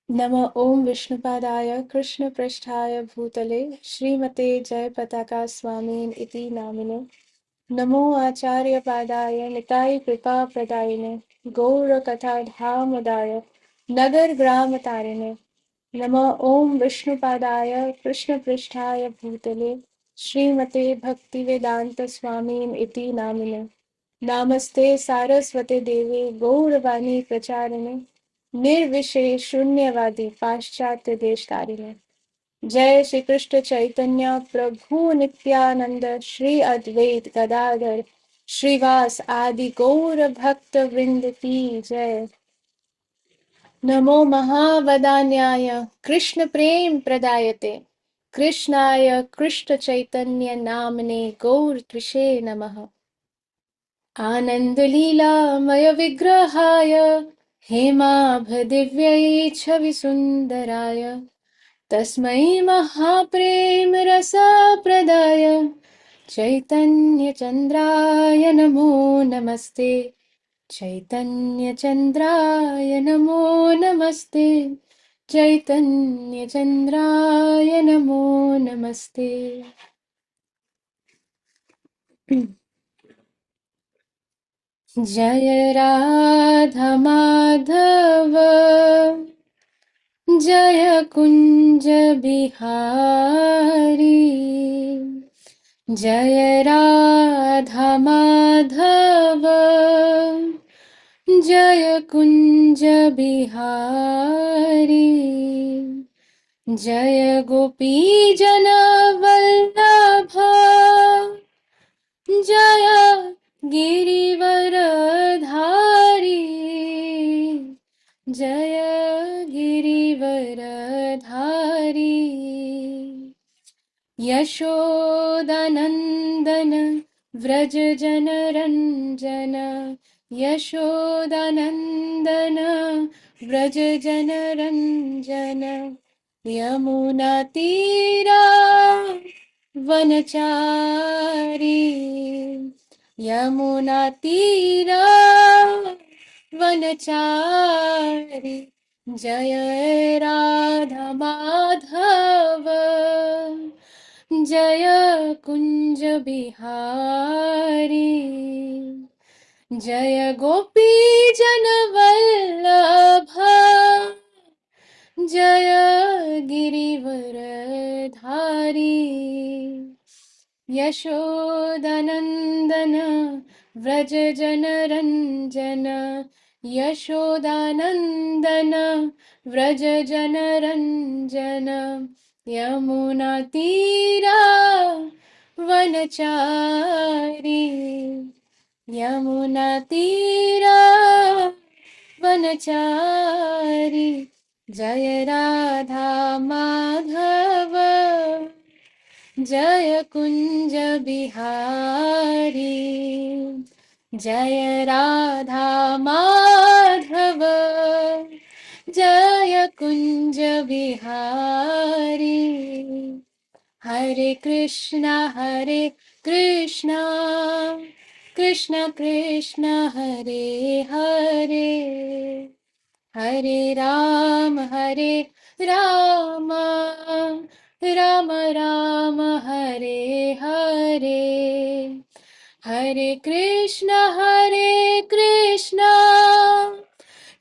नमः ओम विष्णुपादाय कृष्णपृष्ठाय भूतले श्रीमते जयपताका स्वामिन् इति नामिने नमो आचार्यपादाय निताय कृपाप्रदायिने गौरकथाधामदाय नगरग्रामतारिणे नमः ओम विष्णुपादाय कृष्णपृष्ठाय भूतले श्रीमते भक्तिवेदांत स्वामिन् इति नामिने नमस्ते सारस्वते देवे गौरवाणी प्रचारिणे निर्विशेष शून्यवादी पाश्चात्य देशतारिणे जय श्री कृष्ण चैतन्य प्रभु नित्यानंद श्री अद्वैत गदाधर श्रीवास आदि गौर भक्त वृंद की जय। नमो महावदान्याय कृष्ण प्रेम प्रदायते कृष्णाय कृष्ण चैतन्य नामने गौर त्विषे नमः। आनन्दलीलामय विग्रहाय हेमाभदिव्यै छविसुन्दराय तस्मै महाप्रेमरसप्रदाय चैतन्यचन्द्राय नमो नमस्ते। चैतन्यचन्द्राय नमो नमस्ते। चैतन्यचन्द्राय नमो नमस्ते। जय राधा माधव जय कुंज बिहारी। जय राधा माधव जय कुंज बिहारी। जय गोपी जन वल्लभ जय गिरिवरधारी। जय गिरिवरधारी। यशोदानन्दन व्रज जनरञ्जन यशोदानन्दन व्रज जनरञ्जन यमुनातीरा वनचारी। यमुनातीरा वनचारी। जय राधा माधव जय कुंज बिहारी। जय गोपी जन वल्लभ जय गिरिवरधारी। यशोदानन्दन व्रज जनरञ्जन यशोदानन्दन व्रज जनरञ्जन यमुनातीरा वनचारी। यमुनातीरा वनचारी। जय राधा माधव जय कुंज बिहारी। जय राधा माधव जय कुंज बिहारी। हरे कृष्णा कृष्ण कृष्ण हरे हरे हरे राम राम राम राम हरे हरे। हरे कृष्णा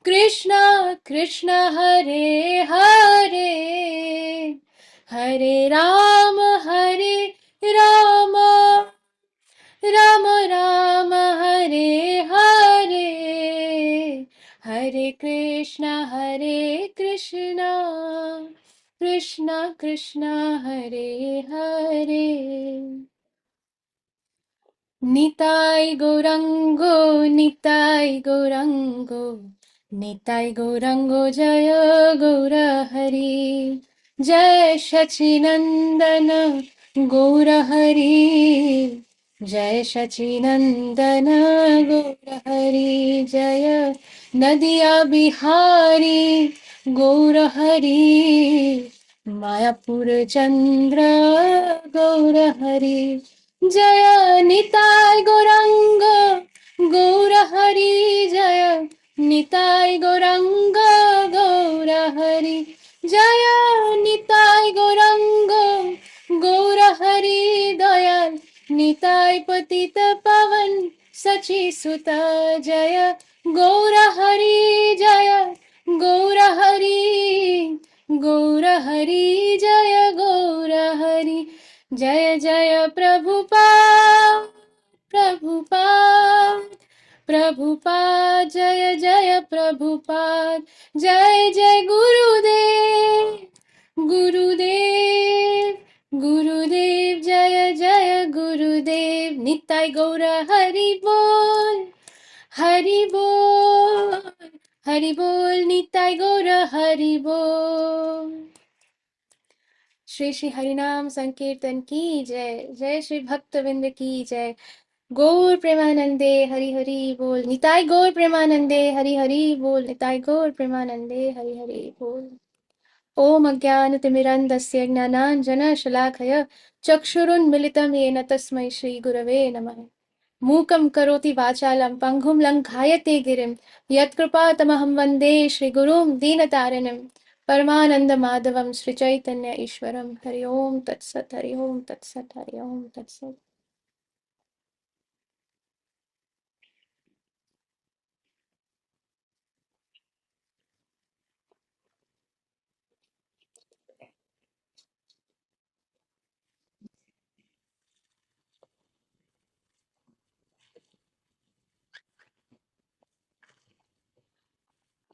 कृष्ण कृष्ण हरे हरे हरे राम राम राम राम हरे हरे। हरे कृष्णा कृष्ण कृष्ण हरे हरे। निताय गौरंगो जय गौर हरि। जय सचिनंदन गौर हरि। जय सचिनंदन गौर हरि। जय नदिया बिहारी गौर हरि। मायापुर चंद्र गौर हरि। जय निताय गौरंग गौर हरि। जय निताय गौरंग गौर हरि जय निताय गौरांग गौर हरि दयाल निताय पतित पावन सची सुत जय गौर हरि जय गौर हरि गौर हरि जय गौर हरि जय जय प्रभुपाद प्रभुपाद प्रभुपाद जय जय प्रभुपाद जय जय गुरुदेव गुरुदेव गुरुदेव जय जय गुरुदेव निताय गौर हरि बोल हरि बोल हरि बोल निताय गौर हरि बोल। श्री श्री हरिनाम संकीर्तन की जय। जय श्री भक्तविंद की जय। गौर प्रेमानंदे हरि हरि बोल निताय गौर प्रेमानंदे हरि हरि बोल निताय गौर प्रेमानंदे हरि हरि बोल। ओम अज्ञानतिमिरन्धस्य ज्ञानाञ्जनशलाकया चक्षुरुन्मिलितं येन तस्मै श्रीगुरवे नमः। मूकं करोति वाचालं पङ्गुं लङ्घयते गिरिं यत्कृपातमहं वन्दे श्रीगुरुं दीनतारिणं परमानन्दमाधवं श्रीचैतन्य ईश्वरं। हरि ओम तत्सत् हरि ओम तत्सत् हरि ओम तत्सत्।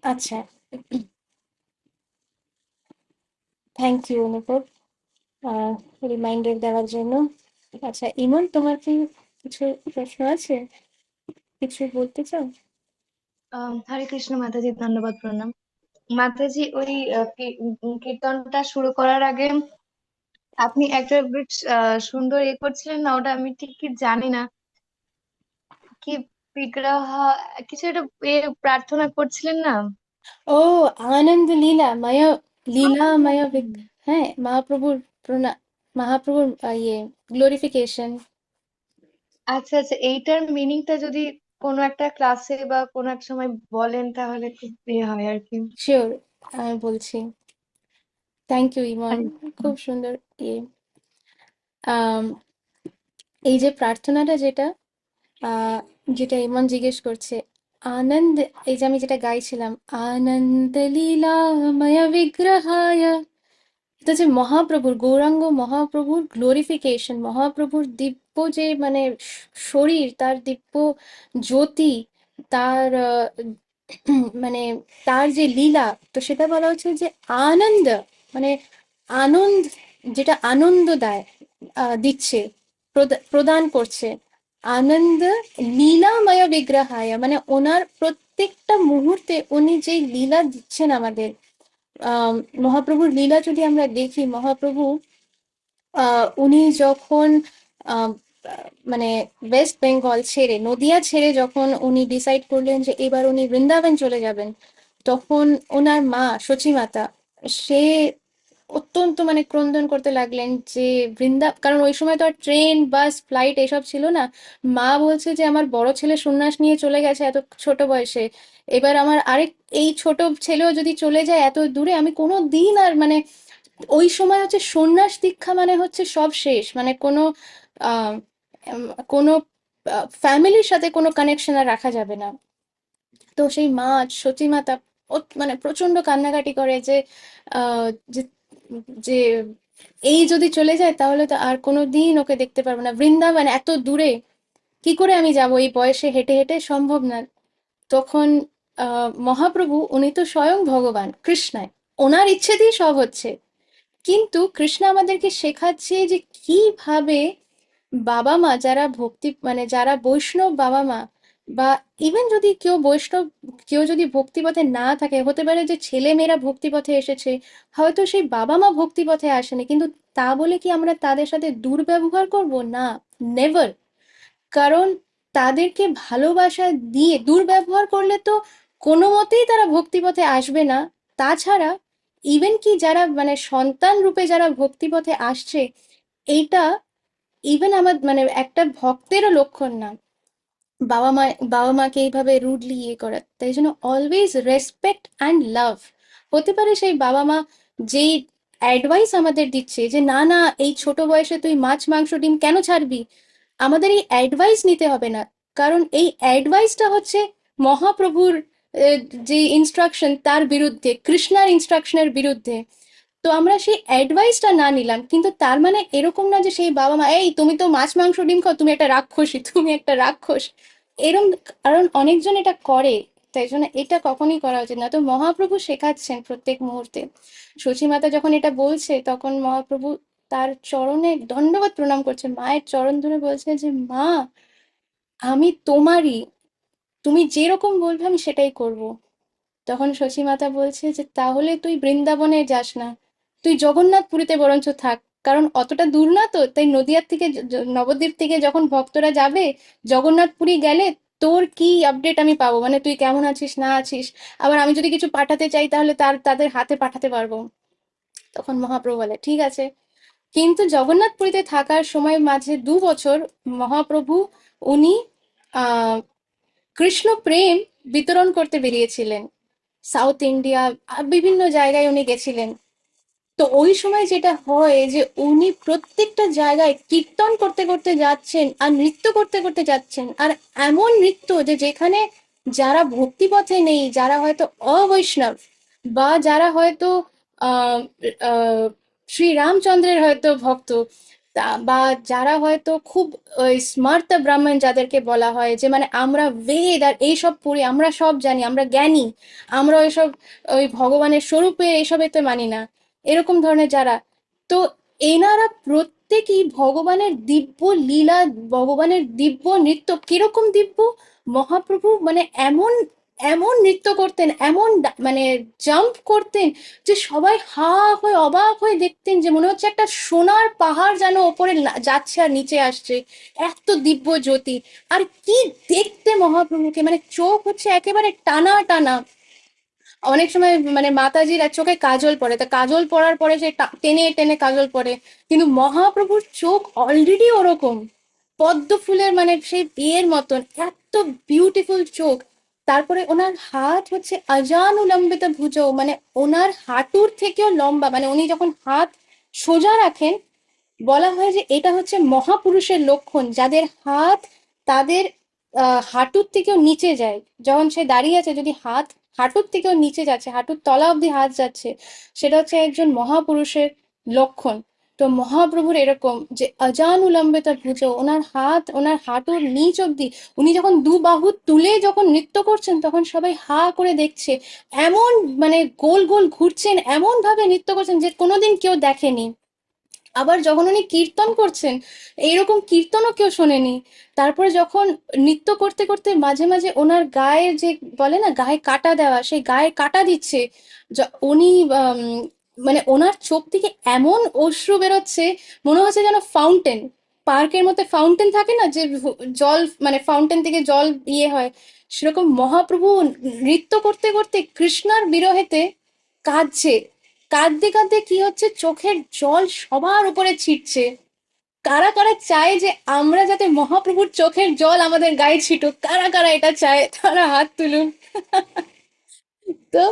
আচ্ছা, থ্যাংক ইউ অনুপম রিমাইন্ডার দেওয়ার জন্য। আচ্ছা ইমন, তোমার কি কিছু প্রশ্ন আছে, কিছু বলতে চাও? হরে কৃষ্ণ মাতাজি, ধন্যবাদ, প্রণাম মাতাজি। ওই কীর্তনটা শুরু করার আগে আপনি একটা বেশ সুন্দর করছিলেন না, ওটা আমি ঠিক কি জানি না, কি বিগ্রহ কিছু একটা প্রার্থনা করছিলেন না? ও আনন্দ লীলা মায়া লীলাময় হ্যাঁ, মহাপ্রভুর প্রণা মহাপ্রভুর ইয়ে গ্লোরিফিকেশন। আচ্ছা আচ্ছা, এইটার মিনিংটা যদি কোনো একটা ক্লাসে বা কোনো এক সময় বলেন তাহলে খুব হয় আর কি। শিওর, আমি বলছি। থ্যাংক ইউ ইমন, হরে খুব সুন্দর ইয়ে। আম, এই যে প্রার্থনাটা যেটা যেটা ইমন জিজ্ঞেস করছে, আনন্দ, এই যে আমি যেটা গাইছিলাম, আনন্দ লীলাময় বিগ্রহায়, এটা যে মহাপ্রভুর গৌরাঙ্গ মহাপ্রভুর গ্লোরিফিকেশন, মহাপ্রভুর দিব্য যে মানে শরীর, তার দিব্য জ্যোতি, তার মানে তার যে লীলা, তো সেটা বলা হচ্ছে যে আনন্দ, মানে আনন্দ, যেটা আনন্দ দেয়, দিচ্ছে, প্রদান করছে। আনন্দ লীলাময় বিগ্রহায়, মানে ওনার প্রত্যেকটা মুহূর্তে উনি যে লীলা দিচ্ছেন আমাদের। আহ মহাপ্রভুর লীলা যদি আমরা দেখি, মহাপ্রভু উনি যখন আহ, মানে ওয়েস্ট বেঙ্গল ছেড়ে, নদিয়া ছেড়ে যখন উনি ডিসাইড করলেন যে এবার উনি বৃন্দাবন চলে যাবেন, তখন ওনার মা সচিমাতা, সে অত্যন্ত মানে ক্রন্দন করতে লাগলেন যে কারণ ওই সময় তো আর ট্রেন বাস ফ্লাইট এসব ছিল না। মা বলছে যে আমার বড় ছেলে সন্ন্যাস নিয়ে চলে গেছে এত ছোট বয়সে, এবার আমার আরেক এই ছোট ছেলেও যদি চলে যায় এত দূরে, আমি কোনো দিন আর মানে, ওই সময় হচ্ছে সন্ন্যাস দীক্ষা মানে হচ্ছে সব শেষ, মানে কোনো আহ কোনো ফ্যামিলির সাথে কোনো কানেকশন আর রাখা যাবে না। তো সেই মা সতীমাতা মানে প্রচন্ড কান্নাকাটি করে যে আহ যে যে এই যদি চলে যায় তাহলে তো আর কোনো দিন ওকে দেখতে পারবো না, বৃন্দাবন এত দূরে কি করে আমি যাব, এই বয়সে হেঁটে হেঁটে সম্ভব না। তখন মহাপ্রভু, উনি তো স্বয়ং ভগবান কৃষ্ণায়, ওনার ইচ্ছেতেই সব হচ্ছে, কিন্তু কৃষ্ণ আমাদেরকে শেখাচ্ছে যে কিভাবে বাবা মা যারা ভক্তি মানে যারা বৈষ্ণব বাবা মা, বা ইভেন যদি কেউ বৈষ্ণব, কেউ যদি ভক্তিপথে না থাকে, হতে পারে যে ছেলে মেয়েরা ভক্তিপথে এসেছে, হয়তো সেই বাবা মা ভক্তিপথে আসেনি, কিন্তু তা বলে কি আমরা তাদের সাথে দুর্ব্যবহার করব? না, নেভার। কারণ তাদেরকে ভালোবাসা দিয়ে দুর্ব্যবহার করলে তো কোনো মতেই তারা ভক্তিপথে আসবে না। তাছাড়া ইভেন কি যারা মানে সন্তান রূপে যারা ভক্তিপথে আসছে, এইটা ইভেন আমার মানে একটা ভক্তেরও লক্ষণ না বাবা মা, বাবা মাকে এইভাবে রুডলি ইয়ে করা। তাই জন্য অলওয়েজ রেসপেক্ট অ্যান্ড লাভ, হতে পারে সেই বাবা মা যেই অ্যাডভাইস আমাদের দিচ্ছে যে না না এই ছোট বয়সে তুই মাছ মাংস ডিম কেন ছাড়বি, আমাদের এই অ্যাডভাইস নিতে হবে না, কারণ এই অ্যাডভাইসটা হচ্ছে মহাপ্রভুর যে ইনস্ট্রাকশন তার বিরুদ্ধে, কৃষ্ণার ইনস্ট্রাকশনের বিরুদ্ধে। তো আমরা সেই অ্যাডভাইসটা না নিলাম, কিন্তু তার মানে এরকম না যে সেই বাবা মা এই তুমি তো মাছ মাংস ডিম খাও তুমি একটা রাক্ষসী, তুমি একটা রাক্ষস, এরম। কারণ অনেকজন এটা করে, তাই জন্য এটা কখনই করা উচিত না। তো মহাপ্রভু শেখাচ্ছেন প্রত্যেক মুহূর্তে। সচিমাতা যখন এটা বলছে তখন মহাপ্রভু তার চরণে দণ্ডবত প্রণাম করছে, মায়ের চরণ ধরে বলছে যে মা আমি তোমারই, তুমি যেরকম বলবে আমি সেটাই করব। তখন শশীমাতা বলছে যে তাহলে তুই বৃন্দাবনে যাস না, তুই জগন্নাথ পুরীতে বরঞ্চ থাক, কারণ অতটা দূর না তো, তাই নদিয়ার থেকে নবদ্বীপ থেকে যখন ভক্তরা যাবে জগন্নাথ পুরী গেলে তোর কি আপডেট আমি পাবো, মানে তুই কেমন আছিস না আছিস, আবার আমি যদি কিছু পাঠাতে চাই তাহলে তাদের হাতে পাঠাতে পারবো। তখন মহাপ্রভু বলে ঠিক আছে। কিন্তু জগন্নাথ পুরীতে থাকার সময় মাঝে 2 বছর মহাপ্রভু উনি আহ কৃষ্ণ প্রেম বিতরণ করতে বেরিয়েছিলেন, সাউথ ইন্ডিয়া বিভিন্ন জায়গায় উনি গেছিলেন। তো ওই সময় যেটা হয় যে উনি প্রত্যেকটা জায়গায় কীর্তন করতে করতে যাচ্ছেন আর নৃত্য করতে করতে যাচ্ছেন, আর এমন নৃত্য যে যেখানে যারা ভক্তিপথে নেই, যারা হয়তো অবৈষ্ণব বা যারা হয়তো আহ আহ শ্রী রামচন্দ্রের হয়তো ভক্ত, বা যারা হয়তো খুব ওই স্মার্ত ব্রাহ্মণ যাদেরকে বলা হয়, যে মানে আমরা বেদ আর এইসব পড়ি, আমরা সব জানি, আমরা জ্ঞানী, আমরা ওইসব ওই ভগবানের স্বরূপে এইসবেতে মানি না, এরকম ধরনের যারা, তো এনারা প্রত্যেকেই ভগবানের দিব্য লীলা, ভগবানের দিব্য নৃত্য। কিরকম দিব্য, মহাপ্রভু মানে এমন এমন নৃত্য করতেন, এমন মানে জাম্প করতেন যে সবাই হা হয়ে অবাক হয়ে দেখতেন, যে মনে হচ্ছে একটা সোনার পাহাড় যেন ওপরে যাচ্ছে আর নিচে আসছে, এত দিব্য জ্যোতি। আর কি দেখতে মহাপ্রভুকে, মানে চোখ হচ্ছে একেবারে টানা টানা। অনেক সময় মানে মাতাজির এক চোখে কাজল পড়ে, তা কাজল পড়ার পরে সে টেনে টেনে কাজল পড়ে, কিন্তু মহাপ্রভুর চোখ অলরেডি ওরকম পদ্ম ফুলের মানে সেই বিয়ের মতন, এত বিউটিফুল চোখ। তারপরে ওনার হাত হচ্ছে অজানুলম্বিত ভুজও, মানে ওনার হাঁটুর থেকেও লম্বা, মানে উনি যখন হাত সোজা রাখেন বলা হয় যে এটা হচ্ছে মহাপুরুষের লক্ষণ, যাদের হাত তাদের হাঁটুর থেকেও নিচে যায়। যখন সে দাঁড়িয়ে আছে যদি হাত হাঁটুর থেকেও নিচে যাচ্ছে, হাঁটুর তলা অবধি হাত যাচ্ছে, সেটা হচ্ছে একজন মহাপুরুষের লক্ষণ। তো মহাপ্রভুর এরকম যে অজানুলম্বিত ভুজ, ওনার হাত ওনার হাঁটুর নিচ অবধি, উনি যখন দু বাহু তুলে যখন নৃত্য করছেন তখন সবাই হা করে দেখছে, এমন মানে গোল গোল ঘুরছেন, এমন ভাবে নৃত্য করছেন যে কোনোদিন কেউ দেখেনি। আবার যখন উনি কীর্তন করছেন এইরকম কীর্তনও কেউ শোনেনি। তারপরে যখন নৃত্য করতে করতে মাঝে মাঝে ওনার গায়ে যে বলে না গায়ে কাটা দেওয়া, সেই গায়ে কাটা দিচ্ছে, উনি মানে ওনার চোখ থেকে এমন অশ্রু বেরোচ্ছে, মনে হচ্ছে যেন ফাউন্টেন, পার্কের মধ্যে ফাউন্টেন থাকে না যে জল মানে ফাউন্টেন থেকে জল ইয়ে হয়, সেরকম মহাপ্রভু নৃত্য করতে করতে কৃষ্ণার বিরহেতে কাঁদছে। কাঁদতে কাঁদতে কি হচ্ছে, চোখের জল সবার উপরে ছিটছে। কারা কারা চায় যে আমরা যাতে মহাপ্রভুর চোখের জল আমাদের গায়ে ছিটুক, কারা কারা এটা চায় তারা হাত তুলুন। তো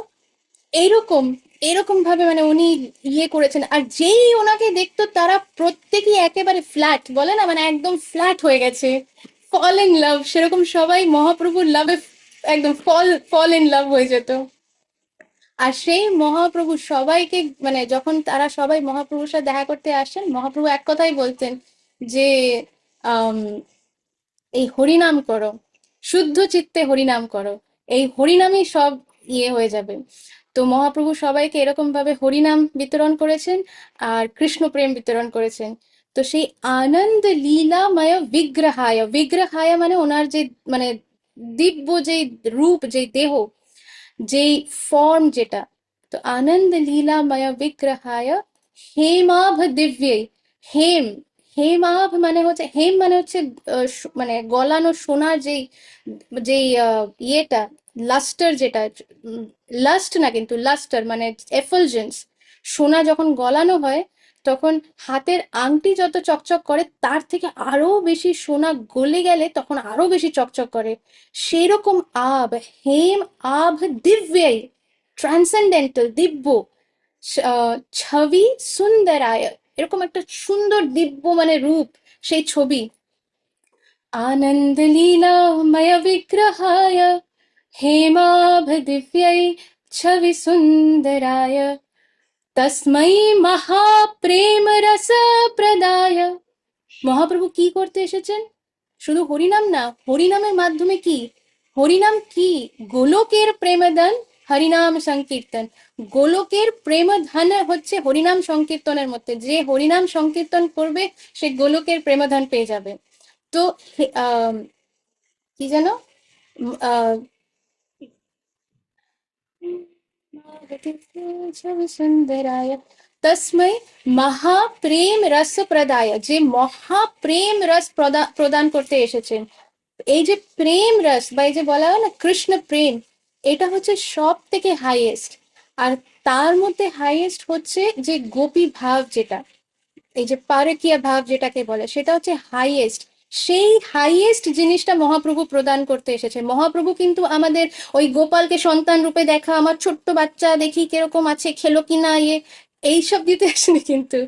এইরকম এরকম ভাবে মানে উনি ইয়ে করেছেন, আর যেই ওনাকে দেখতো তারা প্রত্যেকেই একেবারে ফ্ল্যাট বলে না, মানে একদম ফ্ল্যাট হয়ে গেছে, ফল ইন লাভ, সেরকম সবাই মহাপ্রভুর লাভে একদম ফল ইন লাভ হয়ে যেত। আর সেই মহাপ্রভু সবাইকে মানে যখন তারা সবাই মহাপ্রভুর সাথে দেখা করতে আসেন, মহাপ্রভু এক কথাই বলতেন যে আম, এই হরিনাম করো, শুদ্ধ চিত্তে হরিনাম করো, এই হরিনামই সব ইয়ে হয়ে যাবে। তো মহাপ্রভু সবাইকে এরকম ভাবে হরিনাম বিতরণ করেছেন আর কৃষ্ণ প্রেম বিতরণ করেছেন। তো সেই আনন্দ লীলাময় বিগ্রহায়, বিগ্রহায় মানে ওনার যে মানে দিব্য যেই রূপ, যেই দেহ, যেই ফর্ম যেটা, তো আনন্দ লীলাময় বিগ্রহায় হেমাভ দিব্যে, হেম, হেমাভ মানে হচ্ছে হেম মানে হচ্ছে মানে গলানো সোনার যেই যেই ইয়েটা, লাস্টার যেটা, লাস্ট না কিন্তু লাস্টার মানে এফালজেন্স, সোনা যখন গলানো হয় তখন হাতের আংটি যত চকচক করে তার থেকে আরো বেশি সোনা গলে গেলে তখন আরো বেশি চকচক করে, সেরকম আভ, হেম আভ দিব্যই, ট্রান্সেন্ডেন্টাল, দিব্য, ছবি সুন্দরায়, এরকম একটা সুন্দর দিব্য মানে রূপ, সেই ছবি। आनंद लीलामय विग्रहाय हेमाभ दिव्यै छवि सुंदराय तस्मै महाप्रेम रस प्रदाय। মহাপ্রভু কি করতে এসেছেন? শুধু হরিনাম না, হরিনামের মাধ্যমে কি, হরিনাম কি, গোলকের প্রেমধন, হরিনাম সংকীর্তন। গোলকের প্রেমধন হচ্ছে হরিনাম সংকীর্তনের মধ্যে, যে হরিনাম সংকীর্তন করবে সে গোলকের প্রেমধন পেয়ে যাবে। তো কি যেন, আহ সুন্দরায় তস্মৈ মহাপ্রেম রস প্রদায়, যে মহাপ্রেম রস প্রদান করতে এসেছেন। এই যে প্রেম রস বা এই যে বলা হয় না কৃষ্ণ প্রেম, এটা হচ্ছে সব থেকে হাইয়েস্ট। আর তার মধ্যে হাইয়েস্ট হচ্ছে যে গোপী ভাব, যেটা এই যে পারকীয়া ভাব যেটাকে বলে, সেটা হচ্ছে হাইয়েস্ট। সেই হাইয়েস্ট জিনিসটা মহাপ্রভু প্রদান করতে এসেছে। মহাপ্রভু কিন্তু আমাদের ওই গোপালকে সন্তান রূপে দেখা, আমার ছোট্ট বাচ্চা দেখি কিরকম আছে, খেলো কিনা, এইসব দিতে আসেনি কিন্তু।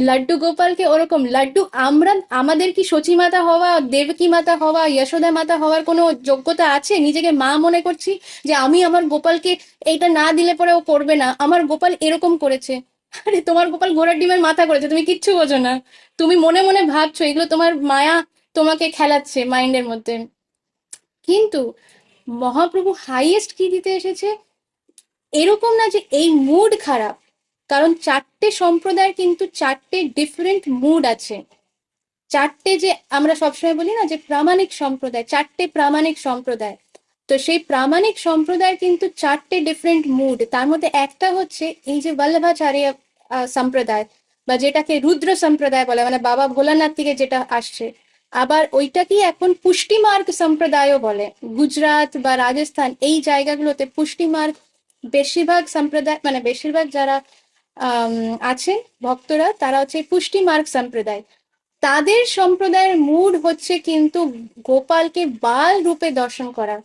লাড্ডু গোপালকে ওরকম লাড্ডু, আমরা, আমাদের কি সচী মাতা হওয়া, দেবকী মাতা হওয়া, যশোদা মাতা হওয়ার কোনো যোগ্যতা আছে? নিজেকে মা মনে করছি যে আমি আমার গোপালকে এইটা না দিলে পরে ও করবে না, আমার গোপাল এরকম করেছে। আরে তোমার গোপাল ঘোড়ার ডিমের মাথা করেছে, তুমি কিচ্ছু বোঝো না। তুমি মনে মনে ভাবছো এগুলো তোমার মায়া তোমাকে খেলাচ্ছে মাইন্ডের মধ্যে। কিন্তু মহাপ্রভু হাইয়েস্ট কি দিতে এসেছে, এরকম না যে এই মুড খারাপ, কারণ চারটে সম্প্রদায়ের কিন্তু চারটে ডিফারেন্ট মুড আছে। চারটে, যে আমরা সবসময় বলি না যে প্রামাণিক সম্প্রদায়, চারটে প্রামাণিক সম্প্রদায়। তো সেই প্রামাণিক সম্প্রদায়ের কিন্তু চারটে ডিফারেন্ট মুড। তার মধ্যে একটা হচ্ছে এই যে বল্লভাচার্য সম্প্রদায়, বা যেটাকে রুদ্র সম্প্রদায় বলে, মানে বাবা ভোলানাথ থেকে যেটা আসছে। আবার ওইটাকেই এখন পুষ্টি মার্গ সম্প্রদায়ও বলে। গুজরাট বা রাজস্থান এই জায়গাগুলোতে পুষ্টি মার্গ বেশিরভাগ সম্প্রদায়, মানে বেশিরভাগ যারা আছেন ভক্তরা, তারা হচ্ছে পুষ্টি মার্গ সম্প্রদায়। তাদের সম্প্রদায়ের মুড হচ্ছে কিন্তু গোপালকে বাল রূপে দর্শন করা,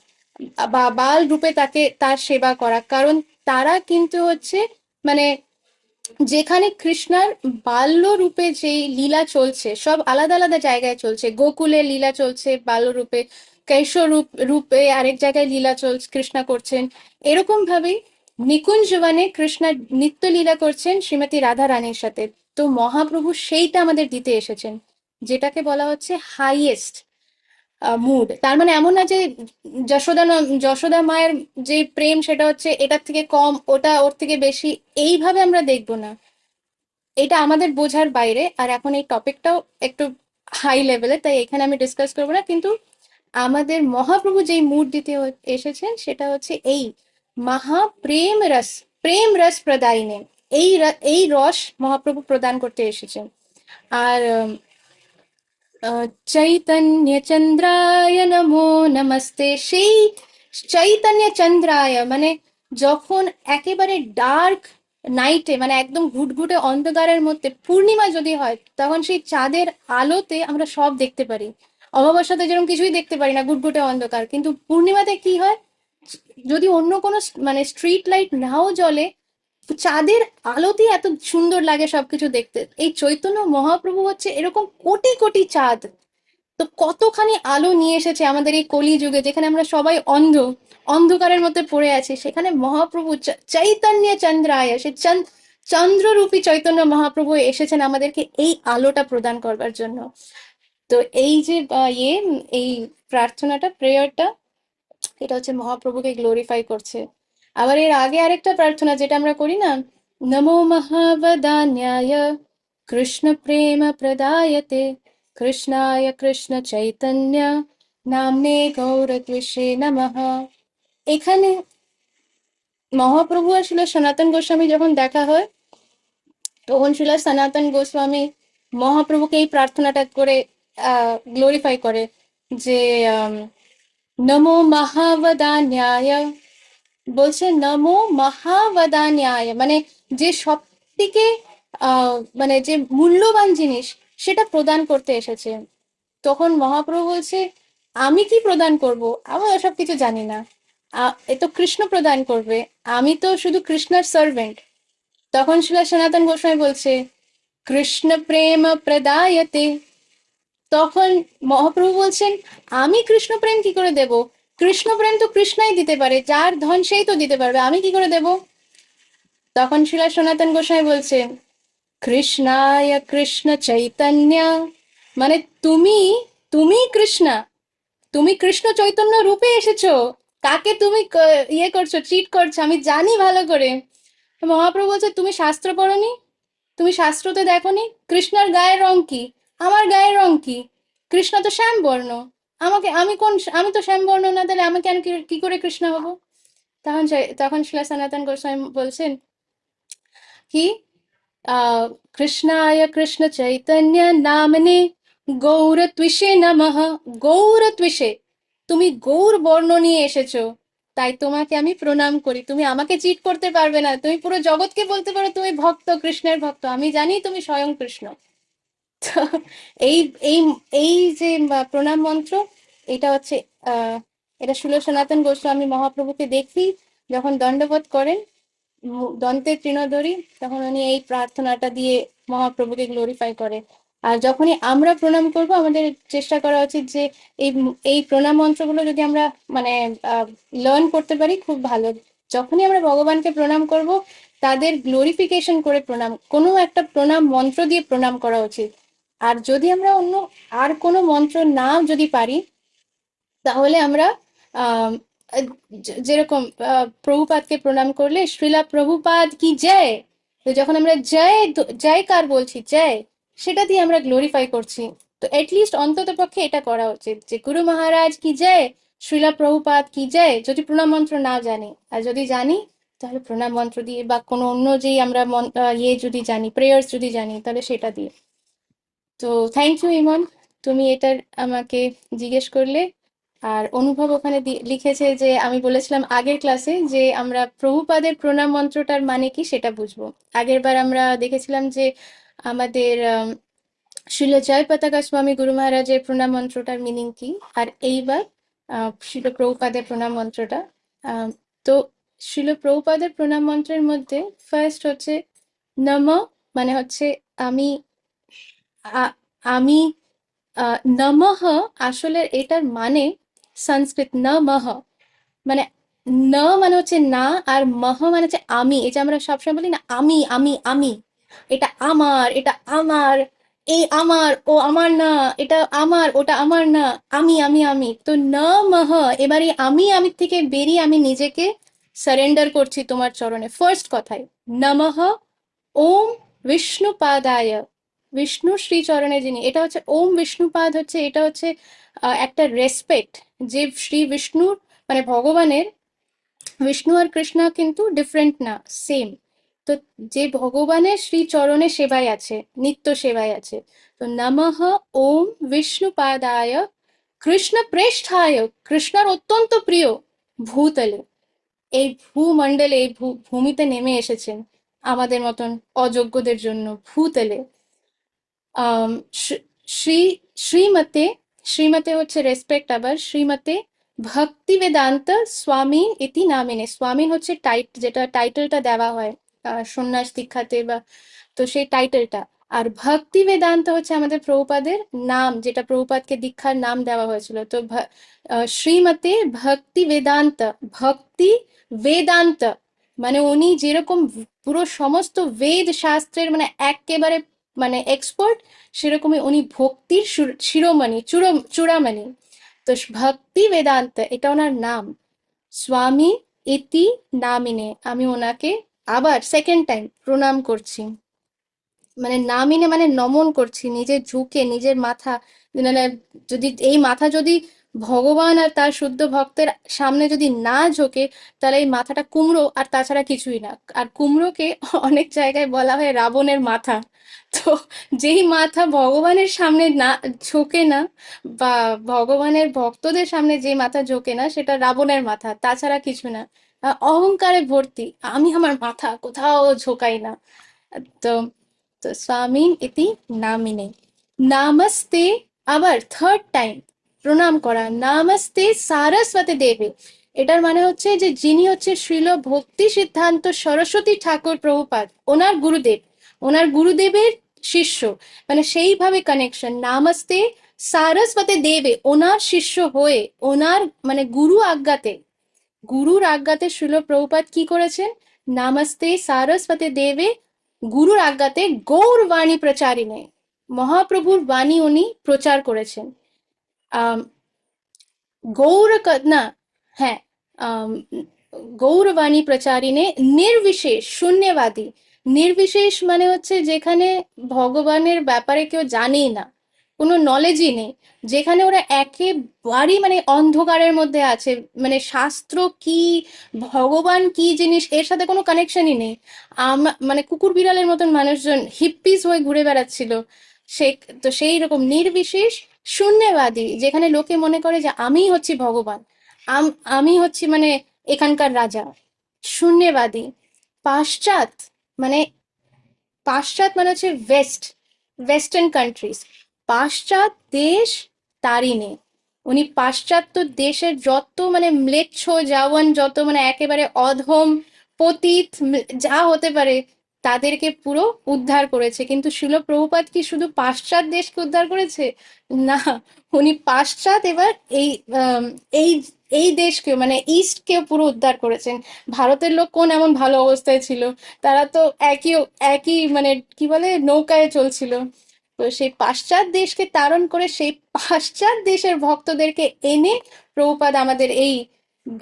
বা বাল রূপে তাকে তার সেবা করা। কারণ তারা কিন্তু হচ্ছে মানে যেখানে কৃষ্ণার বাল্য রূপে যে লীলা চলছে, সব আলাদা আলাদা জায়গায় চলছে। গোকুলে লীলা চলছে বাল্য রূপে, কৈশোর রূপে আরেক জায়গায় লীলা চলছে, কৃষ্ণা করছেন। এরকম ভাবেই নিকুঞ্জবনে কৃষ্ণা নিত্য লীলা করছেন শ্রীমতী রাধা রানীর সাথে। তো মহাপ্রভু সেইটা আমাদের দিতে এসেছেন, যেটাকে বলা হচ্ছে হাইয়েস্ট মুড। তার মানে এমন না যে যশোদা মায়ের যে প্রেম সেটা হচ্ছে এটার থেকে কম, ওটা ওর থেকে বেশি, এইভাবে আমরা দেখবো না। এটা আমাদের বোঝার বাইরে। আর এখন এই টপিকটাও একটু হাই লেভেলে, তাই এখানে আমি ডিসকাস করবো না। কিন্তু আমাদের মহাপ্রভু যেই মুড দিতে এসেছেন সেটা হচ্ছে এই মহাপ্রেম রস, প্রেম রস প্রদায়িনে, এই রস মহাপ্রভু প্রদান করতে এসেছেন। আর চৈতন্য চন্দ্রায় নমো নমস্তে, সেই চৈতন্য চন্দ্রায় মানে যখন একেবারে ডার্ক নাইটে, মানে একদম ঘুটঘুটে অন্ধকারের মধ্যে পূর্ণিমা যদি হয়, তখন সেই চাঁদের আলোতে আমরা সব দেখতে পারি। অমাবস্যাতে যেরকম কিছুই দেখতে পারি না, ঘুটঘুটে অন্ধকার, কিন্তু পূর্ণিমাতে কি হয়, যদি অন্য কোনো মানে স্ট্রিট লাইট নাও জ্বলে, চাঁদের আলোতেই এত সুন্দর লাগে সবকিছু দেখতে। এই চৈতন্য মহাপ্রভু হচ্ছে এরকম কোটি কোটি চাঁদ, তো কতখানি আলো নিয়ে এসেছে আমাদের এই কলিযুগে, যেখানে আমরা সবাই অন্ধকারের মধ্যে পড়ে আছি। সেখানে মহাপ্রভু চৈতন্য চন্দ্রায়, সে চন্দ্ররূপী চৈতন্য মহাপ্রভু এসেছেন আমাদেরকে এই আলোটা প্রদান করবার জন্য। তো এই যে এই প্রার্থনাটা, প্রেয়ারটা, এটা হচ্ছে মহাপ্রভুকে গ্লোরিফাই করছে। আবার এর আগে আরেকটা প্রার্থনা যেটা আমরা করি না, নমো মহাবদান্যায় কৃষ্ণ প্রেম প্রদায়তে কৃষ্ণায় কৃষ্ণ চৈতন্য নামনে গৌরত্বিষে নমঃ। এখানে মহাপ্রভু আর শিল সনাতন গোস্বামী যখন দেখা হয়, তখন শিল সনাতন গোস্বামী মহাপ্রভুকে এই প্রার্থনাটা করে গ্লোরিফাই করে যে নমো মহাবদান্যায়, বলছে নমো মহাবদান্যায়, মানে যে সব থেকে মানে যে মূল্যবান জিনিস সেটা প্রদান করতে এসেছে। তখন মহাপ্রভু বলছে আমি কি প্রদান করব, আমি ওসব কিছু জানি না, এ তো কৃষ্ণ প্রদান করবে, আমি তো শুধু কৃষ্ণার সার্ভেন্ট। তখন শিলা সনাতন গোস্বামী বলছে, কৃষ্ণ প্রেম প্রদায়তে। তখন মহাপ্রভু বলছেন, আমি কৃষ্ণ প্রেম কি করে দেব? কৃষ্ণ প্রেম তো কৃষ্ণাই দিতে পারে, যার ধন সেই তো দিতে পারবে, আমি কি করে দেব? তখন শিলা সনাতন গোস্বামী বলছে, কৃষ্ণায় কৃষ্ণ চৈতন্য, মানে তুমি, তুমি কৃষ্ণা, তুমি কৃষ্ণ চৈতন্য রূপে এসেছো। কাকে তুমি ইয়ে করছো, চিট করছো, আমি জানি ভালো করে। মহাপ্রভু বলছে, তুমি শাস্ত্র পড়োনি? তুমি শাস্ত্রতে দেখোনি কৃষ্ণার গায়ের রং কি, আমার গায়ের রং কি? কৃষ্ণ তো শ্যাম বর্ণ, আমাকে, আমি তো শ্যাম বর্ণ না, তাহলে আমি কেন কি করে কৃষ্ণ হব? তখন শিলা সনাতন গোস্বামী বলছেন কি, আহ কৃষ্ণায় কৃষ্ণ চৈতন্য নামনে গৌরত্বিষে নমঃ। গৌরত্বিষে, তুমি গৌর বর্ণ নিয়ে এসেছো, তাই তোমাকে আমি প্রণাম করি। তুমি আমাকে চিট করতে পারবে না, তুমি পুরো জগৎকে বলতে পারো তুমি ভক্ত, কৃষ্ণের ভক্ত, আমি জানি তুমি স্বয়ং কৃষ্ণ। তো এই এই এই যে প্রণাম মন্ত্র, এটা হচ্ছে আহ এটা ষোলো সনাতন গোস্বামী মহাপ্রভুকে দেখি যখন দণ্ডবোধ করেন, দন্তে তৃণধরি, তখন উনি এই প্রার্থনাটা দিয়ে মহাপ্রভুকে গ্লোরিফাই করে। আর যখনই আমরা প্রণাম করব, আমাদের চেষ্টা করা উচিত যে এই এই প্রণাম মন্ত্রগুলো যদি আমরা মানে লার্ন করতে পারি, খুব ভালো। যখনই আমরা ভগবানকে প্রণাম করব, তাদের গ্লোরিফিকেশন করে প্রণাম, কোনো একটা প্রণাম মন্ত্র দিয়ে প্রণাম করা উচিত। আর যদি আমরা অন্য আর কোনো মন্ত্র না যদি পারি, তাহলে আমরা আহ যেরকম প্রভুপাদকে প্রণাম করলে শ্রীলা প্রভুপাদ কি জয়, তো যখন আমরা জয়কার বলছি, জয়, সেটা দিয়ে আমরা গ্লোরিফাই করছি। তো এটলিস্ট অন্তত পক্ষে এটা করা উচিত যে গুরু মহারাজ কি জয়, শ্রীলা প্রভুপাদ কি জয়, যদি প্রণাম মন্ত্র না জানি। আর যদি জানি, তাহলে প্রণাম মন্ত্র দিয়ে বা কোনো অন্য যেই আমরা ইয়ে যদি জানি, প্রেয়ার্স যদি জানি, তাহলে সেটা দিয়ে। তো থ্যাংক ইউ ইমন, তুমি এটার আমাকে জিজ্ঞেস করলে। আর অনুভব ওখানে লিখেছে যে আমি বলেছিলাম আগের ক্লাসে যে আমরা প্রভুপাদের প্রণাম মন্ত্রটার মানে কি সেটা বুঝবো। আগের বার আমরা দেখেছিলাম যে আমাদের শিল জয় পতাকা স্বামী গুরু মহারাজের প্রণাম মন্ত্রটার মিনিং কি, আর এইবার শিল প্রভুপাদের প্রণাম মন্ত্রটা। আহ, তো শিল প্রভুপাদের প্রণাম মন্ত্রের মধ্যে ফার্স্ট হচ্ছে নম, মানে হচ্ছে আমি, আমি, নমঃ, আসলে এটার মানে সংস্কৃত নমঃ, মানে ন মানে হচ্ছে না, আর মহ মানে হচ্ছে আমি। এই যে আমরা সবসময় বলি না, আমি আমি আমি, এটা আমার, এটা আমার, এই আমার, ও আমার না, এটা আমার, ওটা আমার না, আমি আমি আমি। তো ন মহ, এবারে আমি থেকে বেরিয়ে আমি নিজেকে সারেন্ডার করছি তোমার চরণে। ফার্স্ট কথায় নমঃ ওম বিষ্ণুপাদায়, বিষ্ণু শ্রীচরণে যিনি, এটা হচ্ছে ওম বিষ্ণুপাদ, হচ্ছে এটা হচ্ছে একটা রেসপেক্ট, যে শ্রী বিষ্ণুর মানে ভগবানের, বিষ্ণু আর কৃষ্ণ কিন্তু ডিফারেন্ট না, সেম। তো যে ভগবানের শ্রী চরণে সেবায় আছে, নিত্য সেবায় আছে। তো নমঃ ওম বিষ্ণুপাদায় কৃষ্ণ প্রেষ্ঠায়, কৃষ্ণর অত্যন্ত প্রিয় ভূতলে, এই ভূমণ্ডলে, এই ভূমিতে নেমে এসেছেন আমাদের মতন অযোগ্যদের জন্য ভূতলে। আম, শ্রী শ্রী- শ্রীমতে, শ্রীমতে হচ্ছে রেসপেক্ট। আবার শ্রীমতে ভক্তি বেদান্ত স্বামী ইতি নামিনে, স্বামী হচ্ছে যেটা টাইটেলটা দেওয়া হয় সন্ন্যাস দীক্ষাতে বা, তো সেই টাইটেলটা। আর ভক্তি বেদান্ত হচ্ছে আমাদের প্রভুপাদের নাম, যেটা প্রভুপাদকে দীক্ষার নাম দেওয়া হয়েছিল। তো শ্রীমতে ভক্তি বেদান্ত, ভক্তি বেদান্ত মানে উনি যেরকম পুরো সমস্ত বেদ শাস্ত্রের মানে একেবারে মানে এক্সপার্ট, সেরকমই উনি ভক্তির শিরোমণি, চূড়ামণি। তো ভক্তি বেদান্ত এটা ওনার নাম। স্বামী ইতি নামিনে, আমি ওনাকে আবার সেকেন্ড টাইম প্রণাম করছি। মানে নামিনে মানে নমন করছি, নিজে ঝুঁকে, নিজের মাথা, মানে যদি এই মাথা যদি ভগবান আর তার শুদ্ধ ভক্তের সামনে যদি না ঝোঁকে, তাহলে এই মাথাটা কুমড়ো আর তাছাড়া কিছুই না। আর কুমড়োকে অনেক জায়গায় বলা হয় রাবণের মাথা। তো যেই মাথা ভগবানের সামনে না ঝোঁকে না, বা ভগবানের ভক্তদের সামনে যে মাথা ঝোঁকে না, সেটা রাবণের মাথা, তাছাড়া কিছু না। অহংকারে ভর্তি, আমি আমার মাথা কোথাও ঝোঁকাই না। তো তো স্বামী ইতি নামিনে নামস্তে, আবার থার্ড টাইম প্রণাম করা, নামস্তে সারস্বতী দেবে। এটার মানে হচ্ছে যে যিনি হচ্ছে শ্রীল ভক্তি সিদ্ধান্ত সরস্বতী ঠাকুর প্রভুপাদ, ওনার গুরুদেব, ওনার গুরুদেবের শিষ্য, মানে সেইভাবে কানেকশন। নামস্তে সারস্বতী দেবে ওনার শিষ্য হয়ে, ওনার মানে গুরুর আজ্ঞাতে শ্রীল প্রভুপাদ কি করেছেন? নামস্তে সারস্বতী দেবে, গুরুর আজ্ঞাতে গৌরবাণী প্রচারিণে, মহাপ্রভুর বাণী উনি প্রচার করেছেন। আম, না, হ্যাঁ, আম, গৌরবাণী প্রচারিণে নির্বিশেষ শূন্যবাদী। নির্বিশেষ মানে হচ্ছে যেখানে ভগবানের ব্যাপারে কেউ জানেই না, কোনো নলেজই নেই, যেখানে ওরা একেবারেই মানে অন্ধকারের মধ্যে আছে, মানে শাস্ত্র কি, ভগবান কি জিনিস এর সাথে কোনো কানেকশনই নেই। মানে কুকুর বিড়ালের মতন মানুষজন হিপ্পিস হয়ে ঘুরে বেড়াচ্ছিল। সে, তো সেই রকম নির্বিশেষ শূন্যবাদী, যেখানে লোকে মনে করে যে আমিই হচ্ছি ভগবান, আমি হচ্ছি মানে এখানকার রাজা। শূন্যবাদী। পাশ্চাৎ মানে, পাশ্চাৎ মানে হচ্ছে ওয়েস্টার্ন কান্ট্রিজ, পাশ্চাৎ দেশ তারিণী। উনি পাশ্চাত্য দেশের যত মানে ম্লেচ্ছ জাওয়ান, যত মানে একেবারে অধম পতিত যা হতে পারে, তাদেরকে পুরো উদ্ধার করেছে। কিন্তু শিল প্রভুপাদ কি শুধু পাশ্চাৎ দেশকে উদ্ধার করেছে? না, উনি পাশ্চাৎ এবার এই আম, এই এই দেশকেও মানে ইস্টকেও পুরো উদ্ধার করেছেন। ভারতের লোক কোন এমন ভালো অবস্থায় ছিল? তারা তো একই একই মানে কি বলে নৌকায় চলছিল। তো সেই পাশ্চাৎ দেশকে তাড়ন করে সেই পাশ্চাৎ দেশের ভক্তদেরকে এনে প্রভুপাদ আমাদের এই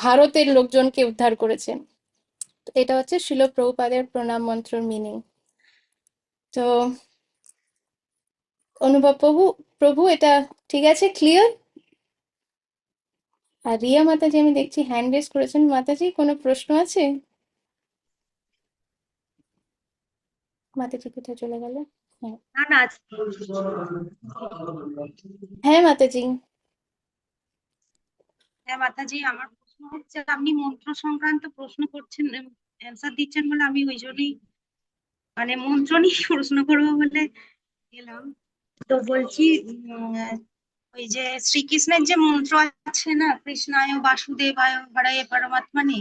ভারতের লোকজনকে উদ্ধার করেছেন। তো এটা হচ্ছে শিল প্রভুপাদের প্রণাম মন্ত্রর মিনিং। তো অনুভব প্রভু, প্রভু এটা ঠিক আছে, ক্লিয়ার? আর রিয়া মাতাজি আমি দেখছি হ্যান্ড রেজ করেছেন। মাতাজি কোনো প্রশ্ন আছে? মাতাজি কোথায় চলে গেল? হ্যাঁ, না না হ্যাঁ মাতাজি। হ্যাঁ মাতাজি, আমার প্রশ্ন হচ্ছে, আপনি মন্ত্র সংক্রান্ত প্রশ্ন করছেন, অ্যান্সার দিচ্ছেন বলে আমি ওই জন্যই মানে মন্ত্র নিয়ে প্রশ্ন করবো বলে গেলাম। তো বলছি, ওই যে শ্রীকৃষ্ণের যে মন্ত্র আছে না, কৃষ্ণায় বাসুদেবায় হরায় পরমাত্মনে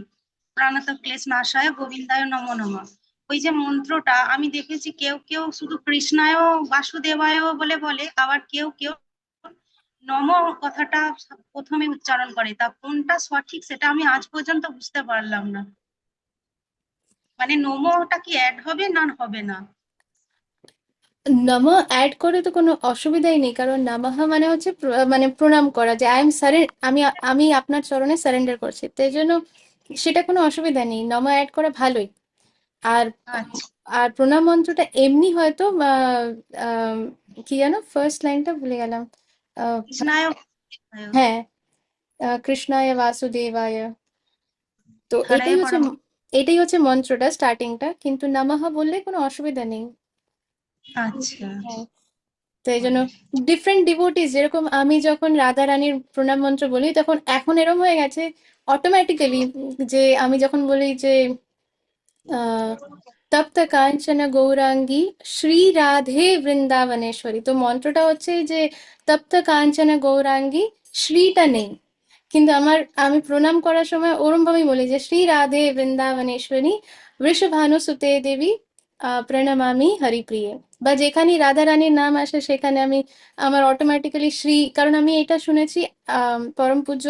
প্রাণত ক্লেশ নাশায় গোবিন্দায় নমো নমঃ, ওই যে মন্ত্রটা আমি দেখেছি কেউ কেউ শুধু কৃষ্ণায় বাসুদেবায় বলে বলে, আবার কেউ কেউ নম কথাটা প্রথমে উচ্চারণ করে। তা কোনটা সঠিক সেটা আমি আজ পর্যন্ত বুঝতে পারলাম না। মানে নমটা কি অ্যাড হবে না হবে না? নমঃ অ্যাড করে তো কোনো অসুবিধাই নেই, কারণ নমঃ মানে হচ্ছে মানে প্রণাম করা, যে আই এম আমি আমি আপনার চরণে সারেন্ডার করছি, তো এই জন্য সেটা কোনো অসুবিধা নেই, নমঃ অ্যাড করা ভালোই। আর আচ্ছা। আর প্রণাম মন্ত্রটা এমনি হয়তো আম, কি জানো ফার্স্ট লাইনটা ভুলে গেলাম। আহ, কৃষ্ণায় হ্যাঁ, কৃষ্ণায় বাসুদেবায়। তো হরে পরম। এটাই হচ্ছে মন্ত্রটা স্টার্টিংটা, কিন্তু নমঃ বললে কোনো অসুবিধা নেই। আচ্ছা। হ্যাঁ, তো এই জন্য ডিফারেন্ট ডিভোটিস, যেরকম আমি যখন রাধা রানীর প্রণাম মন্ত্র বলি তখন এখন এরম হয়ে গেছে অটোমেটিক্যালি, যে আমি যখন বলি যে আহ তপ্ত কাঞ্চন গৌরাঙ্গী শ্রী রাধে বৃন্দাবনেশ্বরী, তো মন্ত্রটা হচ্ছে যে তপ্ত কাঞ্চন গৌরাঙ্গী, শ্রীটা নেই। কিন্তু আমি প্রণাম করার সময় ওরম ভাবেই বলি যে শ্রী রাধে বৃন্দাবনেশ্বরী বৃষভানুসুতে দেবী প্রণমামি হরিপ্রিয়ে। বা যেখানেই রাধা রানীর নাম আসে সেখানে আমি আমার অটোমেটিক্যালি শ্রী, কারণ আমি এটা শুনেছি পরম পূজ্য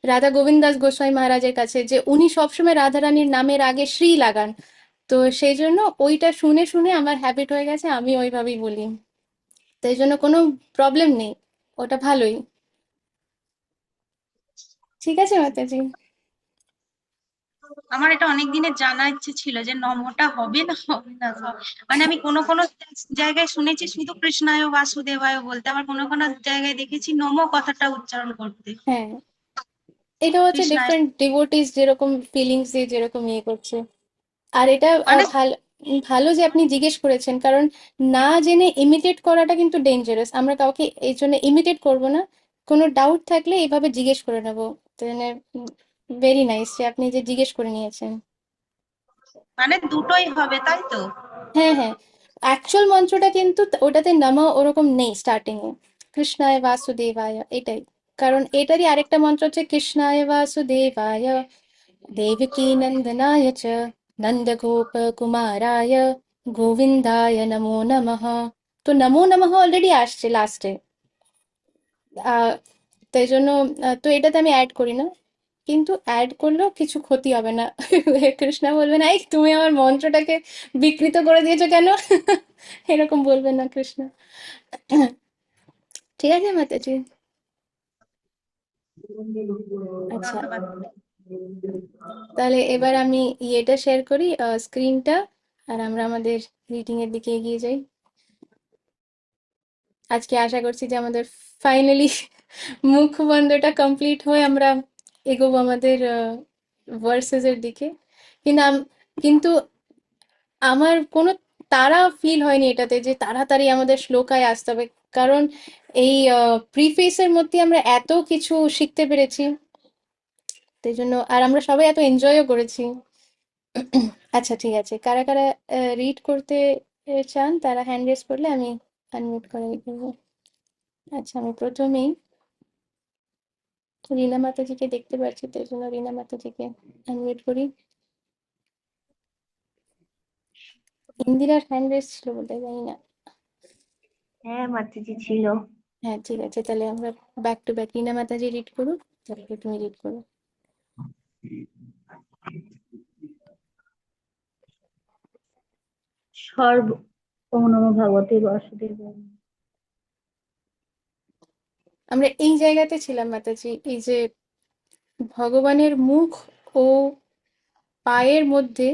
রাধা গোবিন্দ দাস গোস্বামী মহারাজের কাছে, যে উনি সবসময় রাধা রানীর নামের আগে শ্রী লাগান। তো সেই জন্য ওইটা শুনে শুনে আমার হ্যাবিট হয়ে গেছে, আমি ওইভাবেই বলি। তো এই জন্য কোনো প্রবলেম নেই, ওটা ভালোই। ঠিক আছে মাতাজি। আমার এটা অনেক দিনের জানা ইচ্ছে ছিল যে নমটা হবে না হবে না মানে আমি কোনো কোনো জায়গায় শুনেছি শুধু কৃষ্ণায় বাসুদেবায় বলতে, আবার কোনো কোনো জায়গায় দেখেছি নম কথাটা উচ্চারণ করতে। হ্যাঁ, এটা হচ্ছে কৃষ্ণায় ডিফারেন্ট ডিভোটিস যেরকম ফিলিংস দিয়ে যেরকম ইয়ে করছে। আর এটা মানে ভালো, ভালো যে আপনি জিজ্ঞেস করেছেন, কারণ না জেনে ইমিটেট করাটা কিন্তু ডেঞ্জারাস। আমরা কাউকে এই জন্য ইমিটেট করব না, কোনো ডাউট থাকলে এইভাবে জিজ্ঞেস করে নেবো। তো ভেরি নাইস যে আপনি যে জিজ্ঞেস করে নিয়েছেন। মানে দুটোই হবে তাই তো? হ্যাঁ হ্যাঁ, অ্যাকচুয়াল মন্ত্রটা কিন্তু ওটাতে নম ওরকম নেই স্টার্টিং এ, কৃষ্ণায় বাসুদেবায় এটাই। কারণ এটারই আরেকটা মন্ত্র হচ্ছে কৃষ্ণায় বাসুদেবায় দেবকী নন্দনায় চ নন্দগোপ কুমারায় গোবিন্দায় নমো নমঃ। তো নমো নমঃ অলরেডি আসছে লাস্টে, তাই জন্য তো এটাতে আমি অ্যাড করি না, কিন্তু অ্যাড করলেও কিছু ক্ষতি হবে না। কৃষ্ণা বলবে না এই তুমি আমার মন্ত্রটাকে বিকৃত করে দিয়েছো কেন, এরকম বলবে না কৃষ্ণ। ঠিক আছে মাতাজি। আচ্ছা, ধন্যবাদ। তাহলে এবার আমি ইয়েটা শেয়ার করি, স্ক্রিনটা, আর আমরা আমাদের রিডিং এর দিকে এগিয়ে যাই। আজকে আশা করছি যে আমাদের ফাইনালি মুখবন্ধটা কমপ্লিট হয়ে আমরা এগোবো আমাদের ভার্সেস এর দিকে। কিন্তু কিন্তু আমার কোনো তাড়া ফিল হয়নি এটাতে যে তাড়াতাড়ি আমাদের শ্লোকায় আসতে হবে, কারণ এই প্রিফেসের মধ্যে আমরা এত কিছু শিখতে পেরেছি, তাই জন্য আর আমরা সবাই এত এনজয়ও করেছি। আচ্ছা ঠিক আছে, কারা কারা রিড করতে চান তারা হ্যান্ড রেজ করলে আমি আনমিউট করে দেবো। আচ্ছা, আমি প্রথমেই রিনা মাতাজিকে দেখতে পাচ্ছি, তাই জন্য রিনা মাতাজিকে আনমিউট করি। ইন্দিরার হ্যান্ড রেজ ছিল বলতে জানি না। হ্যাঁ মাতাজি ছিল। হ্যাঁ ঠিক আছে, তাহলে আমরা back to back, Rina Mataji read করুক, তারপরে তুমি রিড করো। সর্ব ওম নমো ভগবতে বাসুদেবায়। আমরা এই জায়গাতে ছিলাম মাতাজি, এই যে ভগবানের মুখ ও পায়ের মধ্যে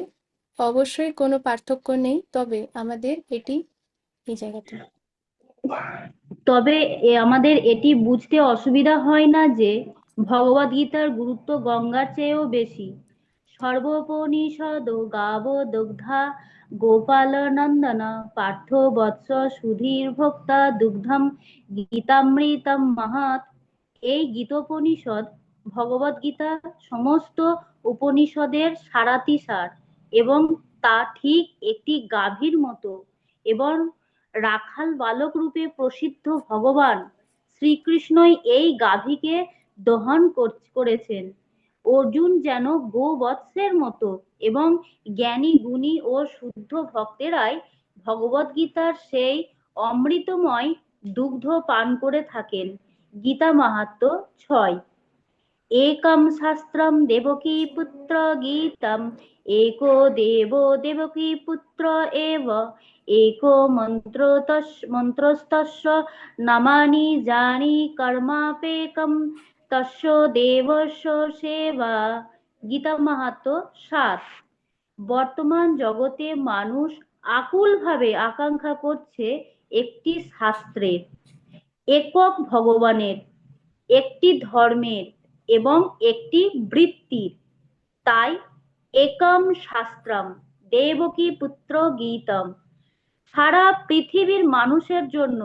অবশ্যই কোনো পার্থক্য নেই, তবে আমাদের এটি এই জায়গাতে। তবে আমাদের এটি বুঝতে অসুবিধা হয় না যে ভগবদ গীতার গুরুত্ব গঙ্গার চেয়েও বেশি। সর্বোপনিষদ গাব দুগ্ধা গোপাল নন্দনা পার্থ বৎস সুধীর ভোক্তা দুগ্ধম গীতামৃতম মাহাত। এই গীতোপনিষদ ভগবদ গীতা সমস্ত উপনিষদের সারাতিসার, এবং তা ঠিক একটি গাভীর মতো। এবং রাখাল বালক রূপে প্রসিদ্ধ ভগবান শ্রীকৃষ্ণই এই গাভীকে দহন করেছেন। অর্জুন যেন গোবৎসের মতো, এবং জ্ঞানী গুণী ও শুদ্ধ ভক্তেরাই ভগবদ গীতার সেই অমৃতময় দুগ্ধ পান করে থাকেন। গীতা মাহাত্ম্য 6। একম শাস্ত্রম দেবকী পুত্র গীতম एको দেবো দেবকী পুত্র এব एको মন্ত্রস্তস্য নামানি জানি কর্মাপেকম তস্য দেবস্য সেবা। গীতা মাহাত্ম্য 7। বর্তমান জগতে মানুষ আকুলভাবে আকাঙ্ক্ষা করছে একটি শাস্ত্রের, একক ভগবানের, একটি ধর্মের এবং একটি বৃত্তির। তাই একম শাস্ত্রম দেবকী পুত্র গীতম, সারা পৃথিবীর মানুষের জন্য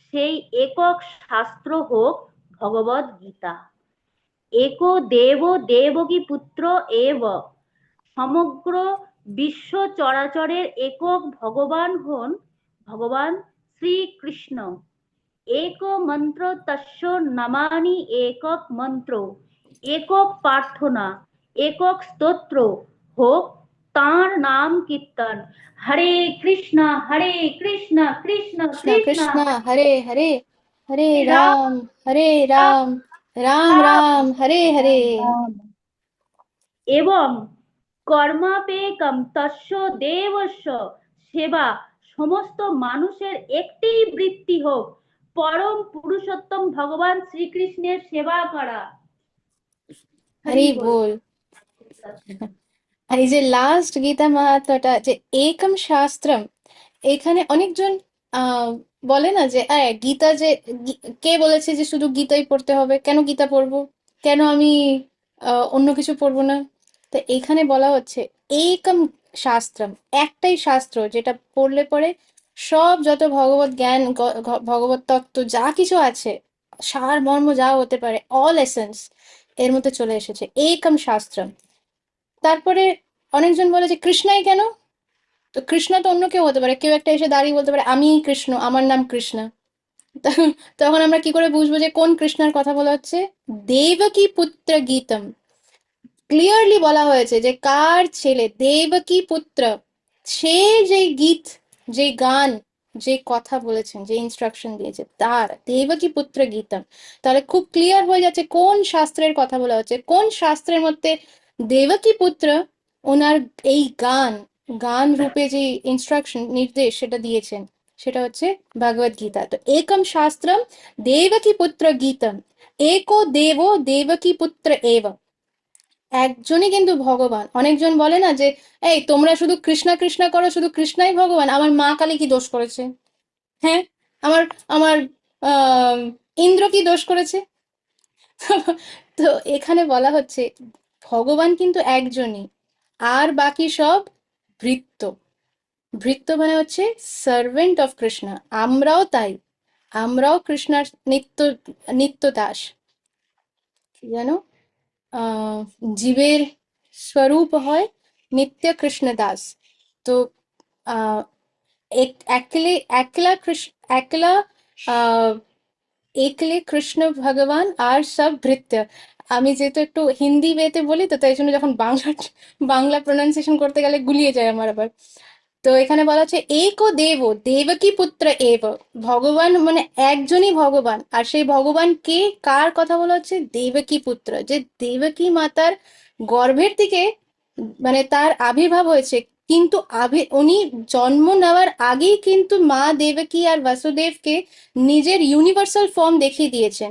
সেই একক শাস্ত্র হোক ভগবদ গীতা। একো দেব দেবকী পুত্র এব, সমগ্র বিশ্ব চরাচরের একক ভগবান হন ভগবান শ্রীকৃষ্ণ। এক মন্ত্র তস্য নামানি একক মন্ত্র, একক প্রার্থনা, একক স্তোত্র হোক তাঁর নাম কীর্তন। হরে কৃষ্ণ কৃষ্ণ কৃষ্ণ কৃষ্ণ কৃষ্ণ হরে হরে, হরে রাম রাম হরে রাম, রাম রাম হরে হরে। রাম। এবং কর্মাপেকম তস্য দেবস্য সেবা, সমস্ত মানুষের একটি বৃত্তি হোক পরম পুরুষোত্তম ভগবান শ্রীকৃষ্ণের সেবা করা। হরি হরি বল। বল। আর এই যে লাস্ট গীতা মাহাত্ম্যটা যে একম শাস্ত্রম, এখানে অনেকজন আহ বলে না যে গীতা যে কে বলেছে যে শুধু গীতাই পড়তে হবে, কেন গীতা পড়বো, কেন আমি অন্য কিছু পড়বো না। তো এখানে বলা হচ্ছে একম শাস্ত্রম, একটাই শাস্ত্র যেটা পড়লে পরে সব যত ভগবত জ্ঞান ভগবত তত্ত্ব যা কিছু আছে, সার মর্ম যা হতে পারে, অল এসেন্স এর মধ্যে চলে এসেছে একম শাস্ত্রম। তারপরে অনেকজন বলে যে কৃষ্ণাই কেন, তো কৃষ্ণ তো অন্য কেউ হতে পারে, কেউ একটা এসে দাঁড়িয়ে বলতে পারে আমি কৃষ্ণ, আমার নাম কৃষ্ণা, তখন তখন আমরা কি করে বুঝবো যে কোন কৃষ্ণার কথা বলা হচ্ছে? দেবকী পুত্র গীতম, ক্লিয়ারলি বলা হয়েছে যে কার ছেলে, দেবকী পুত্র, সে যে গীত, যে গান, যে কথা বলেছেন, যে ইনস্ট্রাকশন দিয়েছে, তার দেবকী পুত্র গীতম। তাহলে খুব ক্লিয়ার হয়ে যাচ্ছে কোন শাস্ত্রের কথা বলা হচ্ছে, কোন শাস্ত্রের মধ্যে দেবকী পুত্র ওনার এই গান, গান রূপে যে ইনস্ট্রাকশন, নির্দেশ সেটা দিয়েছেন, সেটা হচ্ছে ভগবদ গীতা। তো একম শাস্ত্রম দেবকী পুত্র গীতম, एको দেবো দেবকী পুত্র এব। একজনই কিন্তু ভগবান। অনেকজন বলে না যে এই তোমরা শুধু কৃষ্ণা কৃষ্ণা করো, শুধু কৃষ্ণাই ভগবান, আমার মা কালী কি দোষ করেছে? হ্যাঁ, আমার আমার আহ ইন্দ্র কি দোষ করেছে? তো এখানে বলা হচ্ছে ভগবান কিন্তু একজনই, আর বাকি সব ভৃত্য। ভৃত্য মানে হচ্ছে সার্ভেন্ট অফ কৃষ্ণ। আমরাও তাই, আমরাও কৃষ্ণার নিত্য নিত্য দাস। কি জানো, আহ জীবের স্বরূপ হয় নিত্য কৃষ্ণ দাস। তো আহ একলে একলা কৃষ্ণ, একলা আহ একলে কৃষ্ণ ভগবান আর সব ভৃত্য। আমি যেহেতু একটু হিন্দি ওয়েতে বলি, তো তাই জন্য যখন বাংলা বাংলা প্রনাউন্সিয়েশন করতে গেলে গুলিয়ে যায় আমার আবার। তো এখানে বলা হচ্ছে এক দেব দেবকী পুত্র এব। ভগবান মানে একজনই ভগবান, আর সেই ভগবান কে, কার কথা বলা হচ্ছে? দেবকী পুত্র, যে দেবকী মাতার গর্ভের থেকে মানে তার আবির্ভাব হয়েছে। কিন্তু উনি জন্ম নেওয়ার আগেই কিন্তু মা দেবকী আর বাসুদেবকে নিজের ইউনিভার্সাল ফর্ম দেখিয়ে দিয়েছেন,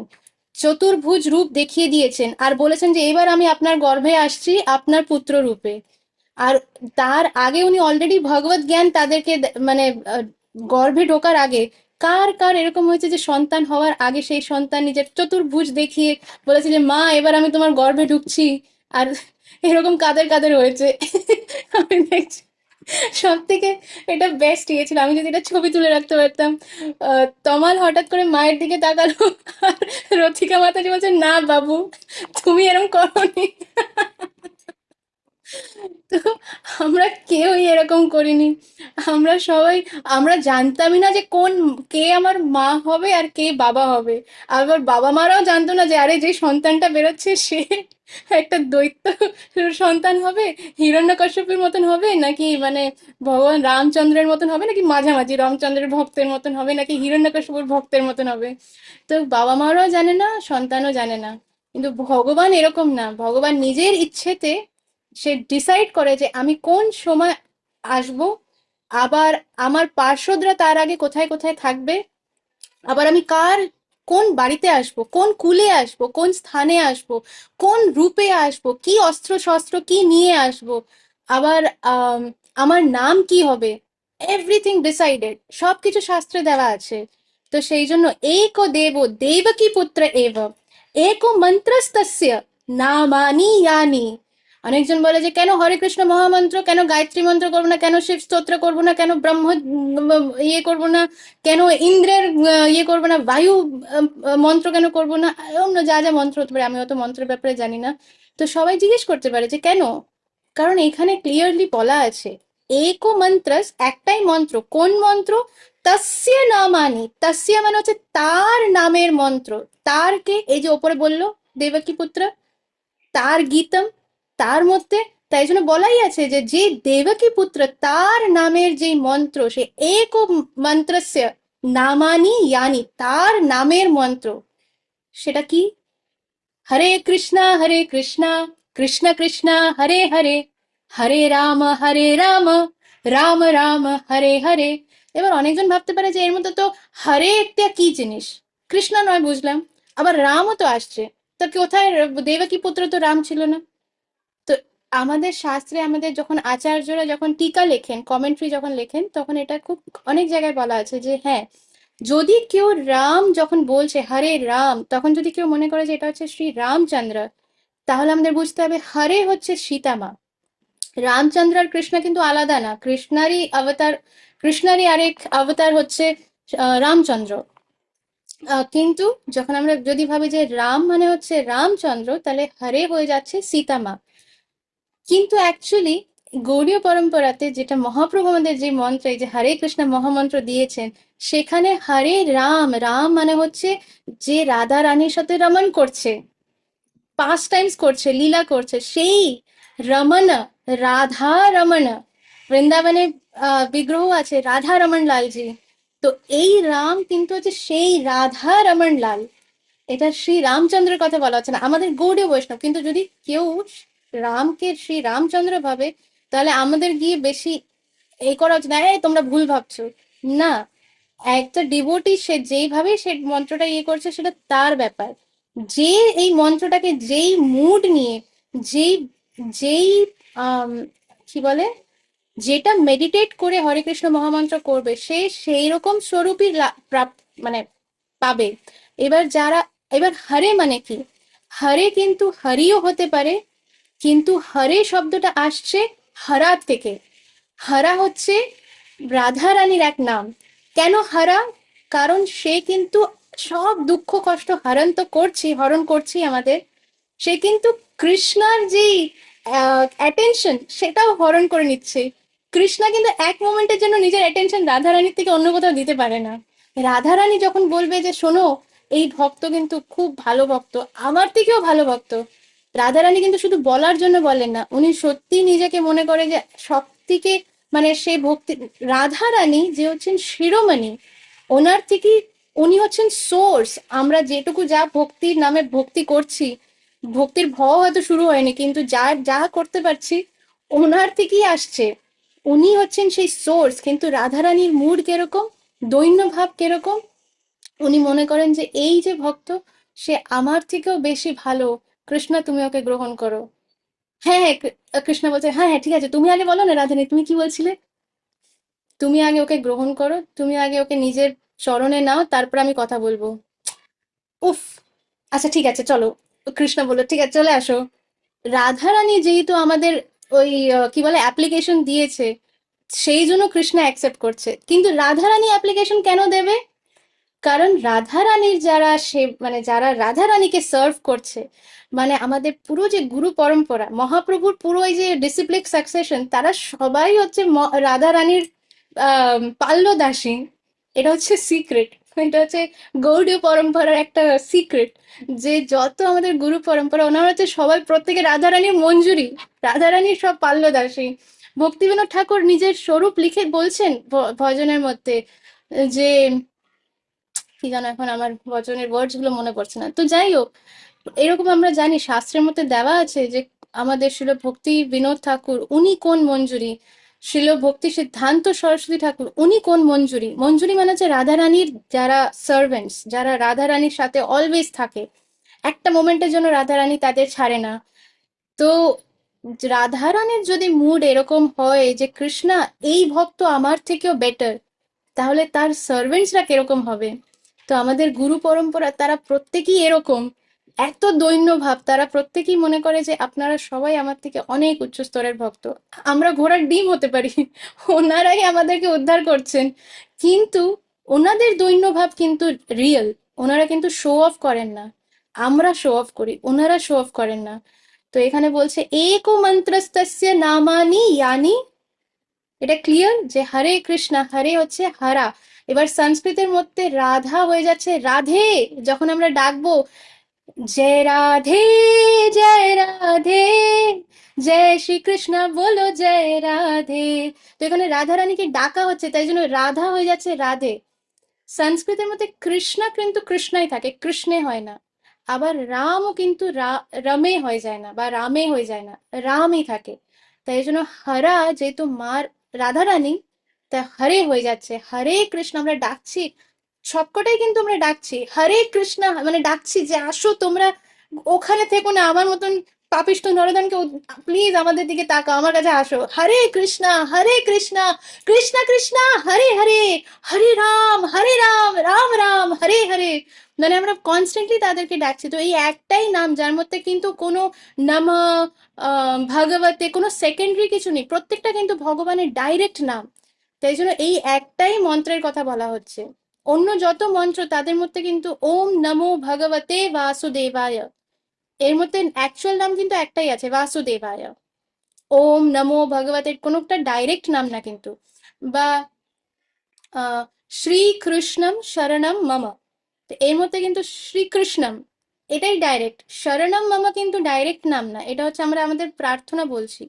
চতুর্ভুজ রূপ দেখিয়ে দিয়েছেন, আর বলেছেন যে এবার আমি আপনার গর্ভে আসছি আপনার পুত্র রূপে। আর তার আগে উনি অলরেডি ভগবত জ্ঞান তাদেরকে মানে গর্ভে ঢোকার আগে কার কার এরকম হয়েছে যে সন্তান হওয়ার আগে সেই সন্তান নিজের চতুর্ভুজ দেখিয়ে বলেছে যে মা এবার আমি তোমার গর্ভে ঢুকছি। আর এরকম কাদের কাদের হয়েছে আমি দেখছি। সব থেকে এটা বেস্ট ইয়ে ছিল, আমি যদি এটা ছবি তুলে রাখতে পারতাম। তমাল হঠাৎ করে মায়ের দিকে তাকালো, আর রথিকা মাতাজি বলছে না বাবু, তুমি এরকম করোনি। তো আমরা কেউই এরকম করিনি। আমরা সবাই, আমরা জানতামই না যে কোন, কে আমার মা হবে আর কে বাবা হবে। আবার বাবা মারাও জানতো না যে আরে যে সন্তানটা বেরোচ্ছে সে একটা দৈত্য সন্তান হবে, হিরণ্যকশ্যপের মতন হবে, নাকি মানে ভগবান রামচন্দ্রের মতন হবে, নাকি মাঝামাঝি রামচন্দ্রের ভক্তের মতন হবে, নাকি হিরণ্যকশ্যপুর ভক্তের মতন হবে। তো বাবা মারাও জানে না, সন্তানও জানে না। কিন্তু ভগবান এরকম না, ভগবান নিজের ইচ্ছেতে সে ডিসাইড করে যে আমি কোন সময় আসব, আবার আমার পার্শ্বদরা তার আগে কোথায় কোথায় থাকবে, আবার আমি কার, কোন বাড়িতে আসব, কোন কুলে আসব, কোন স্থানে আসব, কোন রূপে আসব, কি অস্ত্র শস্ত্র কি নিয়ে আসব, আবার আম, আমার নাম কি হবে, এভরিথিং ডিসাইডেড, সবকিছু শাস্ত্রে দেওয়া আছে। তো সেই জন্য একো দেব দেবকী পুত্র এব, একো মন্ত্রস্তস্য নামানি ইয়ানি। অনেকজন বলে যে কেন হরে কৃষ্ণ মহামন্ত্র, কেন গায়ত্রী মন্ত্র করবো না, কেন শিব স্তোত্র করবো না, কেন ব্রহ্ম ইয়ে করবো না, কেন ইন্দ্রের ইয়ে করবো না, বায়ু মন্ত্র কেন করবো না, অন্য যা যা মন্ত্র হতে পারে, আমি অত মন্ত্রের ব্যাপারে জানি না। তো সবাই জিজ্ঞেস করতে পারে যে কেন, কারণ এখানে ক্লিয়ারলি বলা আছে একো মন্ত্রস, একটাই মন্ত্র। কোন মন্ত্র? তস্য নামানি, তস্য মানে হচ্ছে তার নামের মন্ত্র। তার কে? এই যে ওপরে বললো দেবকী পুত্র, তার গীতম, তার মধ্যে, তাই জন্য বলাই আছে যে যে দেবকী পুত্র তার নামের যে মন্ত্র, সে এক মন্ত্রস্য নামানি ইয়ানি, তার নামের মন্ত্র, সেটা কি? হরে কৃষ্ণ কৃষ্ণ কৃষ্ণ হরে হরে, হরে রাম রাম রাম হরে হরে। এবার অনেকজন ভাবতে পারে যে এর মধ্যে তো হরে একটা কি জিনিস, কৃষ্ণ নয় বুঝলাম, আবার রামও তো আসছে, তো কোথায় দেবকী পুত্র তো রাম ছিল না? তো আমাদের শাস্ত্রে, আমাদের যখন আচার্যরা যখন টিকা লেখেন, কমেন্ট্রি যখন লেখেন, তখন এটা খুব অনেক জায়গায় বলা আছে যে হ্যাঁ, যদি কেউ রাম যখন বলছে হরে রাম, তখন যদি কেউ মনে করে যে এটা হচ্ছে শ্রী রামচন্দ্র, তাহলে আমাদের বুঝতে হবে হরে হচ্ছে সীতা মা। রামচন্দ্র আর কৃষ্ণ কিন্তু আলাদা না, কৃষ্ণারই অবতার, কৃষ্ণারই আরেক অবতার হচ্ছে রামচন্দ্র। কিন্তু যখন আমরা যদি ভাবি যে রাম মানে হচ্ছে রামচন্দ্র, তাহলে হরে হয়ে যাচ্ছে সীতা মা। কিন্তু অ্যাকচুয়ালি গৌড়ীয় পরম্পরাতে যেটা মহাপ্রভু আমাদের যে মন্ত্র, এই যে হরে কৃষ্ণ মহামন্ত্র দিয়েছেন, সেখানে হরে রাম, রাম মানে হচ্ছে যে রাধা রানীর সাথে রমণ করছে, পাস টাইমস করছে, লীলা করছে, সেই রমণ, রাধা রমণ। বৃন্দাবনে বিগ্রহ আছে রাধা রমণ লালজি। তো এই রাম কিন্তু হচ্ছে সেই রাধা রমণ লাল। এটা শ্রী রামচন্দ্রের কথা বলা হচ্ছে না, আমাদের গৌড়ীয় বৈষ্ণব। কিন্তু যদি কেউ রামকে শ্রী রামচন্দ্র ভাবে, তাহলে আমাদের গিয়ে বেশি এই করা উচিত না, এই তোমরা ভুল ভাবছো। না, একটা ডিভোটি সে যেইভাবে সে মন্ত্রটা ইয়ে করছে সেটা তার ব্যাপার। যে এই মন্ত্রটাকে যেই মুড নিয়ে, যেই যেই আম, কি বলে, যেটা মেডিটেট করে হরে কৃষ্ণ মহামন্ত্র করবে, সে সেই রকম স্বরূপই মানে পাবে। এবার যারা, এবার হরে মানে কি, হরে কিন্তু হরিও হতে পারে, কিন্তু হরে শব্দটা আসছে হরা থেকে। হরা হচ্ছে রাধা রানীর এক নাম। কেন হরা? কারণ সে কিন্তু সব দুঃখ কষ্ট হরণ তো করছি, হরণ করছি আমাদের। সে কিন্তু কৃষ্ণার যে অ্যাটেনশন সেটাও হরণ করে নিচ্ছে। কৃষ্ণা কিন্তু এক মোমেন্টের জন্য নিজের অ্যাটেনশন রাধা রানীর থেকে অন্য কোথাও দিতে পারে না। রাধা রানী যখন বলবে যে শোনো, এই ভক্ত কিন্তু খুব ভালো ভক্ত, আমার থেকেও ভালো ভক্ত, রাধা রানী কিন্তু শুধু বলার জন্য বলেন না, উনি সত্যি নিজেকে মনে করে যে সব থেকে, মানে সে ভক্তি, রাধা রানী যে হচ্ছেন শিরোমণি, ওনার থেকে উনি হচ্ছেন সোর্স। আমরা যেটুকু যা ভক্তির নামে ভক্তি করছি, ভক্তির ভাও হয়তো শুরু হয়নি, কিন্তু যা যা করতে পারছি ওনার থেকেই আসছে। উনি হচ্ছেন সেই সোর্স। কিন্তু রাধারানীর মুড কিরকম, দৈন্য ভাব কিরকম, উনি মনে করেন যে এই যে ভক্ত, সে আমার থেকেও বেশি ভালো, কৃষ্ণ তুমি ওকে গ্রহণ করো। হ্যাঁ হ্যাঁ, কৃষ্ণ বলছে হ্যাঁ হ্যাঁ ঠিক আছে, তুমি আগে বলো না রাধারানী, তুমি কি বলছিলে, তুমি আগে ওকে গ্রহণ করো, তুমি আগে ওকে নিজের চরণে নাও, তারপর আমি কথা বলবো। উফ, আচ্ছা ঠিক আছে চলো। কৃষ্ণ বললো ঠিক আছে চলে আসো। রাধারানী যেহেতু আমাদের ওই কি বলে অ্যাপ্লিকেশন দিয়েছে, সেই জন্য কৃষ্ণ অ্যাকসেপ্ট করছে। কিন্তু রাধারানী অ্যাপ্লিকেশন কেন দেবে? কারণ রাধারানীর যারা সে, মানে যারা রাধারানীকে সার্ভ করছে, মানে আমাদের পুরো যে গুরু পরম্পরা, মহাপ্রভুর পুরো এই যে ডিসিপ্লিক সাকসেশন, তারা সবাই হচ্ছে রাধারানীর পাল্লদাসী। এটা হচ্ছে সিক্রেট, এটা হচ্ছে গৌড়ীয় পরম্পরার একটা সিক্রেট, যে যত আমাদের গুরু পরম্পরা, ওনারা হচ্ছে সবাই প্রত্যেকে রাধারানীর মঞ্জুরি, রাধারানীর সব পাল্লদাসী। ভক্তিবিনোদ ঠাকুর নিজের স্বরূপ লিখে বলছেন ভজনের মধ্যে, যে কি জানো, এখন আমার বচনের ওয়ার্ডস গুলো মনে পড়ছে না। তো যাই হোক, এরকম আমরা জানি শাস্ত্রের মধ্যে দেওয়া আছে যে আমাদের শিল ভক্তি বিনোদ ঠাকুর উনি কোন মঞ্জুরি, শিল ভক্তি সিদ্ধান্ত সরস্বতী ঠাকুর উনি কোন মঞ্জুরি। মঞ্জুরি মানে হচ্ছে রাধা রানীর যারা সার্ভেন্টস, যারা রাধা রানীর সাথে অলওয়েজ থাকে, একটা মোমেন্টের জন্য রাধা রানী তাদের ছাড়ে না। তো রাধা রানীর যদি মুড এরকম হয় যে কৃষ্ণা এই ভক্ত আমার থেকেও বেটার, তাহলে তার সার্ভেন্টসরা কিরকম হবে? তো আমাদের গুরু পরম্পরা তারা প্রত্যেকেই এরকম, এত দৈন্য ভাব, তারা প্রত্যেকেই মনে করে যে আপনারা সবাই আমার থেকে অনেক উচ্চ স্তরের ভক্ত, আমরা ঘোড়ার ডিম হতে পারি, ওনারাই আমাদেরকে উদ্ধার করছেন। কিন্তু ওনাদের দৈন্য ভাব কিন্তু রিয়েল, ওনারা কিন্তু শো অফ করেন না, আমরা শো অফ করি, ওনারা শো অফ করেন না। তো এখানে বলছে একো মন্ত্রস্তস্য নামানি ইয়ানি, এটা ক্লিয়ার যে হরে কৃষ্ণা, হরে হচ্ছে হারা। এবার সংস্কৃতের মধ্যে রাধা হয়ে যাচ্ছে রাধে। যখন আমরা ডাকবো জয় রাধে, জয় রাধে, জয় শ্রীকৃষ্ণ বলো জয় রাধে, তো এখানে রাধা রানীকে ডাকা হচ্ছে, তাই জন্য রাধা হয়ে যাচ্ছে রাধে। সংস্কৃতের মধ্যে কৃষ্ণা কিন্তু কৃষ্ণাই থাকে, কৃষ্ণে হয় না। আবার রামও কিন্তু রমে হয়ে যায় না বা রামে হয়ে যায় না, রামই থাকে। তাই জন্য হরা যেহেতু মার রাধারানী, তা হরে হয়ে যাচ্ছে, হরে কৃষ্ণ আমরা ডাকছি, সবকটাই কিন্তু আমরা ডাকছি হরে কৃষ্ণ, মানে ডাকছি যে আসো তোমরা, ওখানে থেকো না আমার মতন পাপিষ্ঠ নরদানকে, প্লিজ আমাদের দিকে তাকাও, আমার কাছে আসো, হরে কৃষ্ণ কৃষ্ণ কৃষ্ণ হরে হরে, হরে রাম রাম রাম হরে হরে। মানে আমরা কনস্ট্যান্টলি তাদেরকে ডাকছি। তো এই একটাই নাম যার মধ্যে কিন্তু কোনো নম ভগবতে কোনো সেকেন্ডারি কিছু নেই, প্রত্যেকটা কিন্তু ভগবানের ডাইরেক্ট নাম। তাই জন্য এই একটাই মন্ত্রের কথা বলা হচ্ছে। অন্য যত মন্ত্র তাদের মধ্যে কিন্তু ওম নমো ভগবতে বাসুদেবায়, এর মধ্যে অ্যাকচুয়াল নাম কিন্তু একটাই আছে, বাসুদেবায়। ওম নমো ভগবতে, কোনোটা ডাইরেক্ট নাম না কিন্তু। বা শ্রীকৃষ্ণম শরণম মম, তো এর মধ্যে কিন্তু শ্রীকৃষ্ণম এটাই ডাইরেক্ট, শরণম মম কিন্তু ডাইরেক্ট নাম না, এটা হচ্ছে আমরা আমাদের প্রার্থনা বলছি।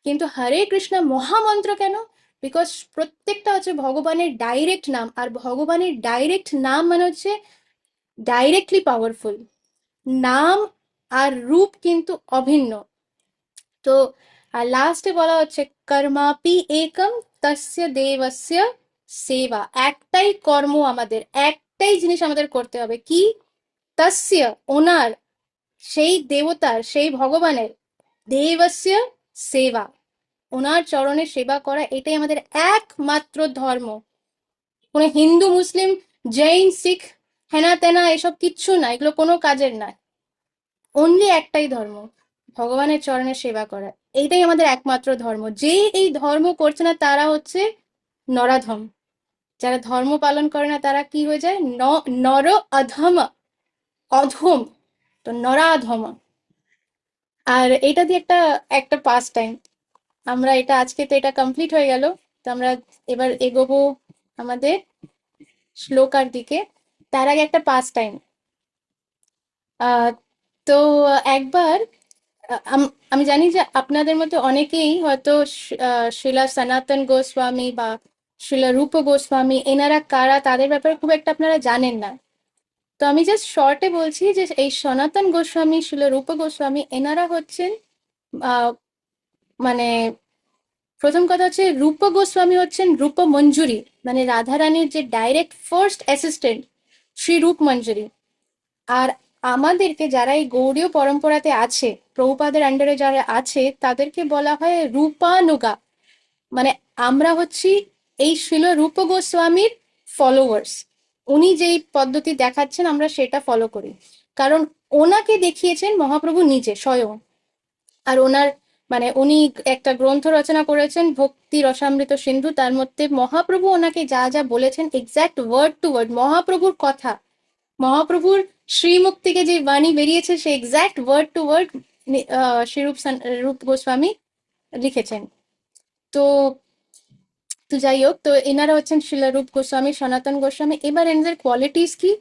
কিন্তু হরে কৃষ্ণ মহামন্ত্র কেন? বিকজ প্রত্যেকটা হচ্ছে ভগবানের ডাইরেক্ট নাম, আর ভগবানের ডাইরেক্ট নাম মানে হচ্ছে ডাইরেক্টলি পাওয়ারফুল। নাম আর রূপ কিন্তু অভিন্ন। তো লাস্টে বলা হচ্ছে কর্মাপি একম তস্য দেবস্য সেবা, একটাই কর্ম, আমাদের একটাই জিনিস আমাদের করতে হবে, কি? তস্য, ওনার, সেই দেবতার, সেই ভগবানের, দেবস্য সেবা, ওনার চরণে সেবা করা, এটাই আমাদের একমাত্র ধর্ম। কোনো হিন্দু, মুসলিম, জৈন, শিখ, হেনা তেনা এসব কিচ্ছু না, এগুলো কোনো কাজের না। অনলি একটাই ধর্ম, ভগবানের চরণে সেবা করা, এইটাই আমাদের একমাত্র ধর্ম। যে এই ধর্ম করছে না তারা হচ্ছে নরাধম। যারা ধর্ম পালন করে না তারা কি হয়ে যায়? নর অধম, অধম, তো নরাধম। আর এটা দিয়ে একটা একটা পাস টাইম, আমরা এটা আজকে তো এটা কমপ্লিট হয়ে গেল। তো আমরা এবার এগোবো আমাদের শ্লোকার দিকে। তার আগে একটা পাস টাইম। আহ তো একবার আমি জানি যে আপনাদের মধ্যে অনেকেই হয়তো শ্রীলা সনাতন গোস্বামী বা শ্রীলা রূপ গোস্বামী এনারা কারা তাদের ব্যাপারে খুব একটা আপনারা জানেন না। তো আমি জাস্ট শর্টে বলছি যে এই সনাতন গোস্বামী, শ্রীলা রূপ গোস্বামী এনারা হচ্ছেন আহ, মানে প্রথম কথা হচ্ছে রূপ গোস্বামী হচ্ছেন রূপ মঞ্জুরি, মানে রাধারানীর যে ডাইরেক্ট ফার্স্ট অ্যাসিস্ট্যান্ট, শ্রী রূপ মঞ্জুরি। আর আমাদেরকে যারা এই গৌড়ীয় পরম্পরাতে আছে, প্রভুপাদের আন্ডারে যারা আছে, তাদেরকে বলা হয় রূপানুগা। মানে আমরা হচ্ছি এই শিল রূপ গোস্বামীর ফলোয়ার্স। উনি যেই পদ্ধতি দেখাচ্ছেন আমরা সেটা ফলো করি, কারণ ওনাকে দেখিয়েছেন মহাপ্রভু নিজে স্বয়ং। আর ওনার মানে উনি একটা গ্রন্থ রচনা করেছেন ভক্তি রসামৃত সিন্ধু, তার মধ্যে মহাপ্রভু ওনাকে যা যা বলেছেন এক্সাক্ট ওয়ার্ড টু ওয়ার্ড মহাপ্রভুর কথা, মহাপ্রভুর শ্রীমুখ থেকে যে বাণী বেরিয়েছে সে এক্সাক্ট ওয়ার্ড টু ওয়ার্ড রূপ গোস্বামী লিখেছেন। তো তো যাই হোক, তো এনারা হচ্ছেন শিলারূপ গোস্বামী, সনাতন গোস্বামী। এবার এনাদের কোয়ালিটিস কি?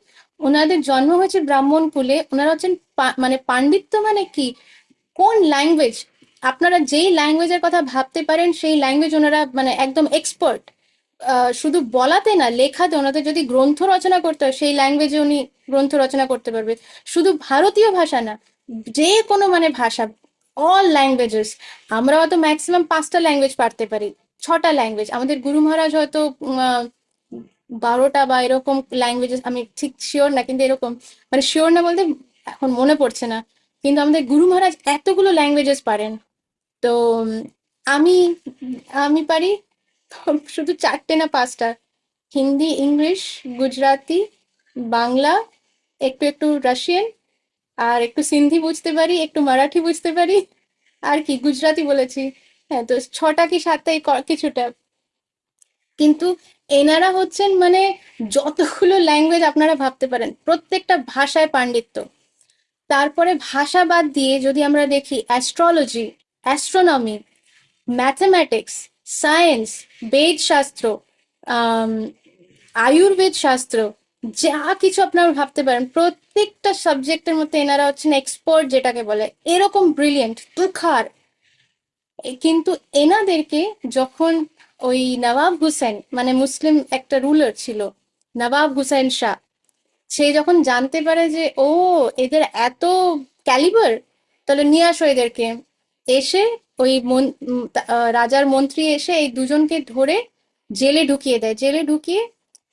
ওনাদের জন্ম হয়েছে ব্রাহ্মণ কুলে, ওনারা হচ্ছেন মানে পাণ্ডিত্য মানে কি, কোন ল্যাঙ্গুয়েজ, আপনারা যেই ল্যাঙ্গুয়েজের কথা ভাবতে পারেন সেই ল্যাঙ্গুয়েজ ওনারা মানে একদম এক্সপার্ট। শুধু বলাতে না, লেখাতে ওনাদের যদি গ্রন্থ রচনা করতে হয় সেই ল্যাঙ্গুয়েজে উনি গ্রন্থ রচনা করতে পারবে। শুধু ভারতীয় ভাষা না, যে কোনো মানে ভাষা, অল ল্যাঙ্গুয়েজেস। আমরা হয়তো ম্যাক্সিমাম 5টা ল্যাঙ্গুয়েজ পারতে পারি, 6টা ল্যাঙ্গুয়েজ, আমাদের গুরু মহারাজ হয়তো 12টা বা এরকম ল্যাঙ্গুয়েজেস, আমি ঠিক শিওর না, কিন্তু এরকম মানে শিওর না বলতে এখন মনে পড়ছে না, কিন্তু আমাদের গুরু মহারাজ এতগুলো ল্যাঙ্গুয়েজেস পারেন। তো আমি আমি পারি শুধু 4টে না 5টা, হিন্দি, ইংলিশ, গুজরাটি, বাংলা, একটু একটু রাশিয়ান, আর একটু সিন্ধি বুঝতে পারি, একটু মারাঠি বুঝতে পারি, আর কি গুজরাটি বলেছি। হ্যাঁ, তো 6টা কি 7টা কিছুটা। কিন্তু এনারা হচ্ছেন মানে যতগুলো ল্যাঙ্গুয়েজ আপনারা ভাবতে পারেন, প্রত্যেকটা ভাষায় পাণ্ডিত্য। তারপরে ভাষা বাদ দিয়ে যদি আমরা দেখি অ্যাস্ট্রোলজি, অ্যাস্ট্রোনমি, ম্যাথমেটিক্স, সায়েন্স, বেদ শাস্ত্র, আম, আয়ুর্বেদ শাস্ত্র, যা কিছু আপনারা ভাবতে পারেন প্রত্যেকটা সাবজেক্টের মধ্যে এনারা হচ্ছেন এক্সপার্ট, যেটাকে বলে এরকম ব্রিলিয়েন্ট তুখার। কিন্তু এনাদেরকে যখন ওই নবাব হুসেন, মানে মুসলিম একটা রুলার ছিল, নবাব হুসেন শাহ, সে যখন জানতে পারে যে ও এদের এত ক্যালিবার, তাহলে নিয়ে আসো এদেরকে। এসে ওই রাজার মন্ত্রী এসে এই দুজনকে ধরে জেলে ঢুকিয়ে দেয়। জেলে ঢুকিয়ে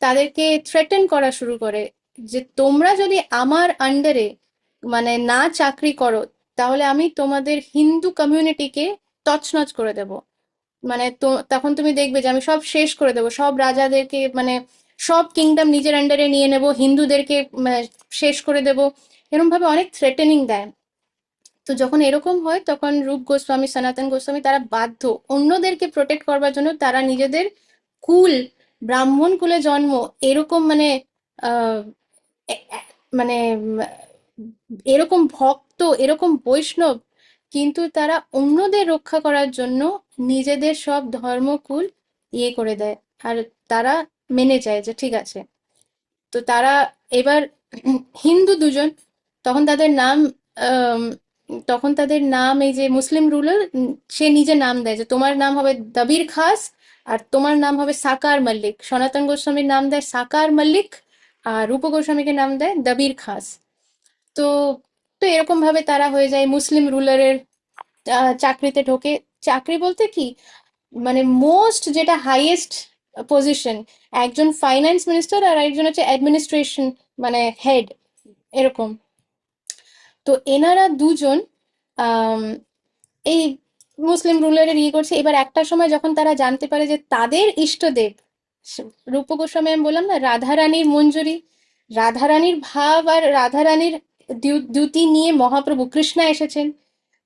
তাদেরকে থ্রেটেন করা শুরু করে যে তোমরা যদি আমার আন্ডারে মানে না চাকরি করো তাহলে আমি তোমাদের হিন্দু কমিউনিটিকে তছনছ করে দেব। মানে তো তখন তুমি দেখবে যে আমি সব শেষ করে দেবো, সব রাজাদেরকে মানে সব কিংডম নিজের আন্ডারে নিয়ে নেব, হিন্দুদেরকে শেষ করে দেব, এরকম ভাবে অনেক থ্রেটেনিং দেয়। তো যখন এরকম হয় তখন রূপ গোস্বামী, সনাতন গোস্বামী তারা বাধ্য অন্যদেরকে প্রোটেক্ট করবার জন্য, তারা নিজেদের কুল, ব্রাহ্মণ কুলে জন্ম, এরকম মানে আহ এ- এ- মানে এরকম ভক্ত, এরকম বৈষ্ণব কিন্তু তারা অন্যদের রক্ষা করার জন্য নিজেদের সব ধর্মকুল করে দেয়। আর তারা মেনে যায় যে ঠিক আছে। তো তারা এবার হিন্দু দুজন, তখন তাদের নাম আম, তখন তাদের নাম এই যে মুসলিম রুলার, সে নিজে নাম দেয় যে তোমার নাম হবে দবির খাস, আর তোমার নাম হবে সাকার মল্লিক। সনাতন গোস্বামীর নাম দেয় সাকার মল্লিক, আর রূপ গোস্বামীকে নাম দেয় দবির খাস। তো তো এরকম ভাবে তারা হয়ে যায় মুসলিম রুলারের চাকরিতে ঢোকে। চাকরি বলতে কি, মানে মোস্ট যেটা হাইয়েস্ট পজিশন, একজন ফাইন্যান্স মিনিস্টার আর একজন হচ্ছে অ্যাডমিনিস্ট্রেশন, মানে হেড, এরকম। তো এনারা দুজন আম, এই মুসলিম রুলারের করছে। এবার একটা সময় যখন তারা জানতে পারে যে তাদের ইষ্টদেব, রূপ গোস্বামী আমি বললাম না রাধারানীর মঞ্জুরি, রাধারানীর ভাব আর রাধারানীর দ্যুতি নিয়ে মহাপ্রভু কৃষ্ণা এসেছেন।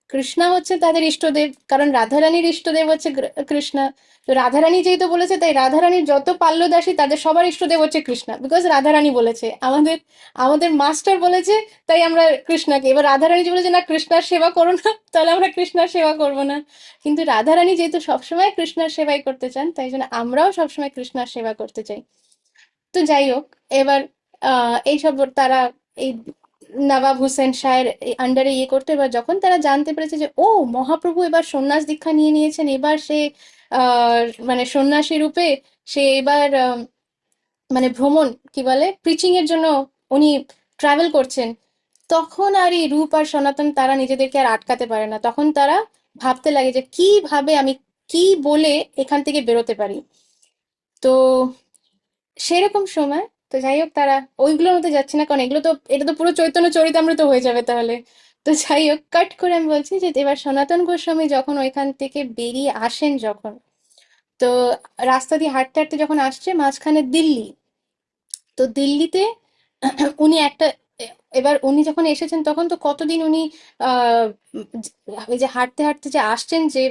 কৃষ্ণা হচ্ছে তাদের ইষ্টদেব, কারণ রাধারানীর ইষ্টদেব হচ্ছে কৃষ্ণা। তো রাধারানী যেহেতু বলেছে, তাই রাধারানীর যত পাল্যদাসী তাদের সবার ইষ্টদেব হচ্ছে কৃষ্ণা, বিকজ রাধারানী বলেছে। আমাদের আমাদের মাস্টার বলেছে, তাই আমরা কৃষ্ণাকে। এবার রাধারানী যে বলেছে না কৃষ্ণার সেবা করো না, তাহলে আমরা কৃষ্ণার সেবা করব না। কিন্তু রাধারানী যেহেতু সবসময় কৃষ্ণার সেবাই করতে চান, তাই জন্য আমরাও সবসময় কৃষ্ণার সেবা করতে চাই। তো যাই হোক, এবার এইসব তারা এই নবাব হুসেন শাহের আন্ডারে করতো। এবার যখন তারা জানতে পেরেছে যে ও মহাপ্রভু এবার সন্ন্যাস দীক্ষা নিয়ে নিয়েছেন, এবার সে আহ মানে সন্ন্যাসী রূপে সে এবার মানে ভ্রমণ, কি বলে, প্রিচিং এর জন্য উনি ট্রাভেল করছেন, তখন আর এই রূপ আর সনাতন তারা নিজেদেরকে আর আটকাতে পারে না। তখন তারা ভাবতে লাগে যে কিভাবে আমি কি বলে এখান থেকে বেরোতে পারি। তো সেরকম সময়, তো যাই হোক, তারা ওইগুলোর মধ্যে যাচ্ছে না, কারণ এগুলো তো, এটা তো পুরো চৈতন্য চরিতামৃত হয়ে যাবে তাহলে। তো যাই হোক, কাট করে আমি বলছি যে এবার সনাতন গোস্বামী যখন ওইখান থেকে বেরিয়ে আসেন, যখন, তো রাস্তা দিয়ে হাঁটতে হাঁটতে যখন আসছে মাঝখানে দিল্লি। তো দিল্লিতে উনি একটা, এবার উনি যখন এসেছেন তখন তো কতদিন উনি আহ এই যে হাঁটতে হাঁটতে যে আসছেন যে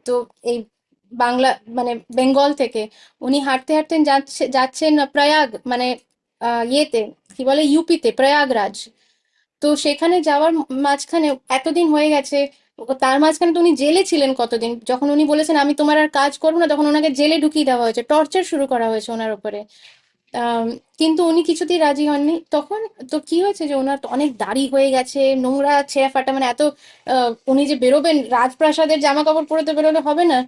তো এই বাংলা, মানে বেঙ্গল থেকে উনি হাঁটতে হাঁটতে যাচ্ছেন প্রয়াগ, মানে ইয়েতে, কি বলে, ইউপিতে প্রয়াগরাজ। তো সেখানে যাওয়ার মাঝখানে এতদিন হয়ে গেছে, তার মাঝখানে তো উনি জেলে ছিলেন কতদিন। যখন উনি বলেছেন আমি তোমার আর কাজ করবো না, তখন ওনাকে জেলে ঢুকিয়ে দেওয়া হয়েছে, টর্চার শুরু করা হয়েছে ওনার উপরে। আম, কিন্তু উনি কিছুতেই রাজি হননি তখন। তো কি হয়েছে যে ওনার তো অনেক দাড়ি হয়ে গেছে, নোংরা ছেঁড়া ফাটা, মানে এত উনি যে বেরোবেন রাজপ্রাসাদের জামা কাপড় পরে তো বেরোলে হবে না।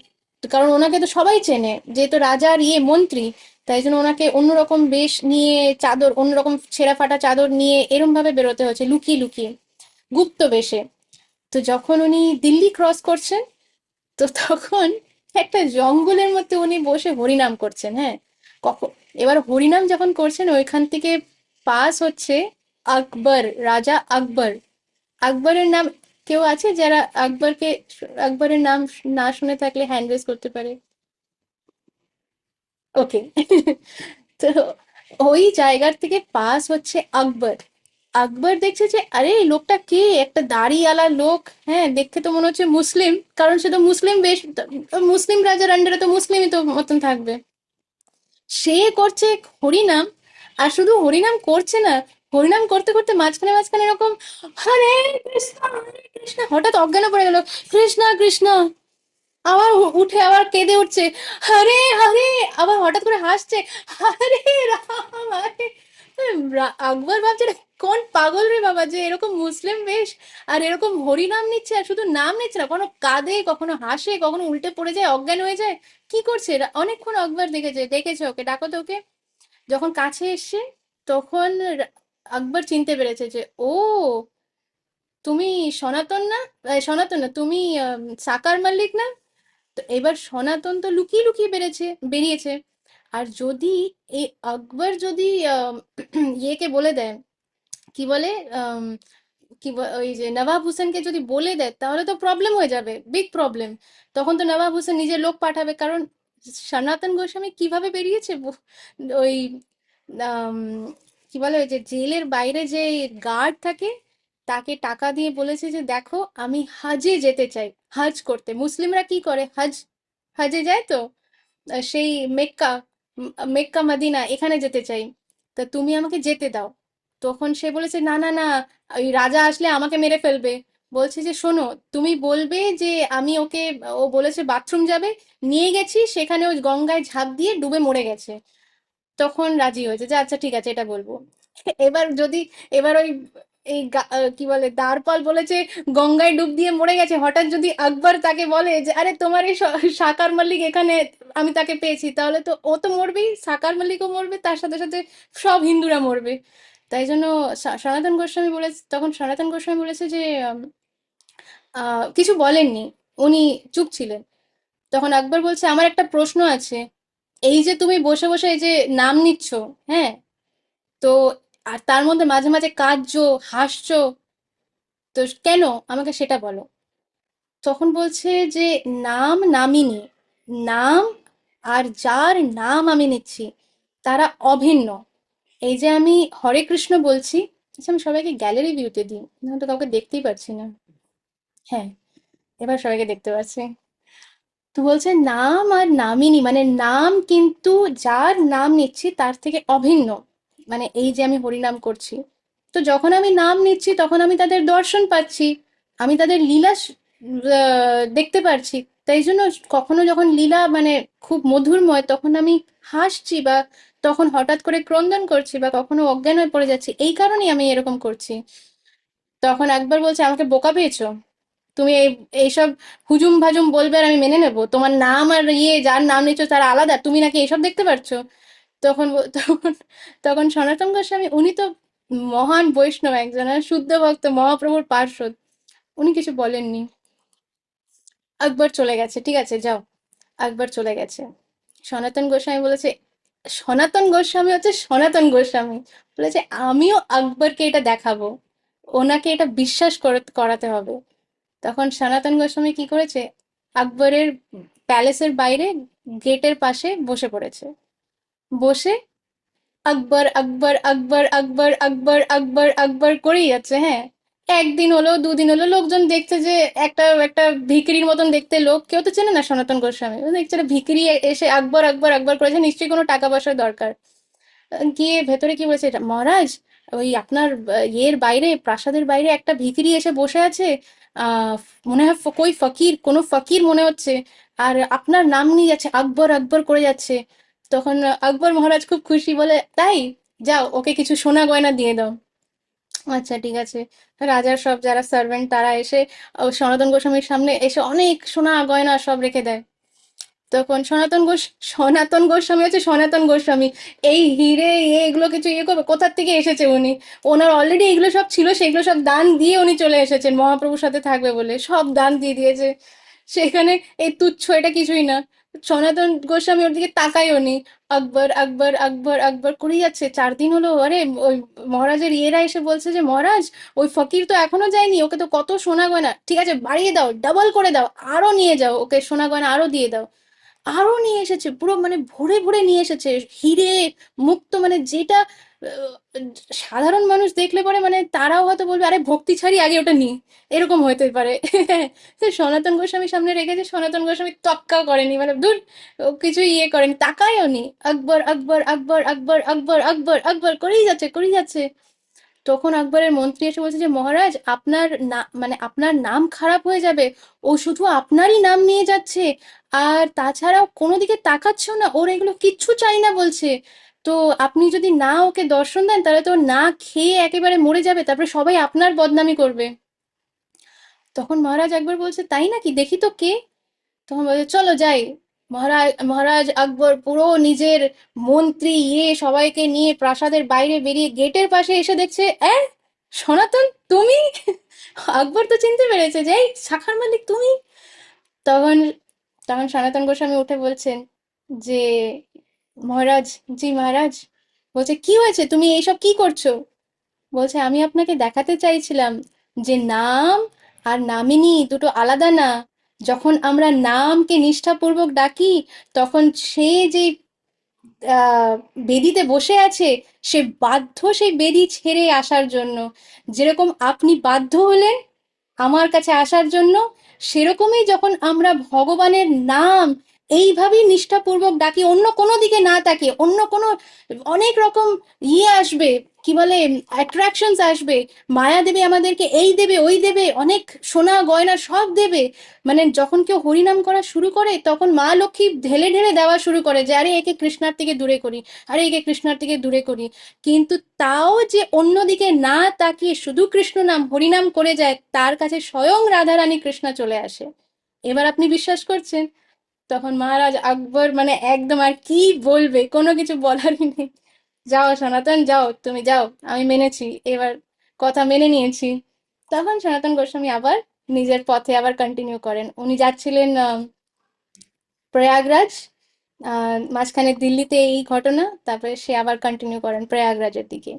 তো কারণ ওনাকে তো সবাই চেনে, যেহেতু রাজার মন্ত্রী, তাই জন্য ওনাকে অন্যরকম বেশ নিয়ে, চাদর অন্যরকম ছেঁড়া ফাটা চাদর নিয়ে এরম ভাবে বেরোতে হয়েছে, লুকিয়ে লুকিয়ে, গুপ্ত বেশে। তো যখন উনি দিল্লি ক্রস করছেন, তো তখন একটা জঙ্গলের মধ্যে উনি বসে হরিনাম করছেন। হ্যাঁ, কখন, এবার হরিনাম যখন করছেন ওইখান থেকে পাস হচ্ছে আকবর, রাজা আকবর। আকবরের নাম কেউ আছে যারা আকবরের নাম না শুনে থাকলে হ্যান্ড রেজ করতে পারে? ওকে। তো ওই জায়গার থেকে পাস হচ্ছে আকবর। আকবর দেখছে যে আরে এই লোকটা কে, একটা দাড়িওয়ালা লোক, হ্যাঁ দেখতে তো মনে হচ্ছে মুসলিম, কারণ সে তো মুসলিম বেশ, মুসলিম রাজার আন্ডারে তো মুসলিমই তো মতন থাকবে। সে করছে হরিনাম, আর শুধু হরিনাম করছে না, হরিনাম করতে করতে মাঝখানে মাঝখানে এরকম হরে কৃষ্ণ, হঠাৎ অজ্ঞান পড়ে গেল, কৃষ্ণা কৃষ্ণ, আবার উঠে আবার কেঁদে উঠছে, হরে হরে, আবার হঠাৎ করে হাসছে, হরে রাম হরে। আকবর ভাবছে "এটা কোন পাগল রে বাবা, যে এরকম মুসলিম বেশ আর এরকম হরি নাম নিচ্ছে, আর শুধু নাম নিচ্ছে না, কখনো কাঁদে, কখনো হাসে, কখনো উল্টে পড়ে যায়, অজ্ঞান হয়ে যায়, কি করছে অনেকক্ষণ আকবর দেখেছে ওকে, ডাকো তো ওকে। যখন কাছে এসছে, তখন আকবর চিনতে পেরেছে যে ও, তুমি সনাতন না, সনাতন না, তুমি সাকার মাল্লিক না। তো এবার সনাতন তো লুকিয়ে লুকিয়ে বেরিয়েছে। আর যদি এই আকবর যদি ইয়েকে বলে দেয়, কি বলে, আম, ওই যে নবাব হোসেনকে যদি বলে দেয়, তাহলে তো প্রবলেম হয়ে যাবে, বিগ প্রবলেম। তখন তো নবাব হোসেন নিজের লোক পাঠাবে, কারণ সনাতন গোস্বামী কিভাবে বেরিয়েছে, ওই আম, কি বলে, ওই যে জেলের বাইরে যে গার্ড থাকে, তাকে টাকা দিয়ে বলেছে যে দেখো আমি হাজে যেতে চাই, হাজ করতে। মুসলিমরা কি করে, হাজে যায় তো, সেই মেক্কা, মেক্কা মদিনা এখানে যেতে চাই, তা তুমি আমাকে যেতে দাও। তখন সে বলেছে না না না, ওই রাজা আসলে আমাকে মেরে ফেলবে, বলছে যে শোনো, তুমি বলবে যে আমি ওকে, ও বলেছে বাথরুম যাবে, নিয়ে গেছি, সেখানে ওই গঙ্গায় ঝাঁপ দিয়ে ডুবে মরে গেছে। তখন রাজি হয়েছে যে আচ্ছা ঠিক আছে এটা বলবো। এবার যদি, এবার ওই কি বলে দ্বারপাল বলেছে গঙ্গায় ডুব দিয়ে মরে গেছে, হঠাৎ যদি আকবর তাকে বলে যে আরে তোমার এই সাকার মল্লিক এখানে, আমি তাকে পেয়েছি, তাহলে তো ও তো মরবেই, সাকার মল্লিকও মরবে, তার সাথে সাথে সব হিন্দুরা মরবে। তাই জন্য সনাতন গোস্বামী বলেছে, তখন সনাতন গোস্বামী বলেছে যে কিছু বলেননি, উনি চুপ ছিলেন। তখন আকবর বলছে আমার একটা প্রশ্ন আছে, এই যে তুমি বসে বসে এই যে নাম নিচ্ছ, হ্যাঁ, তো আর তার মধ্যে মাঝে মাঝে কাঁদছো, হাসছো, তো কেন, আমাকে সেটা বলো। তখন বলছে যে নাম নামিনি, নাম আর যার নাম আমি নিচ্ছি তারা অভিন্ন। এই যে আমি হরে কৃষ্ণ বলছি, আচ্ছা আমি সবাইকে গ্যালারি ভিউতে দিই, না তো কাউকে দেখতেই পাচ্ছি না। হ্যাঁ, এবার সবাইকে দেখতে পাচ্ছি। তো বলছে নাম আর নামিনী, মানে নাম কিন্তু যার নাম নিচ্ছি তার থেকে অভিন্ন। মানে এই যে আমি হরিনাম করছি, তো যখন আমি নাম নিচ্ছি তখন আমি তাদের দর্শন পাচ্ছি, আমি তাদের লীলা দেখতে পারছি। তাই জন্য কখনো যখন লীলা মানে খুব মধুরময় তখন আমি হাসছি, বা তখন হঠাৎ করে ক্রন্দন করছি, বা কখনো অজ্ঞান হয়ে পড়ে যাচ্ছি, এই কারণেই আমি এরকম করছি। তখন একবার বলছে আমাকে বোকা পেয়েছো, তুমি এইসব হুজুম ভাজুম বলবে আর আমি মেনে নেবো, তোমার নাম আর যার নাম নিচ্ছ তারা আলাদা, তুমি নাকি এইসব দেখতে পারছো। তখন তখন সনাতন গোস্বামী, উনি তো মহান বৈষ্ণব একজন আর শুদ্ধ ভক্ত মহাপ্রভুর পার্ষদ, উনি কিছু বলেননি। আকবর চলে গেছে, ঠিক আছে যাও, আকবর চলে গেছে। সনাতন গোস্বামী বলেছে, সনাতন গোস্বামী হচ্ছে সনাতন গোস্বামী, বলেছে আমিও আকবরকে এটা দেখাবো, ওনাকে এটা বিশ্বাস করাতে হবে। তখন সনাতন গোস্বামী কি করেছে, আকবরের প্যালেসের বাইরে গেটের পাশে বসে পড়েছে। বসে আকবর আকবর আকবর আকবর আকবর আকবর আকবর করেই যাচ্ছে। হ্যাঁ, একদিন হলো, দুদিন হলো, লোকজন দেখছে যে একটা একটা ভিখিরির মতন দেখতে লোক, কেউ তো চেনে না সনাতন গোস্বামী, ও দেখছে একটা ভিখিরি এসে আকবর আকবর আকবর করেছে, নিশ্চয়ই কোনো টাকা পয়সার দরকার। গিয়ে ভেতরে কি বলেছে, এটা মহারাজ, ওই আপনার ইয়ের বাইরে, প্রাসাদের বাইরে একটা ভিখিরি এসে বসে আছে, আহ মনে হয় কই ফকির, কোনো ফকির মনে হচ্ছে, আর আপনার নাম নিয়ে যাচ্ছে, আকবর আকবর করে যাচ্ছে। তখন আকবর মহারাজ খুব খুশি, বলে তাই, যাও ওকে কিছু সোনা গয়না দিয়ে দাও। আচ্ছা ঠিক আছে। রাজার সব যারা সার্ভেন্ট তারা এসে সনাতন গোস্বামীর সামনে এসে অনেক সোনা গয়না সব রেখে দেয়। তখন সনাতন গোস্বামী হচ্ছে সনাতন গোস্বামী, এই হিরে এগুলো কিছু করবে কোথার থেকে এসেছে উনি, ওনার অলরেডি এগুলো সব ছিল, সেগুলো সব দান দিয়ে উনি চলে এসেছেন মহাপ্রভুর সাথে থাকবে বলে, সব দান দিয়ে দিয়েছে সেখানে। এই তুচ্ছ, এটা কিছুই না। সনাতন গোস্বামী ওর দিকে তাকায়ও নি। আকবর আকবর আকবর আকবর করেই যাচ্ছে, 4 দিন হলো, আরে ওই মহারাজের ইয়েরা এসে বলছে যে মহারাজ, ওই ফকির তো এখনো যায়নি, ওকে তো কত সোনা গয়না, ঠিক আছে বাড়িয়ে দাও, ডাবল করে দাও, আরো নিয়ে যাও, ওকে সোনা গয়না আরো দিয়ে দাও। আরো নিয়ে এসেছে, পুরো মানে ভরে ভরে নিয়ে এসেছে, হিরে মুক্ত, মানে যেটা আহ, সাধারণ মানুষ দেখলে পরে মানে তারাও হয়তো বলবে আরে ভক্তি ছাড়ি আগে ওটা নি, এরকম হতে পারে। তো সনাতন গোস্বামীর সামনে রেখেছে, সনাতন গোস্বামী তক্কাও করেনি, মানে দূর, ও কিছু ইয়ে করেনি, তাকায়ও নি। আকবর আকবর আকবর আকবর আকবর আকবর আকবর করেই যাচ্ছে করেই যাচ্ছে। তখন আকবরের মন্ত্রী এসে বলছে যে মহারাজ, আপনার না মানে আপনার নাম খারাপ হয়ে যাবে, ও শুধু আপনারই নাম নিয়ে যাচ্ছে, আর তাছাড়াও কোনো দিকে তাকাচ্ছেও না, ওর এগুলো কিচ্ছু চাই না বলছে। তো আপনি যদি না ওকে দর্শন দেন তাহলে তো ও না খেয়ে একেবারে মরে যাবে, তারপরে সবাই আপনার বদনামি করবে। তখন মহারাজ একবার বলছে তাই নাকি, দেখি তো কে। তখন বলছে চলো যাই। মহারাজ মহারাজ আকবর পুরো নিজের মন্ত্রী সবাইকে নিয়ে প্রাসাদের বাইরে বেরিয়ে গেটের পাশে এসে দেখছে, সনাতন তুমি। আকবর তো চিনতে পেরেছে যে এই শাখার মালিক তুমি। তখন তখন সনাতন গোস্বামী উঠে বলছেন যে মহারাজ, জি মহারাজ। বলছে কি হয়েছে, তুমি এইসব কি করছো। বলছে আমি আপনাকে দেখাতে চাইছিলাম যে নাম আর নামিনী দুটো আলাদা না। যখন আমরা নামকে নিষ্ঠাপূর্বক ডাকি, তখন সে যে আহ বেদিতে বসে আছে, সে বাধ্য সেই বেদি ছেড়ে আসার জন্য। যেরকম আপনি বাধ্য হলেন আমার কাছে আসার জন্য, সেরকমই যখন আমরা ভগবানের নাম এইভাবেই নিষ্ঠাপূর্বক ডাকি, অন্য কোনো দিকে না তাকিয়ে, অন্য কোনো অনেক রকম আসবে, কি বলে অ্যাট্রাকশনস আসবে, মায়া দেবে আমাদেরকে, এই দেবে ওই দেবে, অনেক সোনা গয়না সব দেবে। মানে যখন কেউ হরিনাম করা শুরু করে তখন মা লক্ষ্মী ঢেলে ঢেলে দেওয়া শুরু করে যে আরে একে কৃষ্ণার থেকে দূরে করি, আরে একে কৃষ্ণার থেকে দূরে করি। কিন্তু তাও যে অন্যদিকে না তাকিয়ে শুধু কৃষ্ণ নাম হরিনাম করে যায়, তার কাছে স্বয়ং রাধারানী কৃষ্ণা চলে আসে। এবার আপনি বিশ্বাস করছেন? তখন মহারাজ আকবর মানে একদম আর কি বলবে, কোনো কিছু বলারই নেই। যাও সনাতন যাও, তুমি যাও, আমি মেনেছি, এবার কথা মেনে নিয়েছি। তখন সনাতন গোস্বামী আবার নিজের পথে আবার কন্টিনিউ করেন। উনি যাচ্ছিলেন প্রয়াগরাজ, মাঝখানে দিল্লিতে এই ঘটনা, তারপরে সে আবার কন্টিনিউ করেন প্রয়াগরাজের দিকে।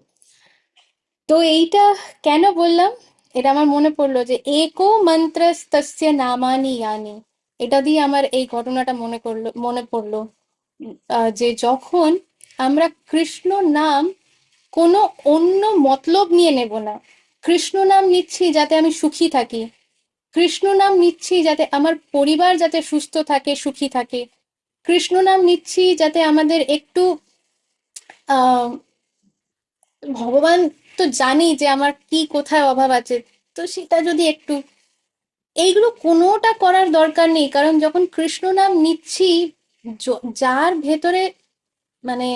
তো এইটা কেন বললাম, এটা আমার মনে পড়লো যে একো মন্ত্রস্তস্য নামানি ইয়ানি, এটা দিয়ে আমার এই ঘটনাটা মনে পড়লো। যে যখন আমরা কৃষ্ণ নাম কোনো অন্য মতলব নিয়ে নেব না, কৃষ্ণ নাম নিচ্ছি যাতে আমি সুখী থাকি, কৃষ্ণ নাম নিচ্ছি যাতে আমার পরিবার যাতে সুস্থ থাকে সুখী থাকে, কৃষ্ণ নাম নিচ্ছি যাতে আমাদের একটু আহ ভগবান তো জানি যে আমার কি কোথায় অভাব আছে, তো সেটা যদি একটু, এইগুলো কোনোটা করার দরকার নেই। কারণ যখন কৃষ্ণ নাম নিচ্ছি, যার ভেতরে মানে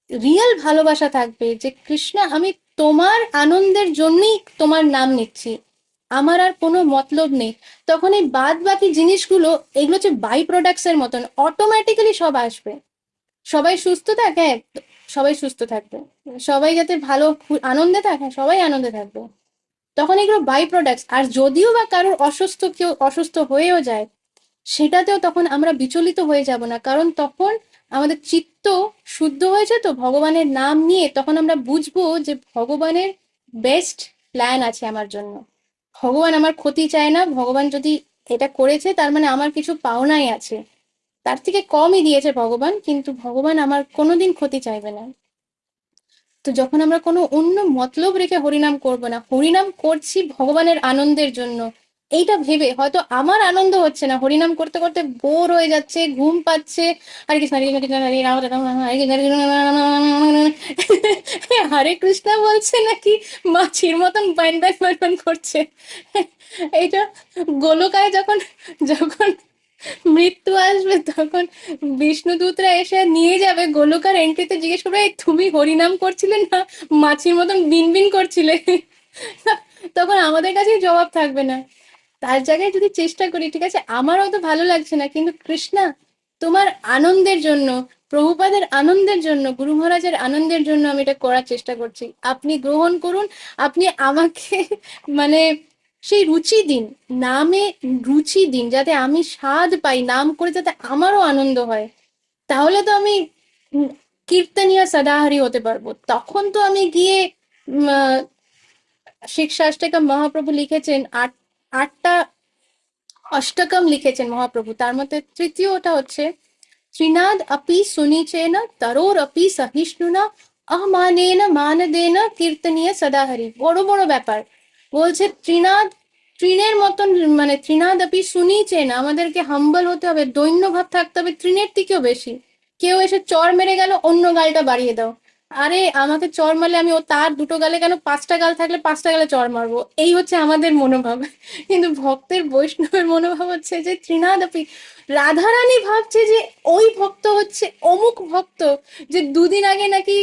রিয়েল ভালোবাসা থাকবে যে কৃষ্ণা আমি তোমার আনন্দের জন্যই তোমার নাম নিচ্ছি, আমার আর কোনো মতলব নেই, তখন এই বাদ বাকি জিনিসগুলো, এগুলো হচ্ছে বাই প্রোডাক্টস এর মতন, অটোমেটিক্যালি সব আসবে। সবাই সুস্থ থাকে, হ্যাঁ, সবাই সুস্থ থাকবে, সবাই যাতে ভালো আনন্দে থাকে, হ্যাঁ, সবাই আনন্দে থাকবে, তখন এগুলো বাই প্রোডাক্টস। আর যদিও বা কারোর অসুস্থ, কেউ অসুস্থ হয়েও যায়, সেটাতেও তখন আমরা বিচলিত হয়ে যাব না, কারণ তখন আমাদের চিত্ত শুদ্ধ হয়েছে, তো ভগবানের নাম নিয়ে তখন আমরা বুঝবো যে ভগবানের বেস্ট প্ল্যান আছে আমার জন্য। ভগবান আমার ক্ষতি চায় না, ভগবান যদি এটা করেছে তার মানে আমার কিছু পাওনাই আছে, তার থেকে কমই দিয়েছে ভগবান, কিন্তু ভগবান আমার কোনোদিন ক্ষতি চাইবে না। তো যখন আমরা কোনো অন্য মতলব রেখে হরিনাম করব না, হরিনাম করছি ভগবানের আনন্দের জন্য, এইটা ভেবে হয়তো আমার আনন্দ হচ্ছে না, হরিনাম করতে করতে বোর হয়ে যাচ্ছে, ঘুম পাচ্ছে, হরে কৃষ্ণ হরে কৃষ্ণ হরে রাম রাম রাম হরে কৃষ্ণ হরে কৃষ্ণ, হরে কৃষ্ণ বলছে নাকি মাছির মতন বাইন বাইন বাইন বাইন করছে। এইটা গোলকায় যখন যখন মৃত্যু আসবে তখন বিষ্ণুদূতরা এসে নিয়ে যাবে, গোলকার এন্ট্রিতে জিজ্ঞেস করবে "এই তুমি হরিনাম করছিলে না, মাছির মতন বিনবিন করছিলে"। তখন আমাদের কাছে জবাব থাকবে না। তার জায়গায় যদি চেষ্টা করি, ঠিক আছে আমার হয়তো ভালো লাগছে না, কিন্তু কৃষ্ণা তোমার আনন্দের জন্য, প্রভুপাদের আনন্দের জন্য, গুরু মহারাজের আনন্দের জন্য আমি এটা করার চেষ্টা করছি, আপনি গ্রহণ করুন, আপনি আমাকে মানে সেই রুচি দিন, নামে রুচি দিন, যাতে আমি স্বাদ পাই, নাম করে যাতে আমারও আনন্দ হয়। তাহলে তো আমি উম, কীর্তনিয়া সদাহরি হতে পারবো, তখন তো আমি গিয়ে শিক্ষাষ্টাকা মহাপ্রভু লিখেছেন আটটা অষ্টকম লিখেছেন মহাপ্রভু, তার মধ্যে তৃতীয়টা হচ্ছে ত্রিনাদ अपि सुनिचेन तरोरपि सहिष्णुना अहमानेन मानदेन কীর্তনীয় সদাহরি, বড় বড় ব্যাপার। বলছে ত্রিনাদ, তৃণের মতন, মানে ত্রিনাদ আপি সুনিচেন, আমাদেরকে হাম্বল হতে হবে, দৈন্য ভাব থাকতে হবে তৃণের থেকেও বেশি। কেউ এসে চর মেরে গেল, অন্য গালটা বাড়িয়ে দাও, আরে আমাকে চর মারলে আমি ও তার দুটো গালে কেন, পাঁচটা গাল থাকলে পাঁচটা গালে চর মারবো, এই হচ্ছে আমাদের মনোভাব। কিন্তু ভক্তের বৈষ্ণবের মনোভাব হচ্ছে যে ত্রিনাদ আপি, রাধারানী ভাবছে যে ওই ভক্ত হচ্ছে অমুক ভক্ত, যে দুদিন আগে নাকি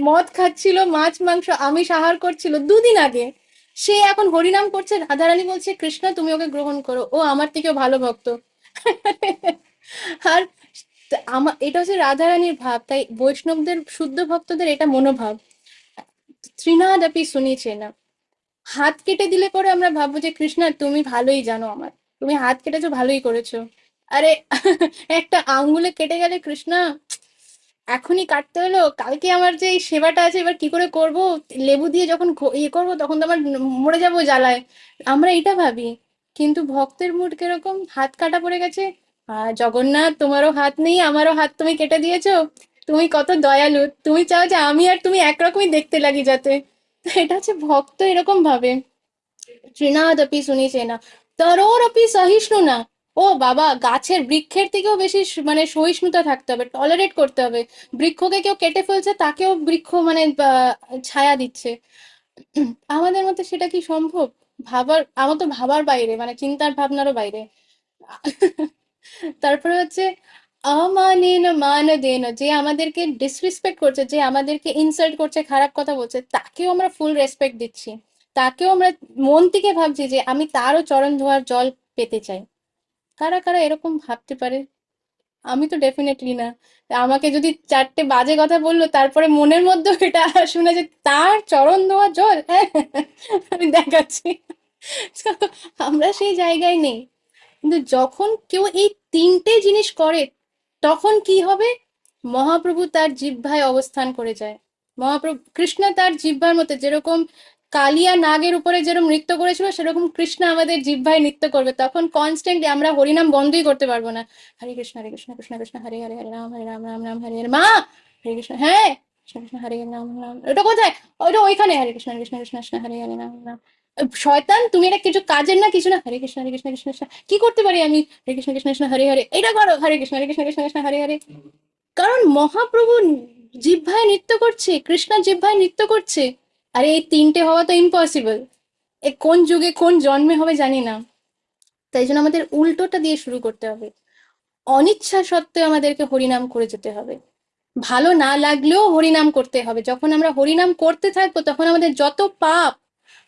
মদ খাচ্ছিল, মাছ মাংস আমিষ আহার করছিল দুদিন আগে, সে এখন হরিনাম করছে, রাধারানী বলছে কৃষ্ণ তুমি ওকে গ্রহণ করো, ও আমার থেকেও ভালো ভক্ত। আর আমার এটা হচ্ছে রাধারানীর ভাব, তাই বৈষ্ণবদের শুদ্ধ ভক্তদের এটা মনোভাব। ত্রিনাদ আপি শুনিছে না, হাত কেটে দিলে পরে আমরা ভাববো যে কৃষ্ণা তুমি ভালোই জানো আমার, তুমি হাত কেটেছো ভালোই করেছো, আরে একটা আঙ্গুলে কেটে গেলে কৃষ্ণা এখনই কাটতে হলো, কালকে আমার যে এই সেবাটা আছে এবার কি করে করব, লেবু দিয়ে যখন ইয়ে করবো তখন তো আমার মরে যাবো জ্বালায়, আমরা এটা ভাবি। কিন্তু ভক্তের মুড কিরকম, হাত কাটা পড়ে গেছে, জগন্নাথ তোমারও হাত নেই, আমারও হাত তুমি কেটে দিয়েছো, তুমি কত দয়ালু, তুমি চাও যে আমি আর তুমি একরকমই দেখতে লাগি যাতে। তো এটা হচ্ছে ভক্ত এরকম ভাবে। তৃণাদপি শুনিছে না, তরোরপি সহিষ্ণু না, ও বাবা, গাছের বৃক্ষের থেকেও বেশি মানে সহিষ্ণুতা থাকতে হবে, টলারেট করতে হবে। বৃক্ষকে কেউ কেটে ফেলছে, তাকেও বৃক্ষ মানে ছায়া দিচ্ছে। আমাদের মধ্যে সেটা কি সম্ভব? আমার তো ভাবার বাইরে, মানে চিন্তার ভাবনারও বাইরে। তারপরে হচ্ছে আমানেন মানদেন, যে আমাদেরকে ডিসরেসপেক্ট করছে, যে আমাদেরকে ইনসাল্ট করছে, খারাপ কথা বলছে, তাকেও আমরা ফুল রেসপেক্ট দিচ্ছি। তাকেও আমরা মন থেকে ভাবছি যে আমি তারও চরণ ধোয়ার জল পেতে চাই। কারা কারা এরকম ভাবতে পারে? আমি তো ডেফিনেটলি না। আমাকে যদি চারটে বাজে কথা বললো, তারপরে মনের মধ্যেও এটা শুনে যে তার চরণ ধোয়া জল, হ্যাঁ, আমি দেখাচ্ছি। তো আমরা সেই জায়গায় নেই। কিন্তু যখন কেউ এই তিনটে জিনিস করে, তখন কি হবে? মহাপ্রভু তার জিহ্বায় অবস্থান করে যায়। মহাপ্রভু কৃষ্ণ তার জিহ্বার মধ্যে যেরকম কালিয়া নাগের উপরে যেরকম নৃত্য করেছিল, সেরকম কৃষ্ণ আমাদের জিহ্বায় নৃত্য করবে। তখন কনস্ট্যান্টলি আমরা হরিনাম বন্ধই করতে পারবো না। হরে কৃষ্ণ কৃষ্ণ কৃষ্ণ হরে হরে, হরে রাম রাম রাম হরে হরে। মা, হরে কৃষ্ণ, হ্যাঁ, কৃষ্ণ কৃষ্ণ হরে রাম রাম। ওটা কোথায়? ওটা ওইখানে, হরে কৃষ্ণ কৃষ্ণ কৃষ্ণ কৃষ্ণ হরে হরে রাম রাম। শয়তান, তুমি এটা কিছু কাজের না, কিছু না, হরে কৃষ্ণ কৃষ্ণ কৃষ্ণ। কি করতে পারি আমি? হরে কৃষ্ণ কৃষ্ণ কৃষ্ণ হরে হরে, এটা করো, হরে কৃষ্ণ কৃষ্ণ কৃষ্ণ কৃষ্ণ হরে হরে। কারণ মহাপ্রভু জিহ্বায় নৃত্য করছে, কৃষ্ণ জিহ্বায় নৃত্য করছে। আরে এই তিনটে হওয়া তো ইম্পসিবল। এ কোন যুগে কোন জন্মে হবে জানি না। তাই জন্য আমাদের উল্টোটা দিয়ে শুরু করতে হবে। অনিচ্ছা সত্ত্বেও আমাদেরকে হরিনাম করে যেতে হবে। ভালো না লাগলেও হরিনাম করতে হবে। যখন আমরা হরিনাম করতে থাকবো, তখন আমাদের যত পাপ,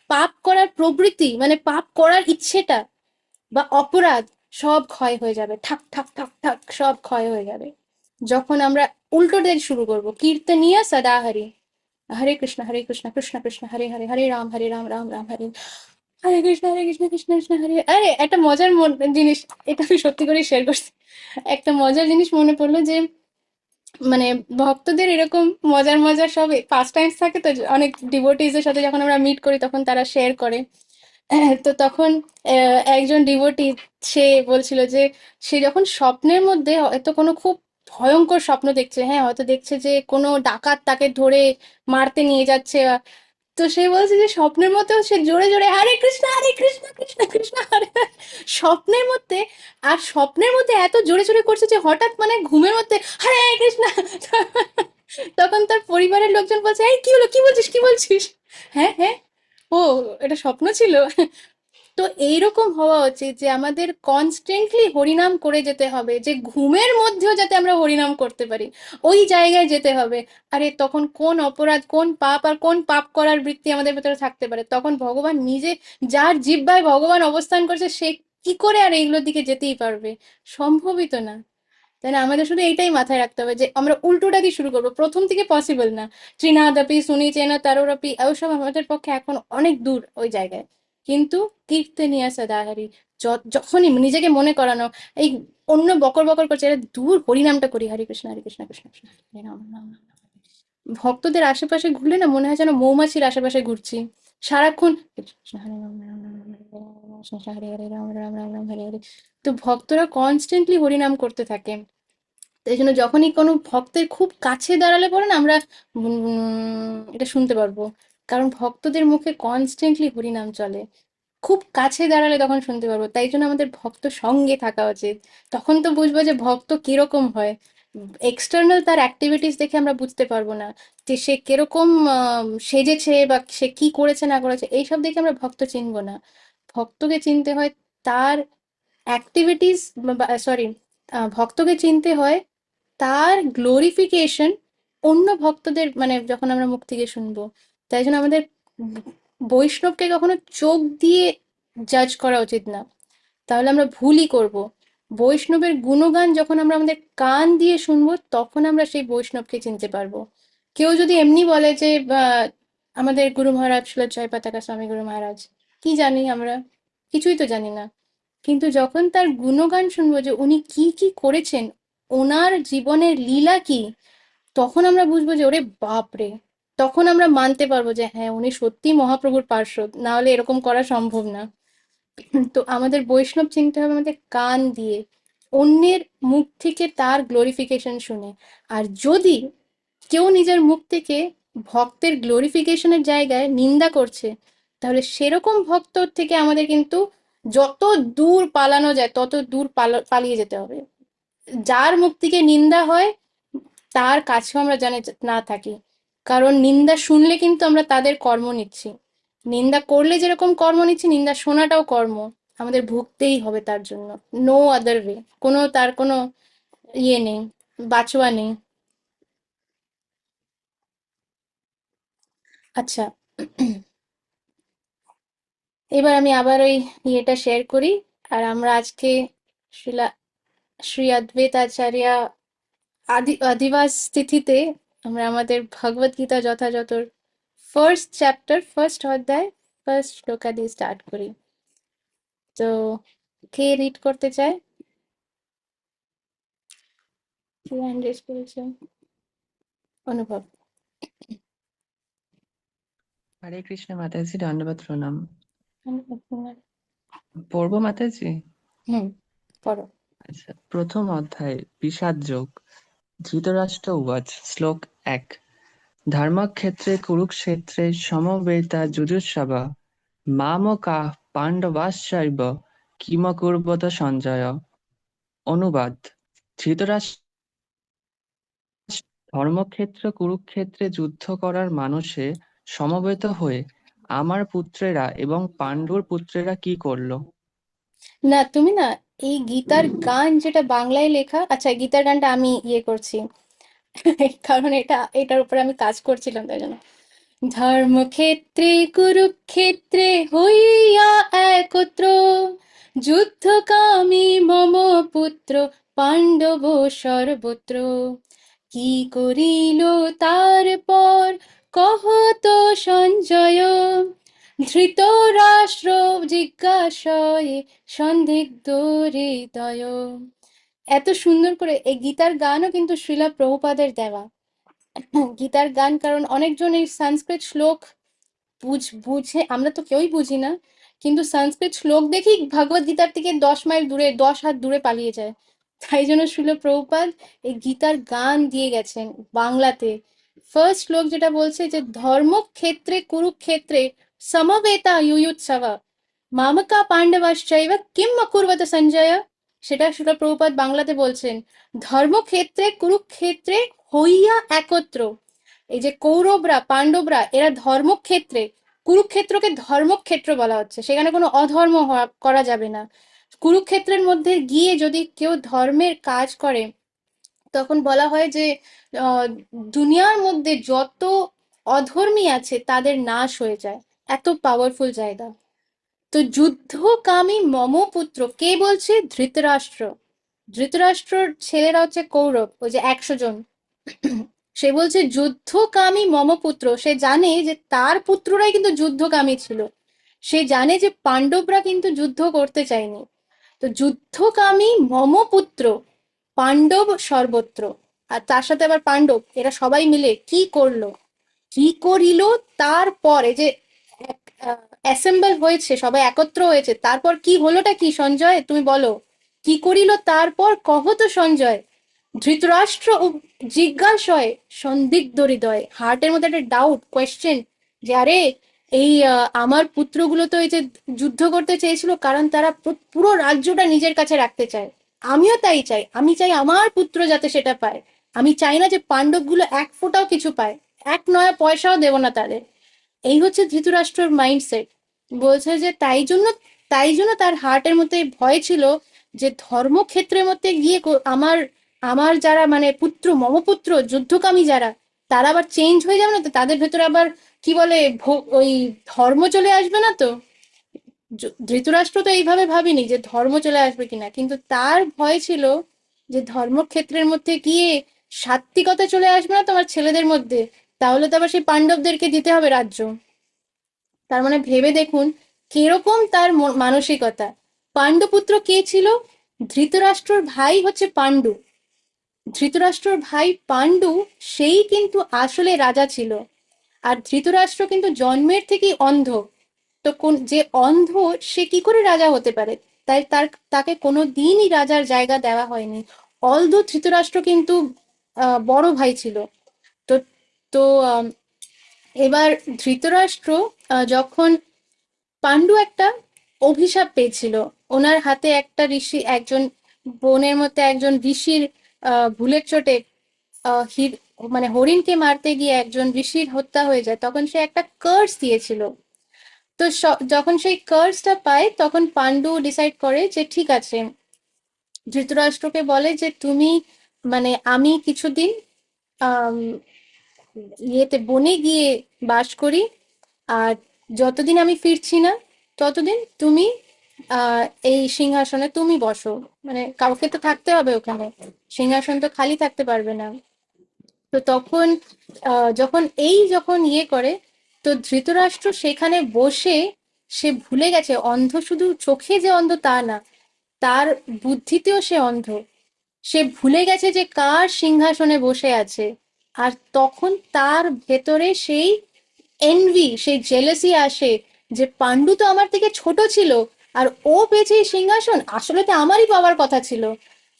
পাপ করার প্রবৃত্তি, মানে পাপ করার ইচ্ছেটা বা অপরাধ, সব ক্ষয় হয়ে যাবে। ঠাক ঠাক ঠাক ঠাক সব ক্ষয় হয়ে যাবে। যখন আমরা উল্টো দিকে শুরু করবো, কীর্তনিয়া সদা হরি, হরে কৃষ্ণ কৃষ্ণ কৃষ্ণ হরে হরে, হরে রাম রাম রাম হরে, হরে কৃষ্ণ কৃষ্ণ কৃষ্ণ হরে। আরে একটা মজার জিনিস, এটা আমি সত্যি করে শেয়ার করছি। একটা মজার জিনিস মনে পড়লো যে, মানে ভক্তদের এরকম মজার মজার সব পাস টাইমস থাকে তো, অনেক ডিভোটিজের সাথে যখন আমরা মিট করি, তখন তারা শেয়ার করে। তো তখন একজন ডিভোটি, সে বলছিল যে সে যখন স্বপ্নের মধ্যে হয়তো কোনো খুব ভয়ঙ্কর স্বপ্ন দেখছে, হ্যাঁ, হয়তো দেখছে যে কোনো ডাকাত তাকে ধরে মারতে নিয়ে যাচ্ছে, তো সে বলছে যে স্বপ্নের মধ্যেও সে জোরে জোরে হরে কৃষ্ণ কৃষ্ণ কৃষ্ণ হরে হরে, স্বপ্নের মধ্যে। আর স্বপ্নের মধ্যে এত জোরে জোরে করছে যে হঠাৎ মানে ঘুমের মধ্যে হরে কৃষ্ণ। তখন তার পরিবারের লোকজন বলছে, এই কি হলো, কি বলছিস, কি বলছিস? হ্যাঁ হ্যাঁ, ও, এটা স্বপ্ন ছিল। তো এইরকম হওয়া উচিত যে আমাদের কনস্ট্যান্টলি হরিনাম করে যেতে হবে, যে ঘুমের মধ্যেও যাতে আমরা হরিনাম করতে পারি, ওই জায়গায় যেতে হবে। আরে তখন কোন অপরাধ, কোন পাপ আর কোন পাপ করার বৃত্তি আমাদের ভেতরে থাকতে পারে? তখন ভগবান নিজে, যার জিহ্বায় ভগবান অবস্থান করছে, সে কি করে আর এইগুলোর দিকে যেতেই পারবে? সম্ভবই তো না। তাই না? আমাদের শুধু এইটাই মাথায় রাখতে হবে যে আমরা উল্টোটা দিয়ে শুরু করবো, প্রথম থেকে পসিবল না। ত্রিনাদপি সুনিচেন তারোরপি, ওসব আমাদের পক্ষে এখন অনেক দূর ওই জায়গায়। কিন্তু কীর্তনিয়া সদাহরি, যখনই নিজেকে মনে করানো, এই অন্য বকর বকর করছে, এটা দূর, হরিনামটা করি, হরে কৃষ্ণ কৃষ্ণ কৃষ্ণ হরে রাম রাম রাম রাম। ভক্তদের আশেপাশে ঘুরলে না মনে হয় যেন মৌমাছির আশেপাশে ঘুরছি সারাক্ষণ। কৃষ্ণ হরে রাম রাম রাম রাম হরে রাম, কৃষ্ণ হরে হরে রাম রাম রাম রাম হরে হরে। তো ভক্তরা কনস্ট্যান্টলি হরিনাম করতে থাকে। তো এই জন্য যখনই কোনো ভক্তের খুব কাছে দাঁড়ালে পরে না, আমরা এটা শুনতে পারবো। কারণ ভক্তদের মুখে কনস্ট্যান্টলি হরিনাম চলে। খুব কাছে দাঁড়ালে তখন শুনতে পারবো। তাই জন্য আমাদের ভক্ত সঙ্গে থাকা উচিত। তখন তো বুঝবো যে ভক্ত কিরকম হয়। এক্সটার্নাল তার অ্যাক্টিভিটিস দেখে আমরা বুঝতে পারবো না যে সে কিরকম সেজেছে বা সে কি করেছে না করেছে, এইসব দেখে আমরা ভক্ত চিনবো না। ভক্তকে চিনতে হয় তার অ্যাক্টিভিটিস, সরি, ভক্তকে চিনতে হয় তার গ্লোরিফিকেশন অন্য ভক্তদের, মানে যখন আমরা মুখ থেকে শুনবো। তাই জন্য আমাদের বৈষ্ণবকে কখনো চোখ দিয়ে জাজ করা উচিত না, তাহলে আমরা ভুলই করব। বৈষ্ণবের গুণগান যখন আমরা আমাদের কান দিয়ে শুনবো, তখন আমরা সেই বৈষ্ণবকে চিনতে পারবো। কেউ যদি এমনি বলে যে আমাদের গুরু মহারাজ ছিল জয় পতাকা স্বামী গুরু মহারাজ, কি জানি আমরা? কিছুই তো জানি না। কিন্তু যখন তার গুণগান শুনবো যে উনি কি কি করেছেন, ওনার জীবনের লীলা কি, তখন আমরা বুঝবো যে ওরে বাপ রে। তখন আমরা মানতে পারবো যে হ্যাঁ, উনি সত্যি মহাপ্রভুর পার্ষদ, না হলে এরকম করা সম্ভব না। তো আমাদের বৈষ্ণব চিনতে হবে আমাদের কান দিয়ে, অন্যের মুখ থেকে তার গ্লোরিফিকেশন শুনে। আর যদি কেউ নিজের মুখ থেকে ভক্তের গ্লোরিফিকেশনের জায়গায় নিন্দা করছে, তাহলে সেরকম ভক্ত থেকে আমাদের কিন্তু যত দূর পালানো যায় তত দূর পালিয়ে যেতে হবে। যার মুখ থেকে নিন্দা হয় তার কাছেও আমরা যেন না থাকি, কারণ নিন্দা শুনলে কিন্তু আমরা তাদের কর্ম নিচ্ছি। নিন্দা করলে যেরকম কর্ম নিচ্ছি, নিন্দা শোনাটাও কর্ম, আমাদের ভুগতেই হবে তার জন্য। নো আদার ওয়ে, কোনো তার কোনো ইয়ে নেই, বাঁচোয়া নেই। আচ্ছা, এবার আমি আবার ওই ইয়েটা শেয়ার করি। আর আমরা আজকে শ্রীলা শ্রী অদ্বৈত আচার্য আদিবাস তিথিতে আমরা আমাদের ভগবত গীতা যথাযথ ফার্স্ট চ্যাপ্টার, ফার্স্ট অধ্যায়, ফার্স্ট শ্লোকা দিয়ে স্টার্ট করি। তো কে রিড করতে চায়? কে হ্যান্ড রেজ করেছে? অনুভব। হরে কৃষ্ণ মাতাজি, দণ্ডবত প্রণাম। অনুভব তোমার। পড়ব মাতাজি? হুম, পড়ো। আচ্ছা, প্রথম অধ্যায় বিষাদ যোগ। ধৃতরাষ্ট্র উবাচ। শ্লোক 1। ধর্মক্ষেত্রে কুরুক্ষেত্রে সমবেতা যুযুৎসবা মামকাঃ পাণ্ডবাশ্চৈব কিমকুর্বত সঞ্জয়। অনুবাদ। ধৃতরাষ্ট্র, ধর্মক্ষেত্র কুরুক্ষেত্রে যুদ্ধ করার মানুষে সমবেত হয়ে আমার পুত্রেরা এবং পাণ্ডুর পুত্রেরা কি করল? না, তুমি না, এই গীতার গান যেটা বাংলায় লেখা, আচ্ছা গীতার গানটা আমি ইয়ে করছি কারণ এটার উপরে আমি কাজ করছিলাম, তাই জন্য। ধর্মক্ষেত্রে কুরুক্ষেত্রে হইয়া একত্র যুদ্ধকামী মম পুত্র পাণ্ডব সর্বত্র। কি করিল তারপর কহত সঞ্জয়, ধৃতরাষ্ট্র জিজ্ঞাসয়ে সন্দিগ্ধ হৃদয়। এত সুন্দর করে এই গীতার গানও কিন্তু শ্রীলা প্রভুপাদের দেওয়া গীতার গান, কারণ অনেকজন এই সংস্কৃত শ্লোক বুঝে, আমরা তো কেউই বুঝি না, কিন্তু সংস্কৃত শ্লোক দেখেই ভগবত গীতার থেকে 10 মাইল দূরে, 10 হাত দূরে পালিয়ে যায়। তাই জন্য শিল প্রভুপাদ এই গীতার গান দিয়ে গেছেন বাংলাতে। ফার্স্ট শ্লোক যেটা বলছে যে ধর্মক্ষেত্রে কুরুক্ষেত্রে সমবেতা ইয়ুৎসবা মামকা পাণ্ডবাশ্চৈব কিম অকুর্বত সঞ্জয়, সেটা শিল প্রভুপাদ বাংলাতে বলছেন। ধর্মক্ষেত্রে কুরুক্ষেত্রে হইয়া একত্র, এই যে কৌরবরা পাণ্ডবরা এরা ধর্মক্ষেত্রে, কুরুক্ষেত্রকে ধর্মক্ষেত্র বলা হচ্ছে, সেখানে কোনো অধর্ম করা যাবে না। কুরুক্ষেত্রের মধ্যে গিয়ে যদি কেউ ধর্মের কাজ করে, তখন বলা হয় যে আহ, দুনিয়ার মধ্যে যত অধর্মী আছে তাদের নাশ হয়ে যায়। এত পাওয়ারফুল জায়গা। তো যুদ্ধকামী মম পুত্র কে বলছে? ধৃতরাষ্ট্র। ধৃতরাষ্ট্রর ছেলেরা হচ্ছে কৌরব, ওই যে 100 জন। সে বলছে যুদ্ধকামী মম পুত্র, সে জানে যে তার পুত্ররাই কিন্তু যুদ্ধকামী ছিল। সে জানে যে পাণ্ডবরা কিন্তু যুদ্ধ করতে চায়নি। তো যুদ্ধকামী মম পুত্র পাণ্ডব সর্বত্র, আর তার সাথে আবার পাণ্ডব, এরা সবাই মিলে কি করলো, কি করিল তারপর, এই যে অ্যাসেম্বল হয়েছে, সবাই একত্র হয়েছে, তারপর কি হলোটা কি সঞ্জয় তুমি বলো। কি করিল তারপর কহ তো সঞ্জয়, ধৃতরাষ্ট্র জিজ্ঞাসয় সন্দিগ্ধ হৃদয়, হার্টের মধ্যে একটা ডাউট, কোয়েশ্চেন, যে আরে এই আমার পুত্রগুলো তো এই যে যুদ্ধ করতে চেয়েছিল, কারণ তারা পুরো রাজ্যটা নিজের কাছে রাখতে চায়। আমিও তাই চাই, আমি চাই আমার পুত্র যাতে সেটা পায়। আমি চাই না যে পাণ্ডবগুলো এক ফোঁটাও কিছু পায়, এক নয়া পয়সাও দেব না তাদের। এই হচ্ছে ধৃতরাষ্ট্রের মাইন্ডসেট। বলছে যে তাই জন্য তার হার্টের মধ্যে ভয় ছিল যে ধর্মক্ষেত্রের মধ্যে গিয়ে আমার আমার যারা মানে পুত্র মমপুত্র যুদ্ধকামী যারা, তারা আবার চেঞ্জ হয়ে যাবে না তো, তাদের ভেতরে আবার কি বলে ওই ধর্ম চলে আসবে না তো। ধৃতরাষ্ট্র তো এইভাবে ভাবিনি যে ধর্ম চলে আসবে কিনা, কিন্তু তার ভয় ছিল যে ধর্মক্ষেত্রের মধ্যে গিয়ে সাত্ত্বিকতা চলে আসবে না তোমার ছেলেদের মধ্যে, তাহলে তো আবার সেই পাণ্ডবদেরকে দিতে হবে রাজ্য। তার মানে ভেবে দেখুন কিরকম তার মানসিকতা। পাণ্ডুপুত্র কে ছিল? ধৃতরাষ্ট্রর ভাই হচ্ছে পাণ্ডু। ধৃতরাষ্ট্রর ভাই পাণ্ডু, সেই কিন্তু আসলে রাজা ছিল। আর ধৃতরাষ্ট্র কিন্তু জন্মের থেকেই অন্ধ। তো যে অন্ধ, সে কি করে রাজা হতে পারে? তাই তাকে কোনো দিনই রাজার জায়গা দেওয়া হয়নি। অলদো ধৃতরাষ্ট্র কিন্তু বড় ভাই ছিল। তো তো এবার ধৃতরাষ্ট্র যখন পাণ্ডু একটা অভিশাপ পেয়েছিল। ওনার হাতে একটা ঋষি, একজন বনের মধ্যে একজন ঋষির ভুলের চোটে মানে হরিণকে মারতে গিয়ে একজন ঋষির হত্যা হয়ে যায়, তখন সে একটা কার্স দিয়েছিল। তো যখন সেই কার্সটা পায় তখন পান্ডু ডিসাইড করে যে ঠিক আছে, ধৃতরাষ্ট্রকে বলে যে তুমি মানে আমি কিছুদিন আম, ইয়েতে বনে গিয়ে বাস করি, আর যতদিন আমি ফিরছি না ততদিন তুমি আহ এই সিংহাসনে তুমি বসো, মানে কাউকে তো থাকতে হবে ওখানে, সিংহাসন তো খালি থাকতে পারবে না। তো তখন যখন ইয়ে করে, তো ধৃতরাষ্ট্র সেখানে বসে সে ভুলে গেছে অন্ধ শুধু চোখে যে অন্ধ তা না, তার বুদ্ধিতেও সে অন্ধ। সে ভুলে গেছে যে কার সিংহাসনে বসে আছে। আর তখন তার ভেতরে সেই এনভি, সেই জেলাসি আসে যে পাণ্ডু তো আমার থেকে ছোট ছিল, আর ও পেয়েছে এই সিংহাসন, আসলে তো আমারই পাওয়ার কথা ছিল।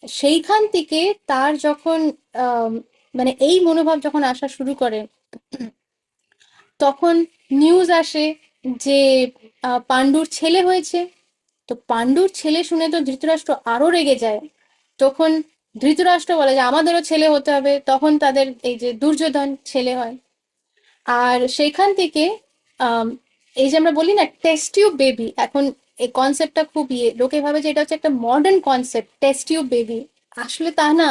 সেইখান থেকে তার যখন আম, মানে এই মনোভাব যখন আসা শুরু করে, তখন নিউজ আসে যে পাণ্ডুর ছেলে হয়েছে। তো পাণ্ডুর ছেলে শুনে তো ধৃতরাষ্ট্র আরো রেগে যায়। তখন ধৃতরাষ্ট্র বলে যে আমাদেরও ছেলে হতে হবে, তখন তাদের এই যে দুর্যোধন ছেলে হয়। আর সেখান থেকে আম, এই যে আমরা বলি না টেস্ট টিউব বেবি, এখন এই কনসেপ্টটা খুব লোকে ভাবে যে এটা হচ্ছে একটা modern concept test tube baby. আসলে তা না।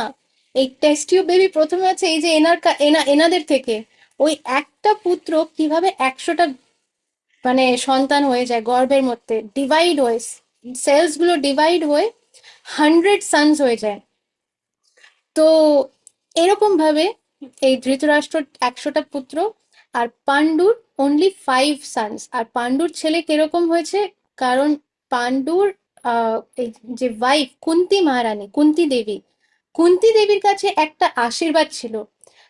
এই টেস্ট টিউব বেবি প্রথমে আছে এই যে এনাদের থেকে। ওই একটা পুত্র কিভাবে 100টা মানে সন্তান হয়ে যায় গর্ভের মধ্যে, ডিভাইড হয়ে, সেলস গুলো ডিভাইড হয়ে 100 সানস হয়ে যায়। তো এরকম ভাবে এই ধৃতরাষ্ট্র 100টা পুত্র, আর পাণ্ডুর অনলি 5 সানস। আর পাণ্ডুর ছেলে কিরকম হয়েছে, কারণ পাণ্ডুর এই যে ওয়াইফ কুন্তি মহারানী, কুন্তি দেবীর কাছে একটা আশীর্বাদ ছিল।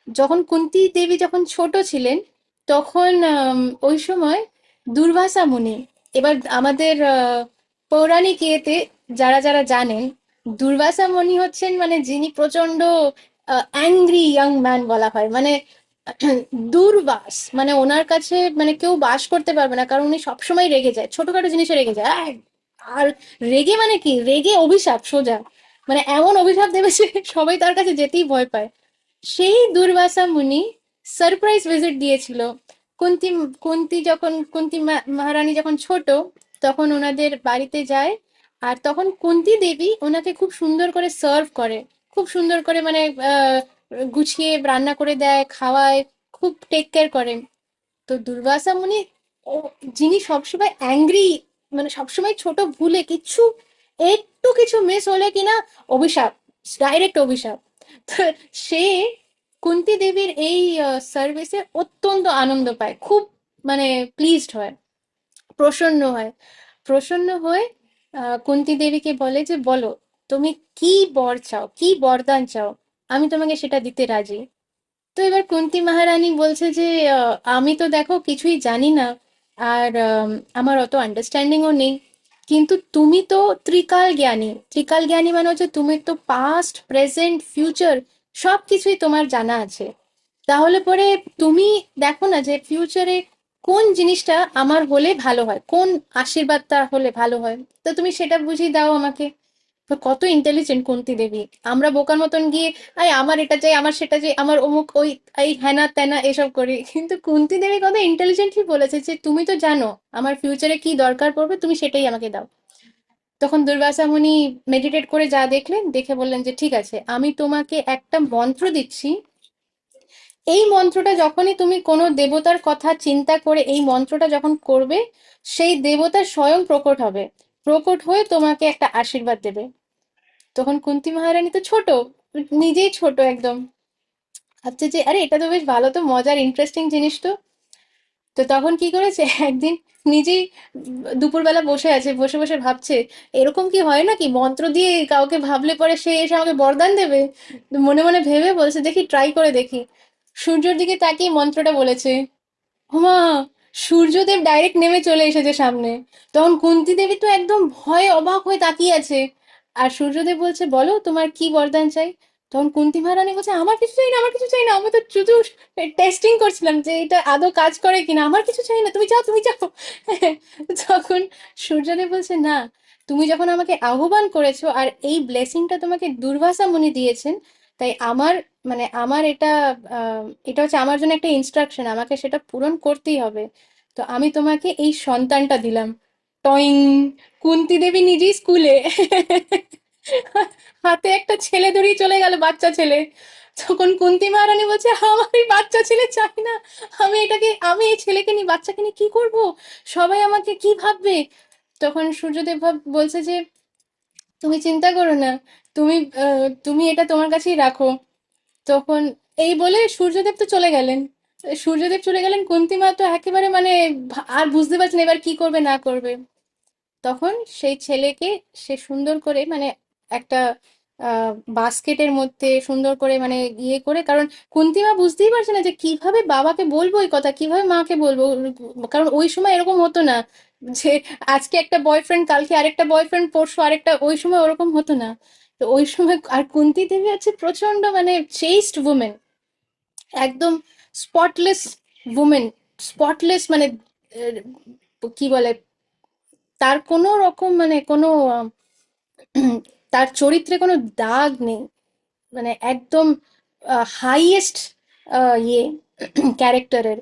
যখন কুন্তি দেবী যখন ছোট ছিলেন, তখন ওই সময় দুর্বাসা মুনি, এবার আমাদের পৌরাণিক ইয়েতে যারা যারা জানেন, দুর্বাসা মুনি হচ্ছেন মানে যিনি প্রচন্ড অ্যাংরি ইয়াং ম্যান বলা হয়, মানে দুর্বাস, মানে ওনার কাছে মানে কেউ বাস করতে পারবে না, কারণ উনি সবসময় রেগে যায়, ছোটখাটো জিনিসে রেগে যায়। আর রেগে মানে কি, রেগে অভিশাপ সোজা, মানে এমন অভিশাপ দেবে যে সবাই তার কাছে যেতেই ভয় পায়। সেই দুর্বাসা মুনি সারপ্রাইজ ভিজিট দিয়েছিল কুন্তি মহারানী যখন ছোট, তখন ওনাদের বাড়িতে যায়। আর তখন কুন্তি দেবী ওনাকে খুব সুন্দর করে সার্ভ করে, খুব সুন্দর করে মানে আহ গুছিয়ে রান্না করে দেয়, খাওয়ায়, খুব টেক কেয়ার করে। তো দুর্বাসা মুনি, ও যিনি সবসময় অ্যাংরি, মানে সবসময় ছোট ভুলে কিছু, একটু কিছু মিস হলে কিনা অভিশাপ, ডাইরেক্ট অভিশাপ। তো সে কুন্তি দেবীর এই সার্ভিসে অত্যন্ত আনন্দ পায়, খুব মানে প্লিজড হয়, প্রসন্ন হয়। প্রসন্ন হয়ে কুন্তি দেবীকে বলে যে বলো তুমি কি বর চাও, কি বরদান চাও, আমি তোমাকে সেটা দিতে রাজি। তো এবার কুন্তি মহারানী বলছে যে আমি তো দেখো কিছুই জানি না, আর আমার অত আন্ডারস্ট্যান্ডিংও নেই, কিন্তু তুমি তো ত্রিকাল জ্ঞানী। ত্রিকাল জ্ঞানী মানে হচ্ছে তুমি তো পাস্ট প্রেজেন্ট ফিউচার সব কিছুই তোমার জানা আছে। তাহলে পরে তুমি দেখো না যে ফিউচারে কোন জিনিসটা আমার হলে ভালো হয়, কোন আশীর্বাদটা হলে ভালো হয়, তো তুমি সেটা বুঝিয়ে দাও আমাকে। তো কত ইন্টেলিজেন্ট কুন্তি দেবী! আমরা বোকার মতন গিয়ে আই আমার এটা চাই, আমার সেটা চাই, আমার অমুক ওই এই হ্যানা ত্যানা এসব করি, কিন্তু কুন্তি দেবী কত ইন্টেলিজেন্টলি বলেছে যে তুমি তো জানো আমার ফিউচারে কি দরকার পড়বে, তুমি সেটাই আমাকে দাও। তখন দুর্বাসা মুনি মেডিটেট করে যা দেখলেন, দেখে বললেন যে ঠিক আছে, আমি তোমাকে একটা মন্ত্র দিচ্ছি। এই মন্ত্রটা যখনই তুমি কোনো দেবতার কথা চিন্তা করে এই মন্ত্রটা যখন করবে, সেই দেবতা স্বয়ং প্রকট হবে, প্রকট হয়ে তোমাকে একটা আশীর্বাদ দেবে। তখন কুন্তি মহারানী তো ছোট, নিজেই ছোট একদম, ভাবছে যে আরে এটা তো বেশ ভালো, তো মজার ইন্টারেস্টিং জিনিস তো। তো তখন কি করেছে একদিন নিজেই দুপুরবেলা বসে আছে, বসে বসে ভাবছে এরকম কি হয় নাকি মন্ত্র দিয়ে কাউকে ভাবলে পরে সে এসে আমাকে বরদান দেবে। তো মনে মনে ভেবে বলছে দেখি ট্রাই করে দেখি। সূর্যের দিকে তাকিয়ে মন্ত্রটা বলেছে, হুমা, সূর্যদেব ডাইরেক্ট নেমে চলে এসেছে সামনে। তখন কুন্তী দেবী তো একদম ভয়ে অবাক হয়ে তাকিয়ে আছে। আর সূর্যদেব বলছে বলো তোমার কি বরদান চাই। তখন কুন্তী মহারানী বলছে আমার কিছু চাই না, আমার কিছু চাই না, আমি তো শুধু টেস্টিং করছিলাম যে এটা আদৌ কাজ করে কিনা, আমার কিছু চাই না, তুমি যাও তুমি যাও। তখন সূর্যদেব বলছে না, তুমি যখন আমাকে আহ্বান করেছো আর এই ব্লেসিংটা তোমাকে দুর্বাসা মুনি দিয়েছেন, তাই আমার মানে আমার এটা এটা হচ্ছে আমার জন্য একটা ইনস্ট্রাকশন, আমাকে সেটা পূরণ করতেই হবে। তো আমি তোমাকে এই সন্তানটা দিলাম। টয়িং! কুন্তী দেবী নিজেই স্কুলে হাতে একটা ছেলে ধরেই চলে গেল, বাচ্চা ছেলে। তখন কুন্তী মহারানী বলছে আমার এই বাচ্চা ছেলে চাই না, আমি এই ছেলেকে নিয়ে বাচ্চাকে নিয়ে কি করব, সবাই আমাকে কি ভাববে। তখন সূর্যদেব বলছে যে তুমি চিন্তা করো না, তুমি তুমি এটা তোমার কাছেই রাখো। তখন এই বলে সূর্যদেব তো চলে গেলেন। সূর্যদেব চলে গেলেন, কুন্তী মা তো একেবারে মানে আর বুঝতে পারছেন এবার কি করবে না করবে। তখন সেই ছেলেকে সে সুন্দর করে মানে একটা বাস্কেটের মধ্যে সুন্দর করে মানে ইয়ে করে, কারণ কুন্তী মা বুঝতেই পারছে না যে কিভাবে বাবাকে বলবো এই কথা, কিভাবে মাকে বলবো। কারণ ওই সময় এরকম হতো না যে আজকে একটা বয়ফ্রেন্ড, কালকে আরেকটা বয়ফ্রেন্ড, পরশু আরেকটা, ওই সময় ওরকম হতো না। তো ওই সময় আর কুন্তী দেবী আছে প্রচন্ড মানে চেস্ট উমেন, একদম স্পটলেস উমেন, স্পটলেস মানে কি বলে, তার কোনো রকম মানে কোনো তার চরিত্রে কোনো দাগ নেই, মানে একদম হাইয়েস্ট ইয়ে ক্যারেক্টারের।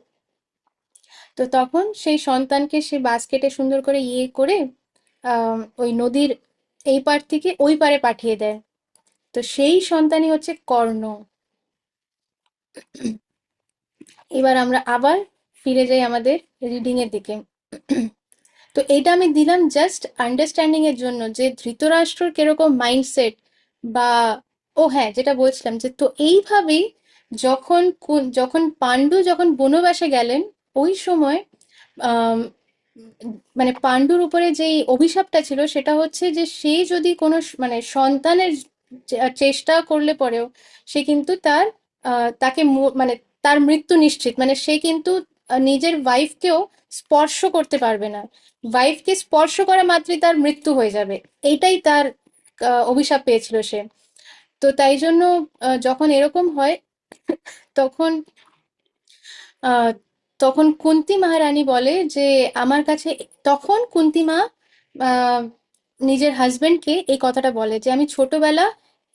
তো তখন সেই সন্তানকে সে বাস্কেটে সুন্দর করে ইয়ে করে ওই নদীর এই পার থেকে ওই পারে পাঠিয়ে দেয়। তো সেই সন্তানই হচ্ছে কর্ণ। এবার আমরা আবার ফিরে যাই আমাদের রিডিং এর দিকে। তো এটা আমি দিলাম জাস্ট আন্ডারস্ট্যান্ডিং এর জন্য যে ধৃতরাষ্ট্রর কিরকম মাইন্ডসেট বা, ও হ্যাঁ যেটা বলছিলাম যে তো এইভাবেই যখন পাণ্ডু যখন বনবাসে গেলেন ওই সময় আম, মানে পাণ্ডুর উপরে যেই অভিশাপটা ছিল সেটা হচ্ছে যে সে যদি কোনো মানে সন্তানের চেষ্টা করলে পরেও সে কিন্তু তাকে মানে তার মৃত্যু নিশ্চিত, মানে সে কিন্তু নিজের ওয়াইফকেও স্পর্শ করতে পারবে না, ওয়াইফকে স্পর্শ করা মাত্রই তার মৃত্যু হয়ে যাবে। এইটাই তার অভিশাপ পেয়েছিল সে। তো তাই জন্য যখন এরকম হয় তখন আহ, তখন কুন্তী মহারানী বলে যে আমার কাছে, তখন কুন্তী মা আহ, নিজের হাজবেন্ডকে এই কথাটা বলে যে আমি ছোটবেলা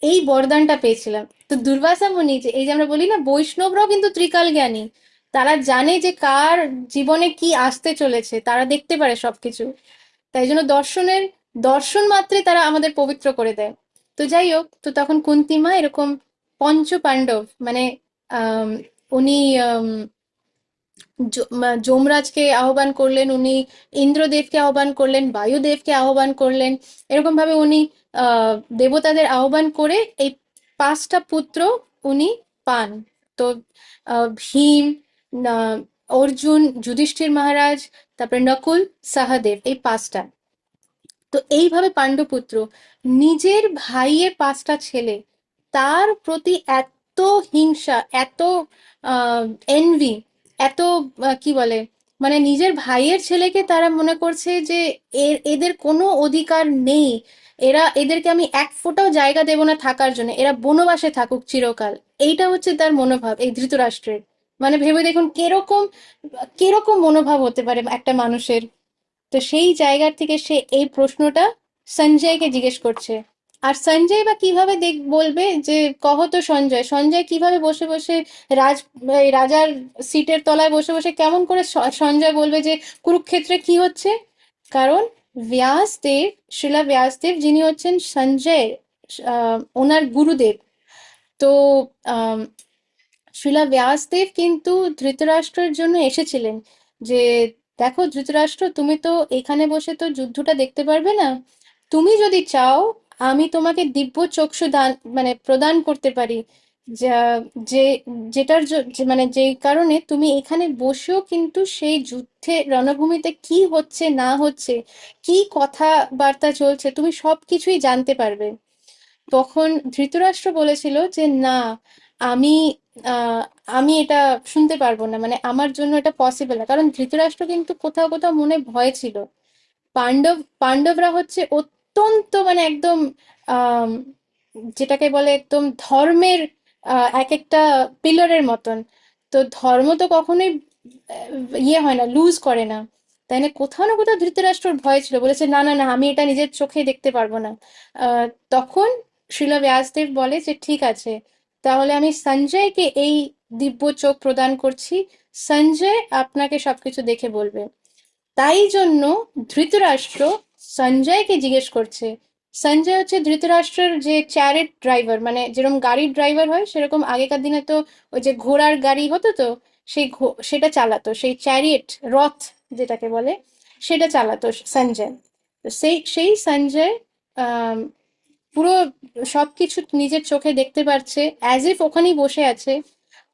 এই বরদানটা পেয়েছিলাম। তো দুর্বাসা মুনি, যে এই যে আমরা বলি না বৈষ্ণবরাও কিন্তু ত্রিকাল জ্ঞানী, তারা জানে যে কার জীবনে কি আসতে চলেছে, তারা দেখতে পারে সবকিছু। তাই জন্য দর্শন মাত্রে তারা আমাদের পবিত্র করে দেয়। তো যাই হোক, তো তখন কুন্তী মা এরকম পঞ্চ পাণ্ডব মানে আম, উনি যমরাজকে আহ্বান করলেন, উনি ইন্দ্রদেবকে আহ্বান করলেন, বায়ুদেবকে আহ্বান করলেন, এরকম ভাবে উনি দেবতাদের আহ্বান করে এই 5টা পুত্র উনি পান। তো ভীম, আহ, অর্জুন, যুধিষ্ঠির মহারাজ, তারপরে নকুল, সহদেব, এই 5টা। তো এইভাবে পাণ্ডুপুত্র নিজের ভাইয়ের 5টা ছেলে, তার প্রতি এত হিংসা, এত এনভি, এত কি বলে মানে নিজের ভাইয়ের ছেলেকে তারা মনে করছে যে এদের কোনো অধিকার নেই, এদেরকে আমি এক ফোঁটাও জায়গা দেব না থাকার জন্য, এরা বনবাসে থাকুক চিরকাল। এইটা হচ্ছে তার মনোভাব এই ধৃতরাষ্ট্রের। মানে ভেবে দেখুন কিরকম কিরকম মনোভাব হতে পারে একটা মানুষের। তো সেই জায়গার থেকে সে এই প্রশ্নটা সঞ্জয়কে জিজ্ঞেস করছে। আর সঞ্জয় বা কিভাবে বলবে যে কহ তো সঞ্জয়, সঞ্জয় কিভাবে বসে বসে রাজ এই রাজার সিটের তলায় বসে বসে কেমন করে সঞ্জয় বলবে যে কুরুক্ষেত্রে কি হচ্ছে। কারণ ব্যাসদেব, শিলা ব্যাসদেব যিনি হচ্ছেন সঞ্জয় ওনার গুরুদেব। তো আহ শিলা ব্যাসদেব কিন্তু ধৃতরাষ্ট্রের জন্য এসেছিলেন যে দেখো ধৃতরাষ্ট্র, তুমি তো এখানে বসে তো যুদ্ধটা দেখতে পারবে না, তুমি যদি চাও আমি তোমাকে দিব্য চক্ষু দান মানে প্রদান করতে পারি, যা যে যেটার মানে যেই কারণে তুমি এখানে বসেও কিন্তু সেই যুদ্ধে রণভূমিতে কি হচ্ছে না হচ্ছে, কি কথাবার্তা চলছে, তুমি সবকিছুই জানতে পারবে। তখন ধৃতরাষ্ট্র বলেছিল যে না, আমি আহ, আমি এটা শুনতে পারবো না, মানে আমার জন্য এটা পসিবল না, কারণ ধৃতরাষ্ট্র কিন্তু কোথাও কোথাও মনে ভয় ছিল। পাণ্ডবরা হচ্ছে অত্যন্ত মানে একদম যেটাকে বলে একদম ধর্মের এক একটা পিলারের মতন। তো ধর্ম তো কখনোই ইয়ে হয় না, লুজ করে না, তাই না? কোথাও না কোথাও ধৃতরাষ্ট্রর ভয় ছিল, বলেছে না না না, আমি এটা নিজের চোখে দেখতে পারবো না। তখন শ্রীল ব্যাসদেব বলে যে ঠিক আছে, তাহলে আমি সঞ্জয়কে এই দিব্য চোখ প্রদান করছি, সঞ্জয় আপনাকে সবকিছু দেখে বলবে। তাই জন্য ধৃতরাষ্ট্র সঞ্জয়কে জিজ্ঞেস করছে। সঞ্জয় হচ্ছে ধৃতরাষ্ট্রের যে চ্যারেট ড্রাইভার, মানে যেরকম গাড়ির ড্রাইভার হয় সেরকম আগেকার দিনে তো ওই যে ঘোড়ার গাড়ি হতো, তো সেই সেটা চালাতো, সেই চ্যারিয়েট, রথ যেটাকে বলে, সেটা চালাতো সঞ্জয়। তো সেই সঞ্জয় আহ পুরো সবকিছু নিজের চোখে দেখতে পারছে, অ্যাজ ইফ ওখানেই বসে আছে।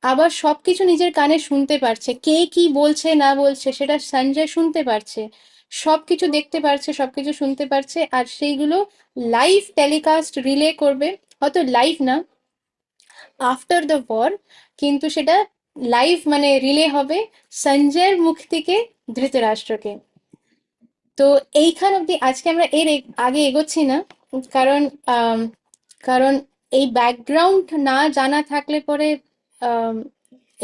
আবার সবকিছু নিজের কানে শুনতে পারছে, কে কি বলছে না বলছে সেটা সঞ্জয় শুনতে পারছে, সবকিছু দেখতে পারছে, সবকিছু শুনতে পারছে, আর সেইগুলো লাইভ টেলিকাস্ট রিলে করবে। হয়তো লাইভ না, আফটার দ্য ওয়ার, কিন্তু সেটা লাইভ মানে রিলে হবে সঞ্জয়ের মুখ থেকে ধৃতরাষ্ট্রকে। তো এইখান অব্দি আজকে আমরা আগে এগোচ্ছি না, কারণ আম, কারণ এই ব্যাকগ্রাউন্ড না জানা থাকলে পরে আম,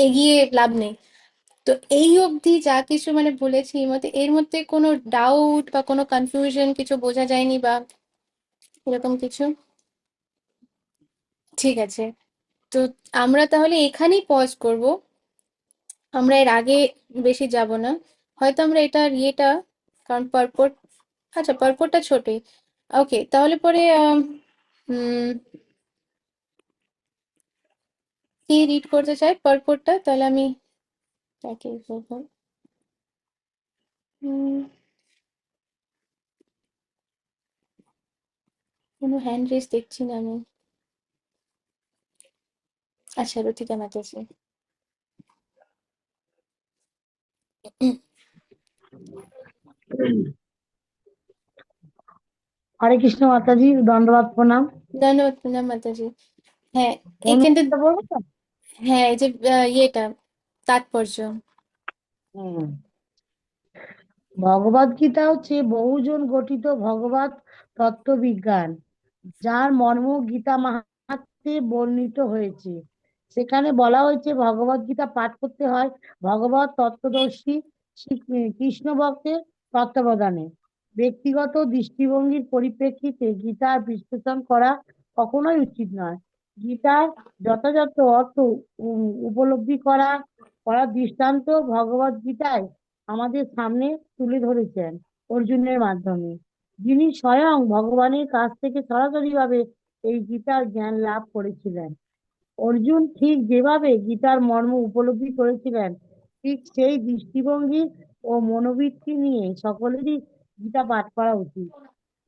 এগিয়ে লাভ নেই। তো এই অবধি যা কিছু মানে বলেছি, এর মধ্যে কোনো ডাউট বা কোনো কনফিউশন, কিছু বোঝা যায়নি বা এরকম কিছু? ঠিক আছে, তো আমরা তাহলে এখানেই পজ করব, আমরা এর আগে বেশি যাব না। হয়তো আমরা এটার ইয়েটা, কারণ পারপোর্ট, আচ্ছা পারপোর্টটা ছোটই। ওকে, তাহলে পরে উম, কি রিড করতে চাই পারপোর্টটা, তাহলে আমি তাকে বলবো। উম, কোনো হ্যান্ড রেস দেখছি না আমি। আচ্ছা, রুচিতা মাতাজি। হরে কৃষ্ণ মাতাজি, দণ্ডবাদ প্রণাম। ধন্যবাদ প্রণাম মাতাজি। হ্যাঁ, এইখানটা, অনুবাদটা বলবো তো? হ্যাঁ এই যে ইয়েটা তাৎপর্য। হুম। ভগবদ গীতা হচ্ছে বহুজন গঠিত ভগবত তত্ত্ববিজ্ঞান, যার মর্ম গীতা মাহাত্ম্যে বর্ণিত হয়েছে। সেখানে বলা হয়েছে ভগবদ গীতা পাঠ করতে হয় ভগবত তত্ত্বদর্শী কৃষ্ণ ভক্তের তত্ত্বাবধানে। ব্যক্তিগত দৃষ্টিভঙ্গির পরিপ্রেক্ষিতে গীতার বিশ্লেষণ করা কখনোই উচিত নয়। গীতার যথাযথ অর্থ উপলব্ধি করার দৃষ্টান্ত ভগবদ গীতায় আমাদের সামনে তুলে ধরেছেন অর্জুনের মাধ্যমে, যিনি স্বয়ং ভগবানের কাছ থেকে সরাসরি ভাবে এই গীতার জ্ঞান লাভ করেছিলেন। অর্জুন ঠিক যেভাবে গীতার মর্ম উপলব্ধি করেছিলেন, ঠিক সেই দৃষ্টিভঙ্গি ও মনোবৃত্তি নিয়ে সকলেরই গীতা পাঠ করা উচিত।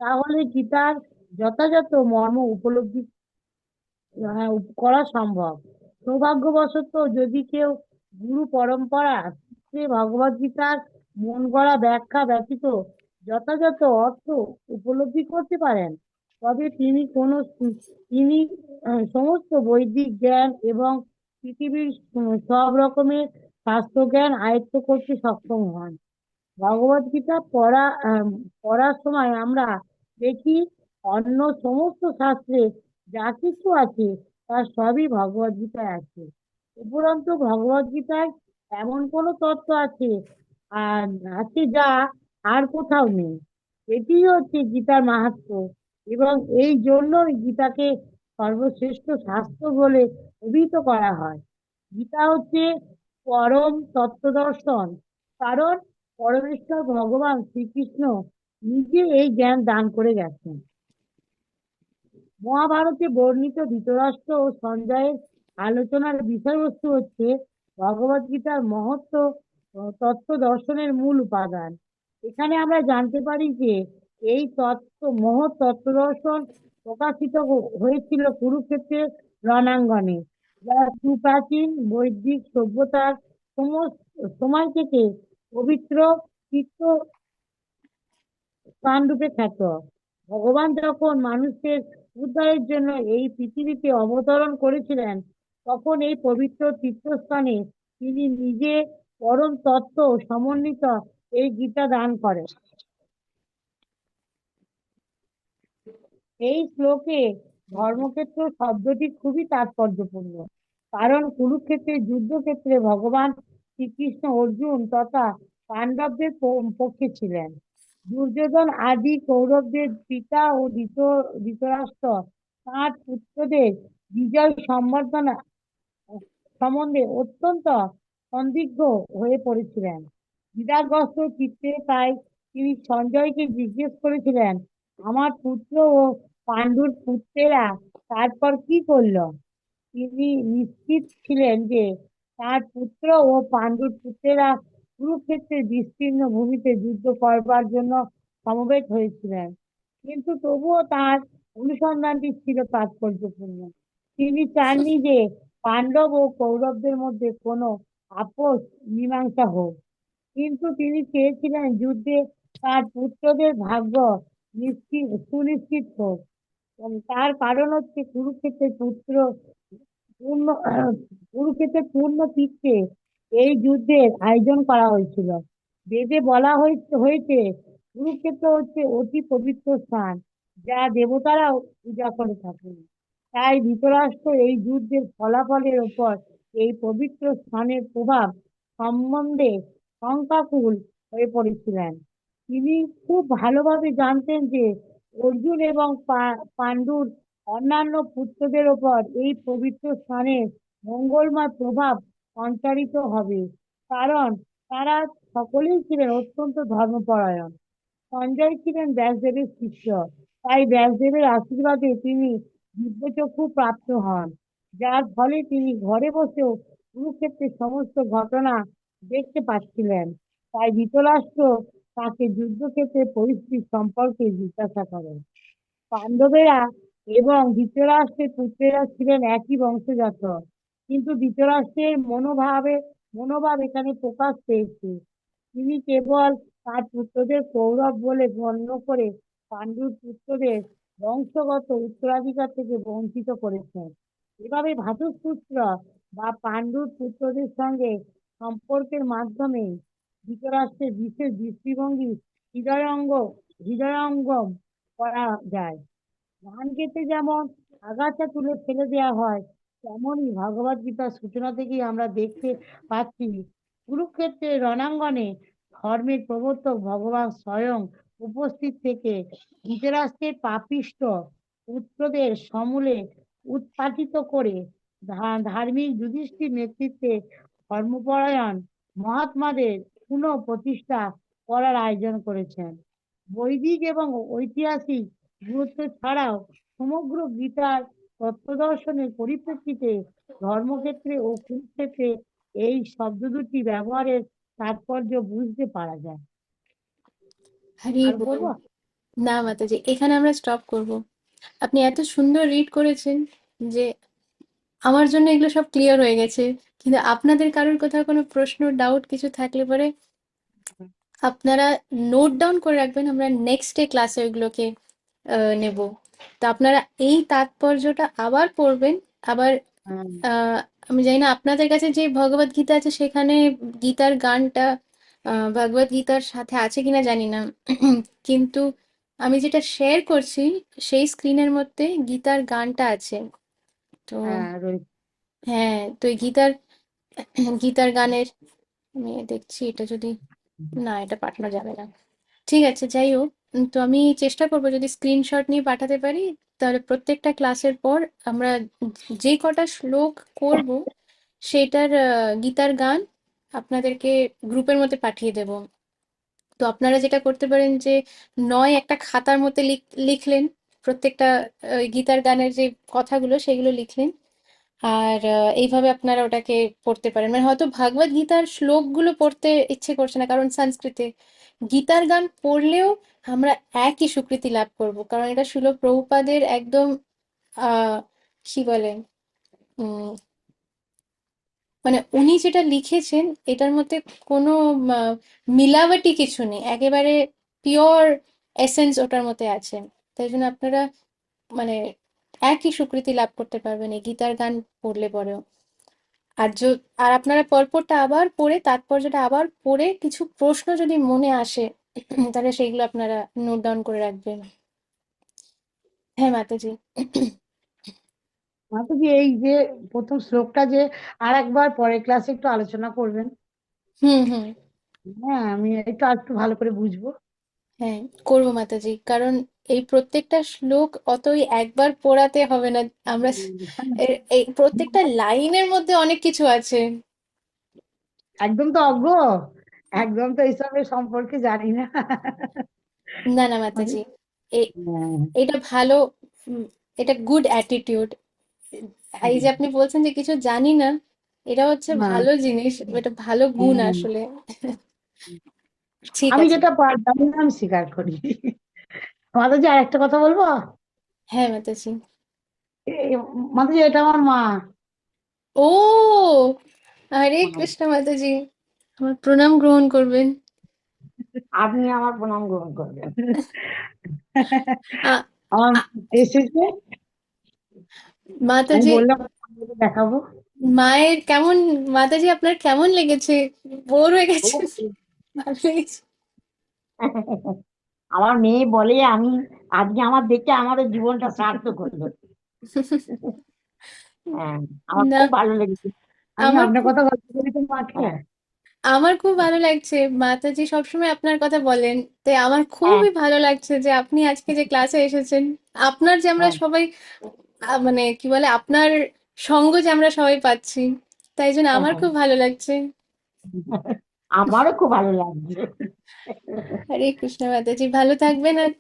তাহলে গীতার যথাযথ মর্ম উপলব্ধি করা সম্ভব। সৌভাগ্যবশত যদি কেউ গুরু পরম্পরা সূত্রে ভগবদ গীতার মন গড়া ব্যাখ্যা ব্যতীত যথাযথ অর্থ উপলব্ধি করতে পারেন, তবে তিনি সমস্ত বৈদিক জ্ঞান এবং পৃথিবীর সব রকমের শাস্ত্র জ্ঞান আয়ত্ত করতে সক্ষম হন। ভগবদ গীতা পড়ার সময় আমরা দেখি অন্য সমস্ত শাস্ত্রে যা কিছু আছে তার সবই ভগবদ গীতায় আছে। উপরন্তু ভগবদ গীতায় এমন কোনো তত্ত্ব আর যা আর কোথাও নেই। এটি হচ্ছে গীতার মাহাত্ম্য, এবং এই জন্যই গীতাকে সর্বশ্রেষ্ঠ শাস্ত্র বলে অভিহিত করা হয়। গীতা হচ্ছে পরম তত্ত্ব দর্শন, কারণ পরমেশ্বর ভগবান শ্রীকৃষ্ণ নিজে এই জ্ঞান দান করে গেছেন। মহাভারতে বর্ণিত ধৃতরাষ্ট্র ও সঞ্জয়ের আলোচনার বিষয়বস্তু হচ্ছে ভগবদ গীতার মহত্ব তত্ত্ব দর্শনের মূল উপাদান। এখানে আমরা জানতে পারি যে এই মহৎ তত্ত্ব দর্শন প্রকাশিত হয়েছিল কুরুক্ষেত্রের রণাঙ্গনে, যা সুপ্রাচীন বৈদিক সভ্যতার সমস্ত সময় থেকে পবিত্র তীর্থ স্থানরূপে খ্যাত। ভগবান যখন মানুষের উদ্ধারের জন্য এই পৃথিবীতে অবতরণ করেছিলেন, তখন এই পবিত্র তীর্থস্থানে তিনি নিজে পরম তত্ত্ব সমন্বিত এই গীতা দান করেন। এই শ্লোকে ধর্মক্ষেত্র শব্দটি খুবই তাৎপর্যপূর্ণ, কারণ কুরুক্ষেত্রের যুদ্ধক্ষেত্রে ভগবান শ্রীকৃষ্ণ অর্জুন তথা পাণ্ডবদের পক্ষে ছিলেন। দুর্যোধন আদি কৌরবদের পিতা ও ধৃতরাষ্ট্র তাঁর পুত্রদের বিজয় সম্বর্ধনা সম্বন্ধে অত্যন্ত সন্দিগ্ধ হয়ে পড়েছিলেন। দ্বিধাগ্রস্ত চিত্তে তাই তিনি সঞ্জয়কে জিজ্ঞেস করেছিলেন, আমার পুত্র ও পাণ্ডুর পুত্রেরা তারপর কি করলো? তিনি নিশ্চিত ছিলেন যে তার পুত্র ও পাণ্ডুর পুত্রেরা কুরুক্ষেত্রের বিস্তীর্ণ ভূমিতে যুদ্ধ করবার জন্য সমবেত হয়েছিলেন, কিন্তু তবুও তার অনুসন্ধানটি ছিল তাৎপর্যপূর্ণ। তিনি চাননি যে পাণ্ডব ও কৌরবদের মধ্যে কোনো আপোষ মীমাংসা হোক, কিন্তু তিনি চেয়েছিলেন যুদ্ধে তার পুত্রদের ভাগ্য সুনিশ্চিত হোক। তার কারণ হচ্ছে পূর্ণ কুরুক্ষেত্রের পূর্ণ তীর্থে এই যুদ্ধের আয়োজন করা হয়েছিল। বেদে বলা হয়েছে কুরুক্ষেত্র হচ্ছে অতি পবিত্র স্থান, যা দেবতারাও পূজা করে থাকেন। তাই ধৃতরাষ্ট্র এই যুদ্ধের ফলাফলের উপর এই পবিত্র স্থানের প্রভাব সম্বন্ধে শঙ্কাকুল হয়ে পড়েছিলেন। তিনি খুব ভালোভাবে জানতেন যে অর্জুন এবং পাণ্ডুর অন্যান্য পুত্রদের ওপর এই পবিত্র স্থানের মঙ্গলময় প্রভাব সঞ্চারিত হবে, কারণ তারা সকলেই ছিলেন অত্যন্ত ধর্মপরায়ণ। সঞ্জয় ছিলেন ব্যাসদেবের শিষ্য, তাই ব্যাসদেবের আশীর্বাদে তিনি দিব্যচক্ষু প্রাপ্ত হন, যার ফলে তিনি ঘরে বসেও কুরুক্ষেত্রের সমস্ত ঘটনা দেখতে পাচ্ছিলেন। তাই ধৃতরাষ্ট্র তাকে যুদ্ধক্ষেত্রের পরিস্থিতি সম্পর্কে জিজ্ঞাসা করেন। পাণ্ডবেরা এবং ধৃতরাষ্ট্রের পুত্রেরা ছিলেন একই বংশজাত, কিন্তু ধৃতরাষ্ট্রের মনোভাব এখানে প্রকাশ পেয়েছে। তিনি কেবল তার পুত্রদের কৌরব বলে গণ্য করে পাণ্ডুর পুত্রদের বংশগত উত্তরাধিকার থেকে বঞ্চিত করেছেন। এভাবে ভ্রাতুষ্পুত্র বা পাণ্ডুর পুত্রদের সঙ্গে সম্পর্কের মাধ্যমে ধৃতরাষ্ট্রের বিশেষ দৃষ্টিভঙ্গি হৃদয়ঙ্গ হৃদয়ঙ্গম করা যায়। ধান খেতে যেমন আগাছা তুলে ফেলে দেওয়া হয়, তেমনই ভগবদ গীতার সূচনা থেকেই আমরা দেখতে পাচ্ছি কুরুক্ষেত্রের রণাঙ্গনে ধর্মের প্রবর্তক ভগবান স্বয়ং উপস্থিত থেকে ধৃতরাষ্ট্রের পাপিষ্ঠ পুত্রদের সমূলে উৎপাটিত করে ধার্মিক যুধিষ্ঠির নেতৃত্বে ধর্মপরায়ণ মহাত্মাদের পুনঃ প্রতিষ্ঠা করার আয়োজন করেছেন। বৈদিক এবং ঐতিহাসিক গুরুত্ব ছাড়াও সমগ্র গীতার তত্ত্বদর্শনের পরিপ্রেক্ষিতে ধর্মক্ষেত্রে ও কুরুক্ষেত্রে এই শব্দ দুটি ব্যবহারের তাৎপর্য বুঝতে পারা যায়। হরি আর বল। বলবো? না মাতাজি, এখানে আমরা স্টপ করব। আপনি এত সুন্দর রিড করেছেন যে আমার জন্য এগুলো সব ক্লিয়ার হয়ে গেছে, কিন্তু আপনাদের কারোর কোথাও কোনো প্রশ্ন ডাউট কিছু থাকলে পরে আপনারা নোট ডাউন করে রাখবেন, আমরা নেক্সট ডে ক্লাসে ওইগুলোকে নেব। তো আপনারা এই তাৎপর্যটা আবার পড়বেন। আবার হ্যাঁ, আমি জানি না আপনাদের কাছে যে ভগবদ গীতা আছে সেখানে গীতার গানটা ভগবদ গীতার সাথে আছে কিনা জানি না, কিন্তু আমি যেটা শেয়ার করছি সেই স্ক্রিনের মধ্যে গীতার গানটা আছে। তো হ্যাঁ, হ্যাঁ, তো এই গীতার গীতার গানের আমি দেখছি, এটা যদি না, এটা পাঠানো যাবে না। ঠিক আছে, যাই হোক। তো আমি চেষ্টা করবো যদি স্ক্রিনশট নিয়ে পাঠাতে পারি, তাহলে প্রত্যেকটা ক্লাসের পর আমরা যে কটা শ্লোক করব সেটার গীতার গান আপনাদেরকে গ্রুপের মধ্যে পাঠিয়ে দেব। তো আপনারা যেটা করতে পারেন যে নয় একটা খাতার মধ্যে লিখলেন প্রত্যেকটা গীতার গানের যে কথাগুলো সেগুলো লিখলেন, আর এইভাবে আপনারা ওটাকে পড়তে পারেন। মানে হয়তো ভাগবত গীতার শ্লোকগুলো পড়তে ইচ্ছে করছে না কারণ সংস্কৃতে, গীতার গান পড়লেও আমরা একই স্বীকৃতি লাভ করব, কারণ এটা শিল প্রভুপাদের একদম আহ কি বলে উম মানে উনি যেটা লিখেছেন এটার মধ্যে কোনো মিলাওয়াটি কিছু নেই, একেবারে পিওর এসেন্স ওটার মধ্যে আছে। তাই জন্য আপনারা মানে একই স্বীকৃতি লাভ করতে পারবেন এই গীতার গান পড়লে পরেও। আর আর আপনারা পরপরটা আবার পড়ে তাৎপর্যটা আবার পড়ে কিছু প্রশ্ন যদি মনে আসে তাহলে সেইগুলো আপনারা নোট ডাউন করে রাখবেন। হ্যাঁ মাতাজি। মাতাজি, এই যে প্রথম শ্লোকটা যে আর একবার পরের ক্লাসে একটু আলোচনা করবেন। হুম হুম। হ্যাঁ, আমি একটু আর একটু ভালো করে বুঝবো। হ্যাঁ, করবো মাতাজি, কারণ এই প্রত্যেকটা শ্লোক অতই একবার পড়াতে হবে না। আমরা এই প্রত্যেকটা লাইনের মধ্যে অনেক কিছু আছে। একদম তো অজ্ঞ, একদম তো এইসবের সম্পর্কে জানি না। না না মাতাজি, হ্যাঁ, এটা ভালো, উম, এটা গুড অ্যাটিটিউড। এই যে আপনি বলছেন যে কিছু জানি না, এটা হচ্ছে হ্যাঁ, ভালো জিনিস, এটা ভালো গুণ হ্যাঁ। আসলে। ঠিক আমি আছে। যেটা জানি না আমি স্বীকার করি। মাতাজি, আর একটা কথা বলবো? হ্যাঁ মাতাজি। মাতাজি, এটা আমার মা। ও, হরে কৃষ্ণ মাতাজি, আমার প্রণাম গ্রহণ করবেন। আপনি আমার প্রণাম গ্রহণ করবেন। আ, আমার আ, এসেছে, আমি মাতাজি, বললাম আপনাদের দেখাবো। মায়ের কেমন, মাতাজি আপনার কেমন লেগেছে? বোর হয়ে গেছে? খুব ভালো লেগেছে? আমার মেয়ে বলে আমি আজকে আমার দেখে আমাদের জীবনটা সার্থক হলো। হ্যাঁ, আমার না, খুব ভালো লেগেছে। আমি আমার আপনার খুব কথা বলতে বলি তো মাকে। আমার খুব ভালো লাগছে, মাতাজি সবসময় আপনার কথা বলেন, তাই আমার হ্যাঁ, খুবই ভালো লাগছে যে আপনি আজকে যে ক্লাসে এসেছেন। আপনার যে আমরা হ্যাঁ, সবাই মানে কি বলে, আপনার সঙ্গ যে আমরা সবাই পাচ্ছি, তাই জন্য হ্যাঁ, আমার হ্যাঁ। খুব ভালো লাগছে। আমারও খুব ভালো লাগছে। হরে কৃষ্ণ মাতাজি, ভালো থাকবেন। আর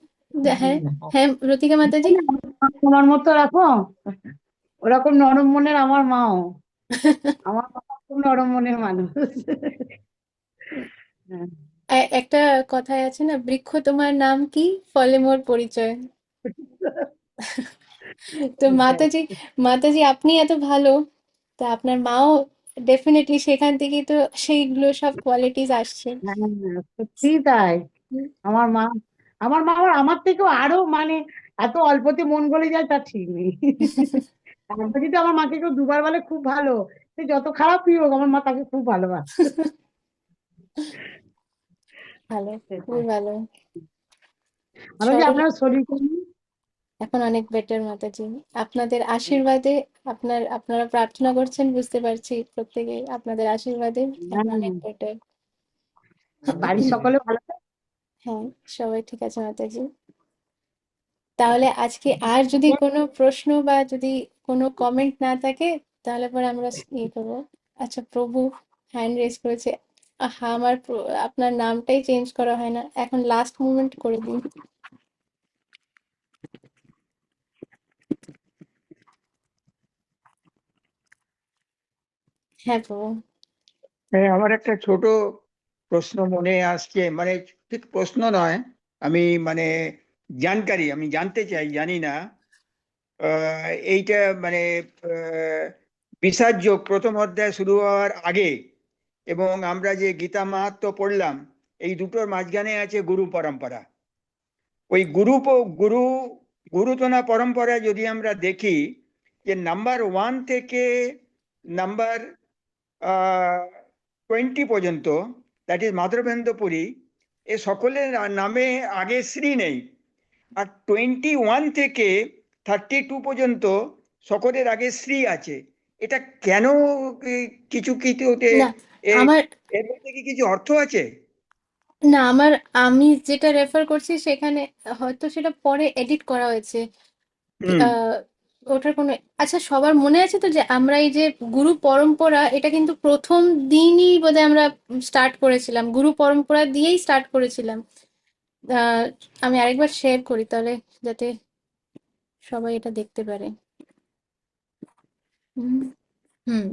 হ্যাঁ, হ্যাঁ রতিকা মাতাজি। তোমার মতো রাখো, ওরকম নরম মনের আমার মাও। আমার মা খুব নরম মনের মানুষ। হ্যাঁ। একটা কথায় আছে না, বৃক্ষ তোমার নাম কি, ফলে মোর পরিচয়। তো সেটাই। মাতাজি, মাতাজি আপনি এত ভালো, তা আপনার মাও ডেফিনেটলি সেখান থেকেই তো সেইগুলো সব কোয়ালিটিস আসছে। হ্যাঁ, সত্যি তাই। আমার মা আমার মা আবার আমার থেকেও আরো মানে এত অল্পতে মন গলে যায় তার ঠিক নেই। তারপর যদি আমার মাকে কেউ দুবার বলে খুব ভালো, সে যত খারাপই হোক আমার মা তাকে খুব ভালোবাসে। ভালো, সেটাই। খুবই ভালো। মানে যে সবাই আপনার শরীর কেমন? এখন অনেক বেটার মাতাজি, আপনাদের আশীর্বাদে। আপনারা প্রার্থনা করছেন বুঝতে পারছি, প্রত্যেকে আপনাদের আশীর্বাদে এখন অনেক হ্যাঁ, বেটার। বাড়ির সকলে ভালো আছে? হ্যাঁ, সবাই ঠিক আছে মাতাজি। তাহলে আজকে আর যদি কোনো প্রশ্ন বা যদি কোনো কমেন্ট না থাকে, তাহলে পরে আমরা ইয়ে করবো। আচ্ছা, প্রভু হ্যান্ড রেজ করেছে। আহা, আমার আপনার নামটাই চেঞ্জ করা হয় না, এখন লাস্ট মুমেন্ট করে দিন। হ্যাঁ প্রভু। হ্যাঁ, আমার একটা ছোট প্রশ্ন মনে আসছে, মানে ঠিক প্রশ্ন নয়, আমি মানে জানকারি, আমি জানতে চাই, জানি না। এইটা মানে আহ, বিষাদ যোগ প্রথম অধ্যায় শুরু হওয়ার আগে এবং আমরা যে গীতা মাহাত্ম্য পড়লাম, এই দুটোর মাঝখানে আছে গুরু পরম্পরা। ওই গুরু গুরুতনা পরম্পরা যদি আমরা দেখি, যে নাম্বার 1 থেকে নাম্বার 20 পর্যন্ত, দ্যাট ইজ মাধবেন্দ্র পুরী, এ সকলের নামে আগে শ্রী নেই। আর 21 থেকে 32 পর্যন্ত সকলের আগে শ্রী আছে। এটা কেন? কিছু কিছু না আমার এর মধ্যে কি কিছু অর্থ আছে? না আমার আমি যেটা রেফার করছি সেখানে হয়তো সেটা পরে এডিট করা হয়েছে। হুম। আহ, ওটার কোনো, আচ্ছা সবার মনে আছে তো যে আমরা এই যে গুরু পরম্পরা, এটা কিন্তু প্রথম দিনই বোধহয় আমরা স্টার্ট করেছিলাম, গুরু পরম্পরা দিয়েই স্টার্ট করেছিলাম। আহ, আমি আরেকবার শেয়ার করি তাহলে, যাতে সবাই এটা দেখতে পারে। হুম হুম,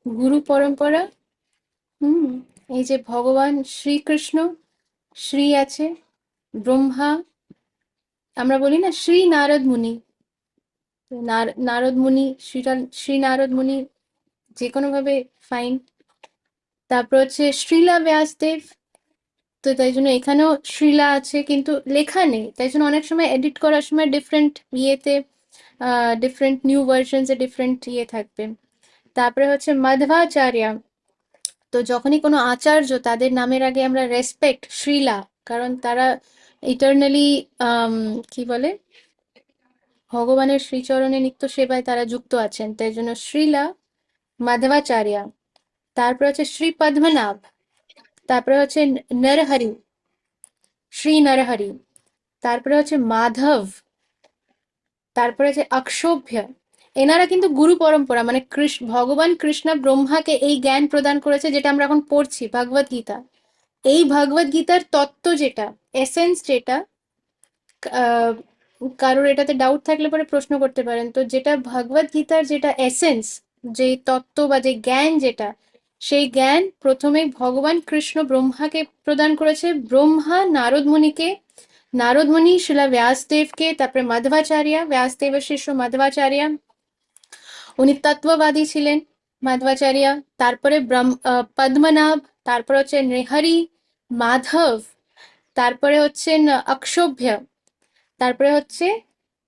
গুরু পরম্পরা। হুম, এই যে ভগবান শ্রীকৃষ্ণ, শ্রী আছে, ব্রহ্মা, আমরা বলি না শ্রী নারদ মুনি, তো নারদ মুনি, শ্রী নারদ মুনি, যে কোনো ভাবে ফাইন। তারপর হচ্ছে শ্রীলা ব্যাসদেব, তো তাই জন্য এখানেও শ্রীলা আছে কিন্তু লেখা নেই, তাই জন্য অনেক সময় এডিট করার সময় ডিফারেন্ট ইয়েতে, ডিফারেন্ট নিউ ভার্সনসে ডিফারেন্ট ইয়ে থাকবে। তারপরে হচ্ছে মাধবাচার্য, তো যখনই কোনো আচার্য তাদের নামের আগে আমরা রেসপেক্ট শ্রীলা, কারণ তারা ইটারনালি কি বলে, ভগবানের শ্রীচরণে নিত্য সেবায় তারা যুক্ত আছেন, তাই জন্য শ্রীলা মাধবাচার্য। তারপর হচ্ছে শ্রী পদ্মনাভ, তারপরে হচ্ছে নরহরি, শ্রী নরহরি, তারপরে হচ্ছে মাধব, তারপরে হচ্ছে অক্ষোভ্য। এনারা কিন্তু গুরু পরম্পরা, মানে ভগবান কৃষ্ণ ব্রহ্মাকে এই জ্ঞান প্রদান করেছে, যেটা আমরা এখন পড়ছি ভগবদ গীতা। এই ভগবদ গীতার তত্ত্ব যেটা, এসেন্স যেটা, আহ, কারোর এটাতে ডাউট থাকলে পরে প্রশ্ন করতে পারেন। তো যেটা ভগবদ গীতার যেটা এসেন্স, যে তত্ত্ব বা যে জ্ঞান যেটা, সেই জ্ঞান প্রথমে ভগবান কৃষ্ণ ব্রহ্মাকে প্রদান করেছে। ব্রহ্মা নারদ মুনিকে, নারদ মুনি শিলা ব্যাসদেবকে, তারপরে মাধবাচার্য, ব্যাসদেবের শিষ্য মাধবাচার্য, উনি তত্ত্ববাদী ছিলেন মাধবাচার্য। তারপরে পদ্মনাভ, তারপরে হচ্ছে নৃহরি, মাধব, তারপরে হচ্ছেন অক্ষোভ্য, তারপরে হচ্ছে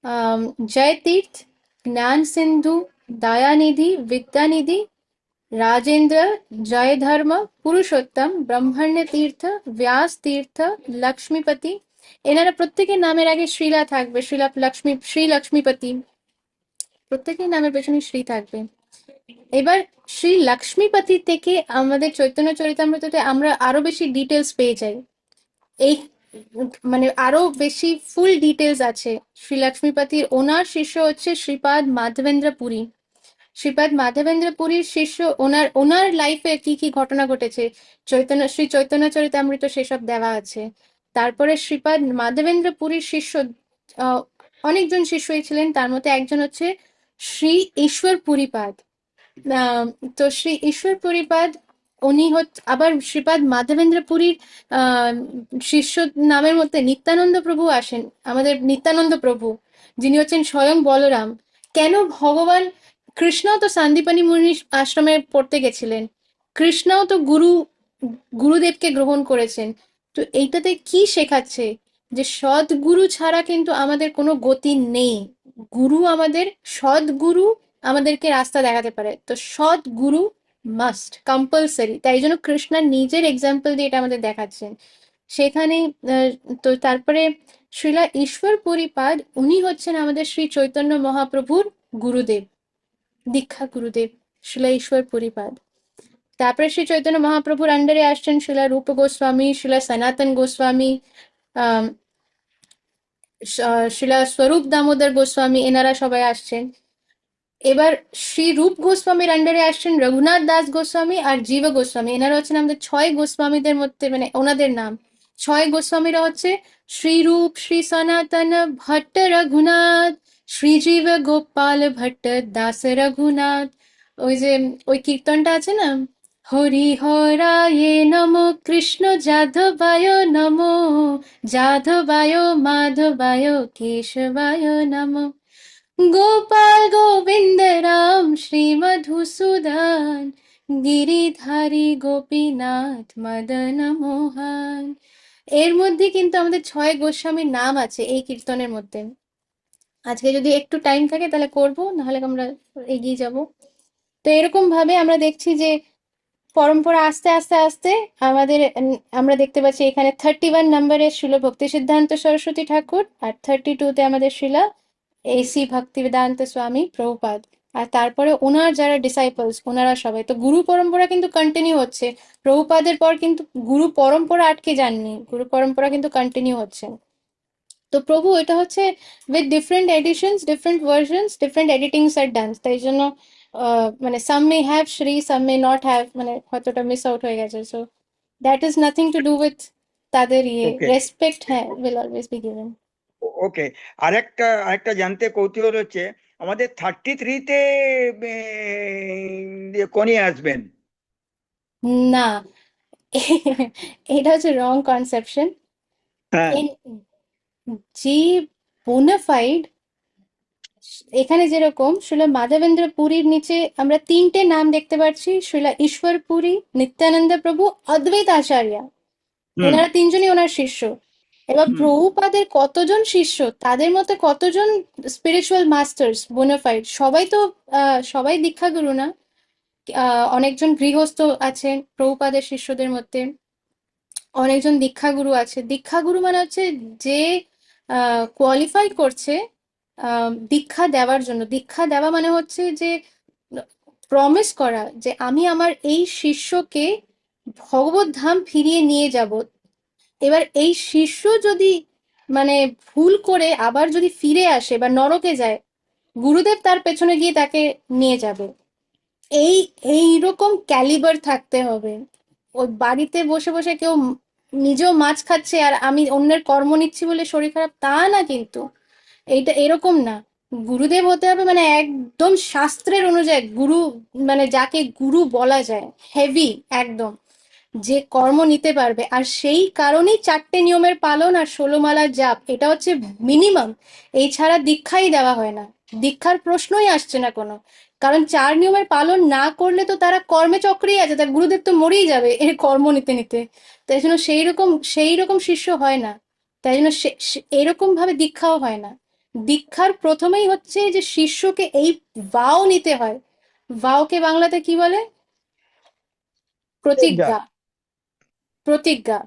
আম, জয়তীর্থ, জ্ঞান সিন্ধু, দয়ানিধি, বিদ্যানিধি, রাজেন্দ্র, জয়ধর্ম, পুরুষোত্তম, ব্রহ্মণ্য তীর্থ, ব্যাস তীর্থ, লক্ষ্মীপতি। এনারা প্রত্যেকের নামের আগে শ্রীলা থাকবে, শ্রী লক্ষ্মীপতি, প্রত্যেকের নামের পেছনে শ্রী থাকবে। এবার শ্রী লক্ষ্মীপতি থেকে আমাদের চৈতন্য চরিতামৃততে আমরা আরো বেশি ডিটেলস পেয়ে যাই। এই মানে আরো বেশি ফুল ডিটেলস আছে শ্রী লক্ষ্মীপতির। ওনার শিষ্য হচ্ছে শ্রীপাদ মাধবেন্দ্র পুরী। শ্রীপাদ মাধবেন্দ্র পুরীর শিষ্য, ওনার ওনার লাইফে কি কি ঘটনা ঘটেছে শ্রী চৈতন্য চরিতামৃত সেসব দেওয়া আছে। তারপরে শ্রীপাদ মাধবেন্দ্র পুরীর শিষ্য আহ, অনেকজন শিষ্যই ছিলেন, তার মধ্যে একজন হচ্ছে শ্রী ঈশ্বর পুরীপাদ। আহ, তো শ্রী ঈশ্বর পুরীপাদ, উনি আবার শ্রীপাদ মাধবেন্দ্র পুরীর আহ শিষ্য নামের মধ্যে নিত্যানন্দ প্রভু আসেন। আমাদের নিত্যানন্দ প্রভু, যিনি হচ্ছেন স্বয়ং বলরাম। কেন ভগবান কৃষ্ণও তো সান্দীপনী মুনি আশ্রমে পড়তে গেছিলেন, কৃষ্ণও তো গুরুদেবকে গ্রহণ করেছেন। তো এইটাতে কি শেখাচ্ছে, যে সদ্গুরু ছাড়া কিন্তু আমাদের কোনো গতি নেই। গুরু আমাদের, সদ্গুরু আমাদেরকে রাস্তা দেখাতে পারে। তো সৎ গুরু মাস্ট কম্পালসারি, তাই জন্য কৃষ্ণ নিজের এক্সাম্পল দিয়ে এটা আমাদের দেখাচ্ছেন সেখানে। আহ, তো তারপরে শ্রীলা ঈশ্বর পরিপাদ, উনি হচ্ছেন আমাদের শ্রী চৈতন্য মহাপ্রভুর গুরুদেব, দীক্ষা গুরুদেব শ্রীলা ঈশ্বর পরিপাদ। তারপরে শ্রী চৈতন্য মহাপ্রভুর আন্ডারে আসছেন শিলা রূপ গোস্বামী, শিলা সনাতন গোস্বামী, আহ শিলা স্বরূপ দামোদর গোস্বামী, এনারা সবাই আসছেন। এবার শ্রী রূপ গোস্বামীর আন্ডারে আসছেন রঘুনাথ দাস গোস্বামী আর জীব গোস্বামী। এনারা হচ্ছেন আমাদের ছয় গোস্বামীদের মধ্যে, মানে ওনাদের নাম ছয় গোস্বামীরা হচ্ছে শ্রী রূপ, শ্রী সনাতন ভট্ট রঘুনাথ, শ্রীজীব গোপাল ভট্ট দাস রঘুনাথ। ওই যে ওই কীর্তনটা আছে না, হরি হরায়ে নমো, কৃষ্ণ যাদবায় নমো, যাদবায় মাধবায় কেশবায় নমো, গোপাল গোবিন্দ রাম শ্রী মধুসূদন, গিরিধারী গোপীনাথ মদন মোহন। এর মধ্যে কিন্তু আমাদের ছয় গোস্বামীর নাম আছে এই কীর্তনের মধ্যে। আজকে যদি একটু টাইম থাকে তাহলে করব, নাহলে আমরা এগিয়ে যাব। তো এরকম ভাবে আমরা দেখছি যে পরম্পরা আস্তে আস্তে আস্তে আমাদের আমরা দেখতে পাচ্ছি এখানে 31 নম্বরে ছিল ভক্তি সিদ্ধান্ত সরস্বতী ঠাকুর, আর 32-তে আমাদের ছিল এসি ভক্তিবেদান্ত স্বামী প্রভুপাদ। আর তারপরে ওনার যারা ডিসাইপলস, ওনারা সবাই। তো গুরু পরম্পরা কিন্তু কন্টিনিউ হচ্ছে। প্রভুপাদের পর কিন্তু গুরু পরম্পরা আটকে যাননি, গুরু পরম্পরা কিন্তু কন্টিনিউ হচ্ছে। তো প্রভু এটা হচ্ছে with different editions, different versions, different editings are done, তাই জন্য মানে some may have Shri, some may not have, মানে হয়তো ওটা মিস আউট হয়ে গেছে। So that is nothing to do with তাদের ওকে রেসপেক্ট, হ্যাঁ, will always be given. Okay. আরেকটা জানতে কৌতূহল হচ্ছে, আমাদের 33-তে কোনি আসবেন? না, এটা হচ্ছে রং কনসেপশন। হ্যাঁ। যে বোনাফাইড, এখানে যেরকম শ্রীলা মাধবেন্দ্র পুরীর নিচে আমরা তিনটে নাম দেখতে পাচ্ছি, শ্রীলা ঈশ্বর পুরী, নিত্যানন্দ প্রভু, অদ্বৈত আচার্য। হুম এনারা তিনজনই ওনার শিষ্য। এবার হুম প্রভুপাদের কতজন শিষ্য, তাদের মধ্যে কতজন স্পিরিচুয়াল মাস্টার্স বোনাফাইড, সবাই তো সবাই দীক্ষাগুরু না। অনেকজন গৃহস্থ আছেন প্রভুপাদের শিষ্যদের মধ্যে, অনেকজন দীক্ষাগুরু আছে। দীক্ষাগুরু মানে হচ্ছে যে কোয়ালিফাই করছে দীক্ষা দেওয়ার জন্য। দীক্ষা দেওয়া মানে হচ্ছে যে প্রমিস করা যে আমি আমার এই শিষ্যকে ভগবত ধাম ফিরিয়ে নিয়ে যাব। এবার এই শিষ্য যদি মানে ভুল করে আবার যদি ফিরে আসে বা নরকে যায়, গুরুদেব তার পেছনে গিয়ে তাকে নিয়ে যাবে। এই এইরকম ক্যালিবার থাকতে হবে। ওই বাড়িতে বসে বসে কেউ নিজেও মাছ খাচ্ছে আর আমি অন্যের কর্ম নিচ্ছি বলে শরীর খারাপ, তা না কিন্তু। এইটা এরকম না। গুরুদেব হতে হবে মানে একদম শাস্ত্রের অনুযায়ী গুরু, মানে যাকে গুরু বলা যায়, হেভি একদম, যে কর্ম নিতে পারবে। আর সেই কারণেই 4টে নিয়মের পালন আর 16 মালার জাপ, এটা হচ্ছে মিনিমাম। এই ছাড়া দীক্ষাই দেওয়া হয় না, দীক্ষার প্রশ্নই আসছে না কোনো। কারণ 4 নিয়মের পালন না করলে তো তারা কর্মে চক্রেই আছে, তার গুরুদেব তো মরেই যাবে এর কর্ম নিতে নিতে। তাই জন্য সেই রকম শিষ্য হয় না। তাই জন্য এরকম ভাবে দীক্ষাও হয় না। দীক্ষার প্রথমেই হচ্ছে যে শিষ্যকে এই ভাও নিতে হয়। ভাওকে বাংলাতে কি বলে? প্রতিজ্ঞা। প্রতিজ্ঞা। প্রতিজ্ঞা।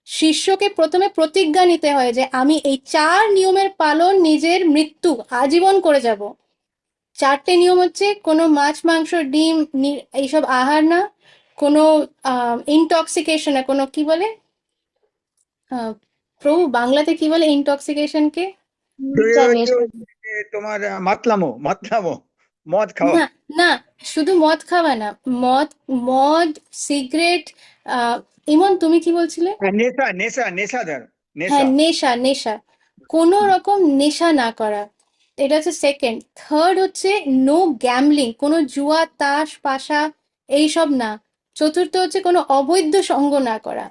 শিষ্যকে প্রথমে প্রতিজ্ঞা নিতে হয় যে আমি এই 4 নিয়মের পালন নিজের মৃত্যু আজীবন করে যাব। 4টে নিয়ম হচ্ছে কোনো মাছ মাংস ডিম এইসব আহার না, কোনো ইনটক্সিকেশন না, কোনো কি বলে, আহ, প্রভু বাংলাতে কি বলে ইনটক্সিকেশনকে? নেশা নেশা। তোমার মাতলামো মাতলামো, মদ খাওয়া। না, না, শুধু মদ খাওয়া না। মদ, মদ, সিগারেট, ইমন তুমি কি বলছিলে? হ্যাঁ, নেশা নেশা নেশাদার, হ্যাঁ, নেশা। নেশা, নেশা। কোনো রকম নেশা না করা। এটা হচ্ছে সেকেন্ড। থার্ড হচ্ছে নো গ্যামলিং, কোনো জুয়া তাস পাশা এইসব না। চতুর্থ হচ্ছে কোনো অবৈধ সঙ্গ না করা।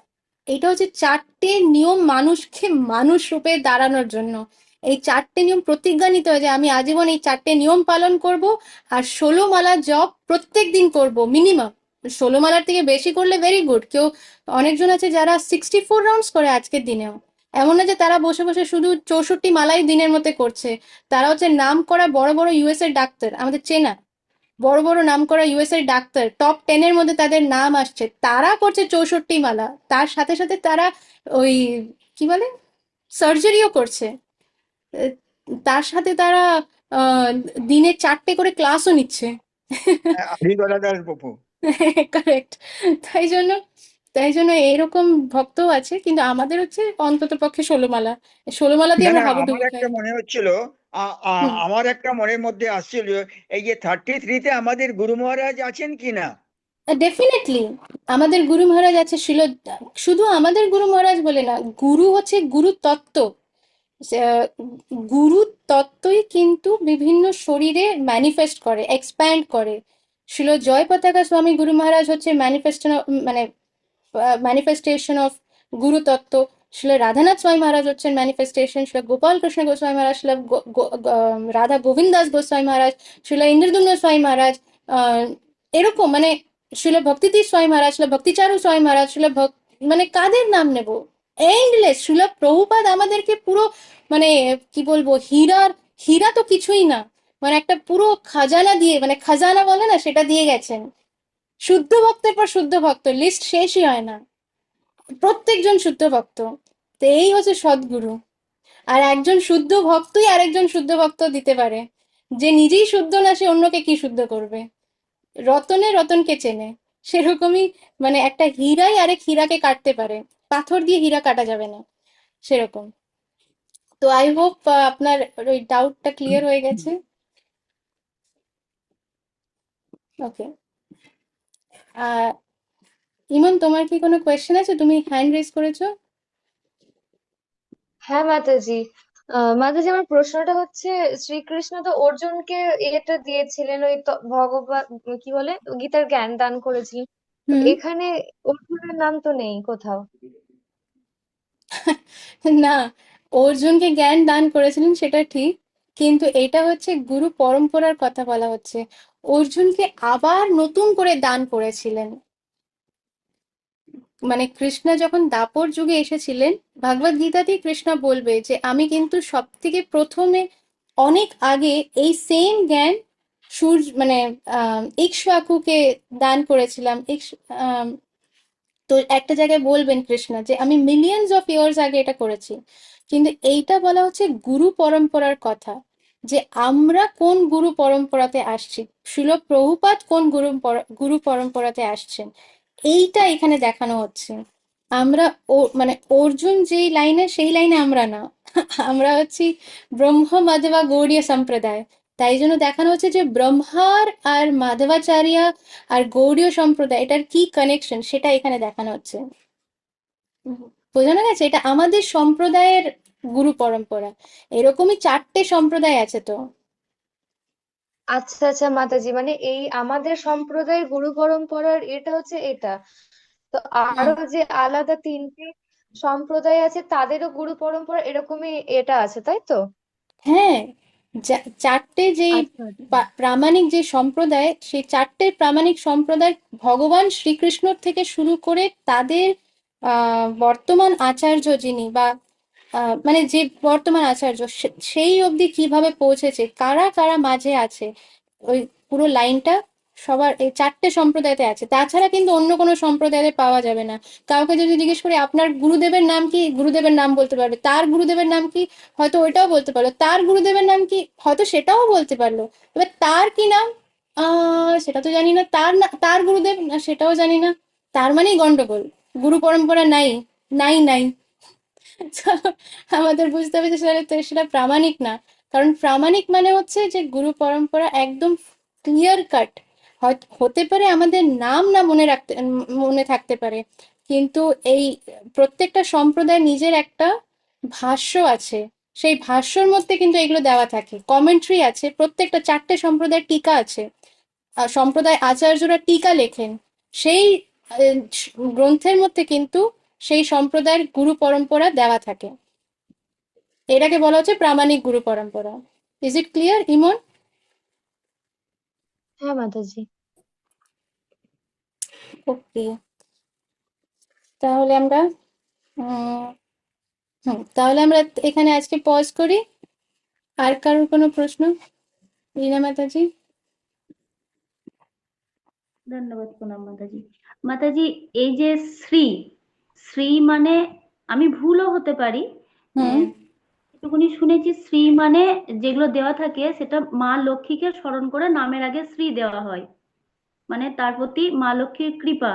এটা হচ্ছে 4টে নিয়ম মানুষকে মানুষ রূপে দাঁড়ানোর জন্য। এই 4টে নিয়ম প্রতিজ্ঞা নিতে হয় যে আমি আজীবন এই 4টে নিয়ম পালন করব। আর 16 মালা জপ প্রত্যেক দিন করব মিনিমাম। 16 মালার থেকে বেশি করলে ভেরি গুড। অনেকজন আছে যারা 64 রাউন্ডস করে আজকের দিনেও। এমন না যে তারা বসে বসে শুধু 64 মালাই দিনের মধ্যে করছে। তারা হচ্ছে নাম করা বড় বড় ইউএস এর ডাক্তার, আমাদের চেনা বড় বড় নাম করা ইউএস এর ডাক্তার, টপ 10 এর মধ্যে তাদের নাম আসছে, তারা করছে 64 মালা। তার সাথে সাথে তারা ওই কি বলে সার্জারিও করছে। আহ, তার সাথে তারা আহ, দিনে 4টে করে ক্লাসও নিচ্ছে। হরিগলাদাস বপু। কারেক্ট। তাই জন্য তাই জন্য এরকম ভক্তও আছে, কিন্তু আমাদের হচ্ছে অন্তত পক্ষে 16 মালা। 16 মালাতেই না আমরা না, আমার হাবুডুবু একটা খাই। মনে হচ্ছিল, হুম। আমার একটা মনের মধ্যে আসছিল, এই যে 33-তে আমাদের গুরু মহারাজ আছেন কিনা। ডেফিনেটলি আমাদের গুরু মহারাজ আছে, শুধু আমাদের গুরু মহারাজ বলে না, গুরু হচ্ছে গুরু তত্ত্ব। আহ, গুরু তত্ত্বই কিন্তু বিভিন্ন শরীরে ম্যানিফেস্ট করে, এক্সপ্যান্ড করে। জয় পতাকা স্বামী গুরু মহারাজ হচ্ছে ম্যানিফেস্টেশন, মানে ম্যানিফেস্টেশন অফ গুরু তত্ত্ব। রাধানাথ স্বামী মহারাজ হচ্ছেন ম্যানিফেস্টেশন। গোপাল কৃষ্ণ গোস্বামী মহারাজ, রাধা গোবিন্দ দাস গোস্বামী মহারাজ, ইন্দ্রদুম্ন স্বামী মহারাজ, আহ, এরকম মানে ভক্তিতীর স্বামী মহারাজ, ভক্তিচারু স্বামী মহারাজ, মানে কাদের নাম নেব, এন্ডলেস। প্রভুপাদ আমাদেরকে পুরো মানে কি বলবো, হীরা তো কিছুই না, মানে একটা পুরো খাজানা দিয়ে, মানে খাজানা বলে না, সেটা দিয়ে গেছেন। শুদ্ধ ভক্তের পর শুদ্ধ ভক্ত, লিস্ট শেষই হয় না। প্রত্যেকজন শুদ্ধ ভক্ত। তো এই হচ্ছে সদ্গুরু। আর একজন শুদ্ধ ভক্তই আরেকজন শুদ্ধ ভক্ত দিতে পারে। যে নিজেই শুদ্ধ না, সে অন্যকে কি শুদ্ধ করবে? রতনে রতনকে চেনে, সেরকমই। মানে একটা হীরাই আরেক হীরাকে কাটতে পারে, পাথর দিয়ে হীরা কাটা যাবে না, সেরকম। তো আই হোপ আপনার ওই ডাউটটা ক্লিয়ার হয়ে গেছে। ওকে। ইমন, তোমার কি কোনো কোয়েশ্চেন আছে? তুমি হ্যান্ড রেজ করেছো। হ্যাঁ মাতাজি। মাতাজি, আমার প্রশ্নটা হচ্ছে, শ্রীকৃষ্ণ তো অর্জুনকে এটা দিয়েছিলেন, ওই ভগবান কি বলে, গীতার জ্ঞান দান করেছিলেন। তো হুম। এখানে অর্জুনের নাম তো নেই কোথাও। না, অর্জুনকে জ্ঞান দান করেছিলেন সেটা ঠিক, কিন্তু এটা হচ্ছে গুরু পরম্পরার কথা বলা হচ্ছে। অর্জুনকে আবার নতুন করে দান করেছিলেন। মানে কৃষ্ণ যখন দাপর যুগে এসেছিলেন, ভগবদ গীতাতেই কৃষ্ণ বলবে যে আমি কিন্তু সব থেকে প্রথমে অনেক আগে এই সেম জ্ঞান মানে ইক্ষ্বাকুকে দান করেছিলাম। তো একটা জায়গায় বলবেন কৃষ্ণ যে আমি মিলিয়ন্স অফ ইয়ার্স আগে এটা করেছি। কিন্তু এইটা বলা হচ্ছে গুরু পরম্পরার কথা। যে আমরা কোন গুরু পরম্পরাতে আসছি, শিল প্রভুপাদ কোন গুরু পরম্পরাতে আসছেন, এইটা এখানে দেখানো হচ্ছে। আমরা ও মানে অর্জুন যেই লাইনে সেই লাইনে আমরা না, আমরা হচ্ছি ব্রহ্ম মাধবা গৌড়ীয় সম্প্রদায়। তাই জন্য দেখানো হচ্ছে যে ব্রহ্মার আর মাধবাচার্য আর গৌড়ীয় সম্প্রদায় এটার কি কানেকশন সেটা এখানে দেখানো হচ্ছে। বোঝানো গেছে? এটা আমাদের সম্প্রদায়ের গুরু পরম্পরা। এরকমই 4টে সম্প্রদায় আছে তো। আচ্ছা আচ্ছা মাতাজি, মানে এই আমাদের সম্প্রদায়ের গুরু পরম্পরার এটা হচ্ছে এটা। তো হুম। আরো যে আলাদা 3টে সম্প্রদায় আছে তাদেরও গুরু পরম্পরা এরকমই এটা আছে, তাই তো? হ্যাঁ, 4টে যেই আচ্ছা আচ্ছা। প্রামাণিক যে সম্প্রদায়, সেই 4টে প্রামাণিক সম্প্রদায় ভগবান শ্রীকৃষ্ণর থেকে শুরু করে তাদের বর্তমান আচার্য যিনি বা মানে যে বর্তমান আচার্য সেই অবধি কিভাবে পৌঁছেছে, কারা কারা মাঝে আছে, ওই পুরো লাইনটা সবার এই 4টে সম্প্রদায়তে আছে। তাছাড়া কিন্তু অন্য কোনো সম্প্রদায়ে পাওয়া যাবে না। কাউকে যদি জিজ্ঞেস করি আপনার গুরুদেবের নাম কি, গুরুদেবের নাম বলতে পারবে, তার গুরুদেবের নাম কি, হয়তো ওইটাও বলতে পারলো, তার গুরুদেবের নাম কি, হয়তো সেটাও বলতে পারলো। এবার তার কি নাম, সেটা তো জানি না, তার না তার গুরুদেব না সেটাও জানি না। তার মানেই গন্ডগোল, গুরু পরম্পরা নাই, নাই নাই। তো আমাদের বুঝতে হবে যে সেটা প্রামাণিক না। কারণ প্রামাণিক মানে হচ্ছে যে গুরু পরম্পরা একদম ক্লিয়ার কাট। হতে পারে আমাদের নাম না মনে থাকতে পারে, কিন্তু এই প্রত্যেকটা সম্প্রদায়ের নিজের একটা ভাষ্য আছে। সেই ভাষ্যর মধ্যে কিন্তু এগুলো দেওয়া থাকে, কমেন্ট্রি আছে, প্রত্যেকটা 4টে সম্প্রদায়ের টিকা আছে। সম্প্রদায় আচার্যরা টিকা লেখেন সেই গ্রন্থের মধ্যে, কিন্তু সেই সম্প্রদায়ের গুরু পরম্পরা দেওয়া থাকে। এটাকে বলা হচ্ছে প্রামাণিক গুরু পরম্পরা। ইজ ইট ক্লিয়ার, ইমন? হ্যাঁ মাতাজি। ওকে, তাহলে আমরা উম, তাহলে আমরা এখানে আজকে পজ করি। আর কারোর কোনো প্রশ্ন? রিনা মাতাজি। ধন্যবাদ প্রণাম মাতাজি। মাতাজি, এই যে শ্রী, শ্রী মানে, আমি ভুলও হতে পারি, হুম। একটুখানি শুনেছি শ্রী মানে যেগুলো দেওয়া থাকে সেটা মা লক্ষ্মীকে স্মরণ করে নামের আগে শ্রী দেওয়া হয়, মানে তার প্রতি মা লক্ষ্মীর কৃপা।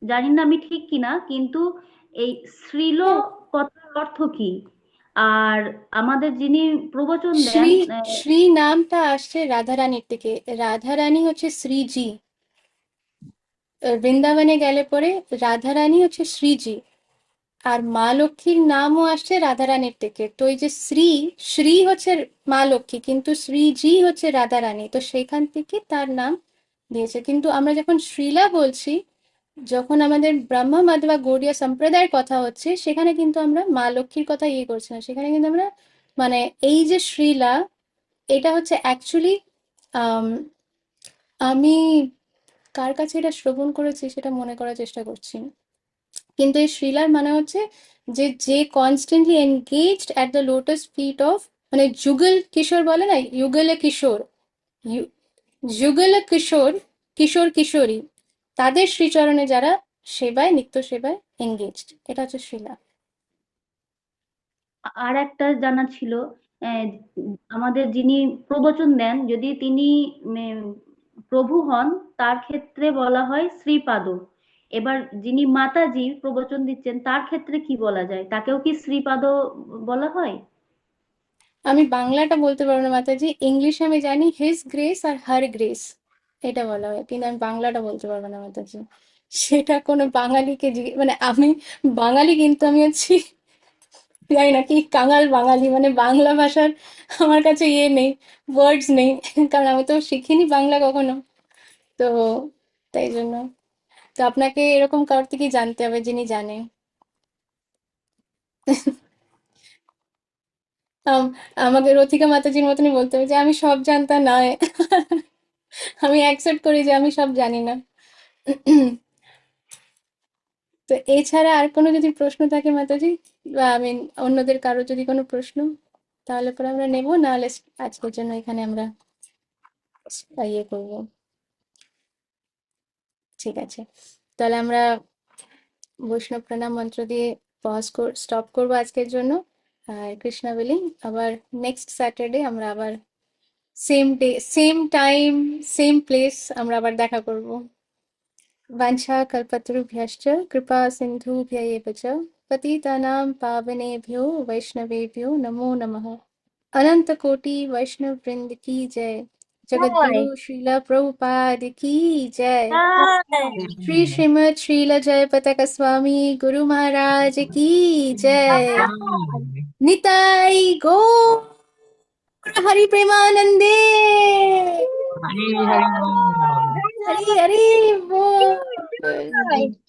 জানি না আমি ঠিক কিনা, কিন্তু এই শ্রীল হ্যাঁ, কথার অর্থ কি? আর আমাদের যিনি প্রবচন দেন, শ্রী, শ্রী নামটা আসছে রাধারানীর থেকে। রাধারানী হচ্ছে শ্রীজি। বৃন্দাবনে গেলে পরে রাধারানী হচ্ছে শ্রীজি। আর মা লক্ষ্মীর নামও আসছে রাধারানীর থেকে। তো এই যে শ্রী, শ্রী হচ্ছে মা লক্ষ্মী, কিন্তু শ্রীজি হচ্ছে রাধারানী, তো সেখান থেকে তার নাম দিয়েছে। কিন্তু আমরা যখন শ্রীলা বলছি, যখন আমাদের ব্রহ্ম মাধবা গৌড়ীয় সম্প্রদায়ের কথা হচ্ছে, সেখানে কিন্তু আমরা মা লক্ষ্মীর কথা ইয়ে করছি না, সেখানে কিন্তু আমরা মানে এই যে শ্রীলা, এটা হচ্ছে অ্যাকচুয়ালি আমি কার কাছে এটা শ্রবণ করেছি সেটা মনে করার চেষ্টা করছি। কিন্তু এই শ্রীলার মানে হচ্ছে যে যে constantly engaged at the lotus feet of, মানে যুগল কিশোর বলে না, যুগল কিশোর, যুগল কিশোর, কিশোর কিশোরী, তাদের শ্রীচরণে যারা সেবায়, নিত্য সেবায় এনগেজড, এটা হচ্ছে শ্রীলা। আর একটা জানা ছিল, আহ, আমাদের যিনি প্রবচন দেন যদি তিনি উম, প্রভু হন, তার ক্ষেত্রে বলা হয় শ্রীপাদ। এবার যিনি মাতাজি প্রবচন দিচ্ছেন তার ক্ষেত্রে কি বলা যায়, তাকেও কি শ্রীপাদ বলা হয়? আমি বাংলাটা বলতে পারবো না মাতাজি, ইংলিশে আমি জানি হিজ গ্রেস আর হার গ্রেস এটা বলা হয়, কিন্তু আমি বাংলাটা বলতে পারবো না মাতাজি। সেটা কোনো বাঙালিকে মানে আমি বাঙালি, কিন্তু আমি হচ্ছি জানি না কি কাঙাল বাঙালি, মানে বাংলা ভাষার আমার কাছে ইয়ে নেই, ওয়ার্ডস নেই, কারণ আমি তো শিখিনি বাংলা কখনো। তো তাই জন্য তো আপনাকে এরকম কারোর থেকেই জানতে হবে যিনি জানে। আম- আমাকে রথিকা মাতাজির মতনই বলতে হবে যে আমি সব জানতা নয়। আমি অ্যাকসেপ্ট করি যে আমি সব জানি না। তো এছাড়া আর কোনো যদি প্রশ্ন থাকে মাতাজি, বা আমি অন্যদের কারো যদি কোনো প্রশ্ন, তাহলে পরে আমরা নেবো, নাহলে আজকের জন্য এখানে আমরা ইয়ে করবো। ঠিক আছে, তাহলে আমরা বৈষ্ণব প্রণাম মন্ত্র দিয়ে স্টপ করবো আজকের জন্য। আর কৃষ্ণা উইলিং আবার নেক্সট স্যাটারডে আমরা আবার same day same time same place আমরা আবার দেখা করব। वाञ्छा कल्पतरुभ्यश्च कृपा सिन्धुभ्य एव च पतितानां पावनेभ्यो वैष्णवेभ्यो नमो नमः। अनंत कोटि वैष्णव वृंद की जय। जगद्गुरु श्रीला प्रभुपाद की जय। श्री श्रीमद् श्रील जय पताक स्वामी गुरु महाराज की जय। निताई गो हरि प्रेमानंदे हरि हरि बोल। हरि हरि बोल।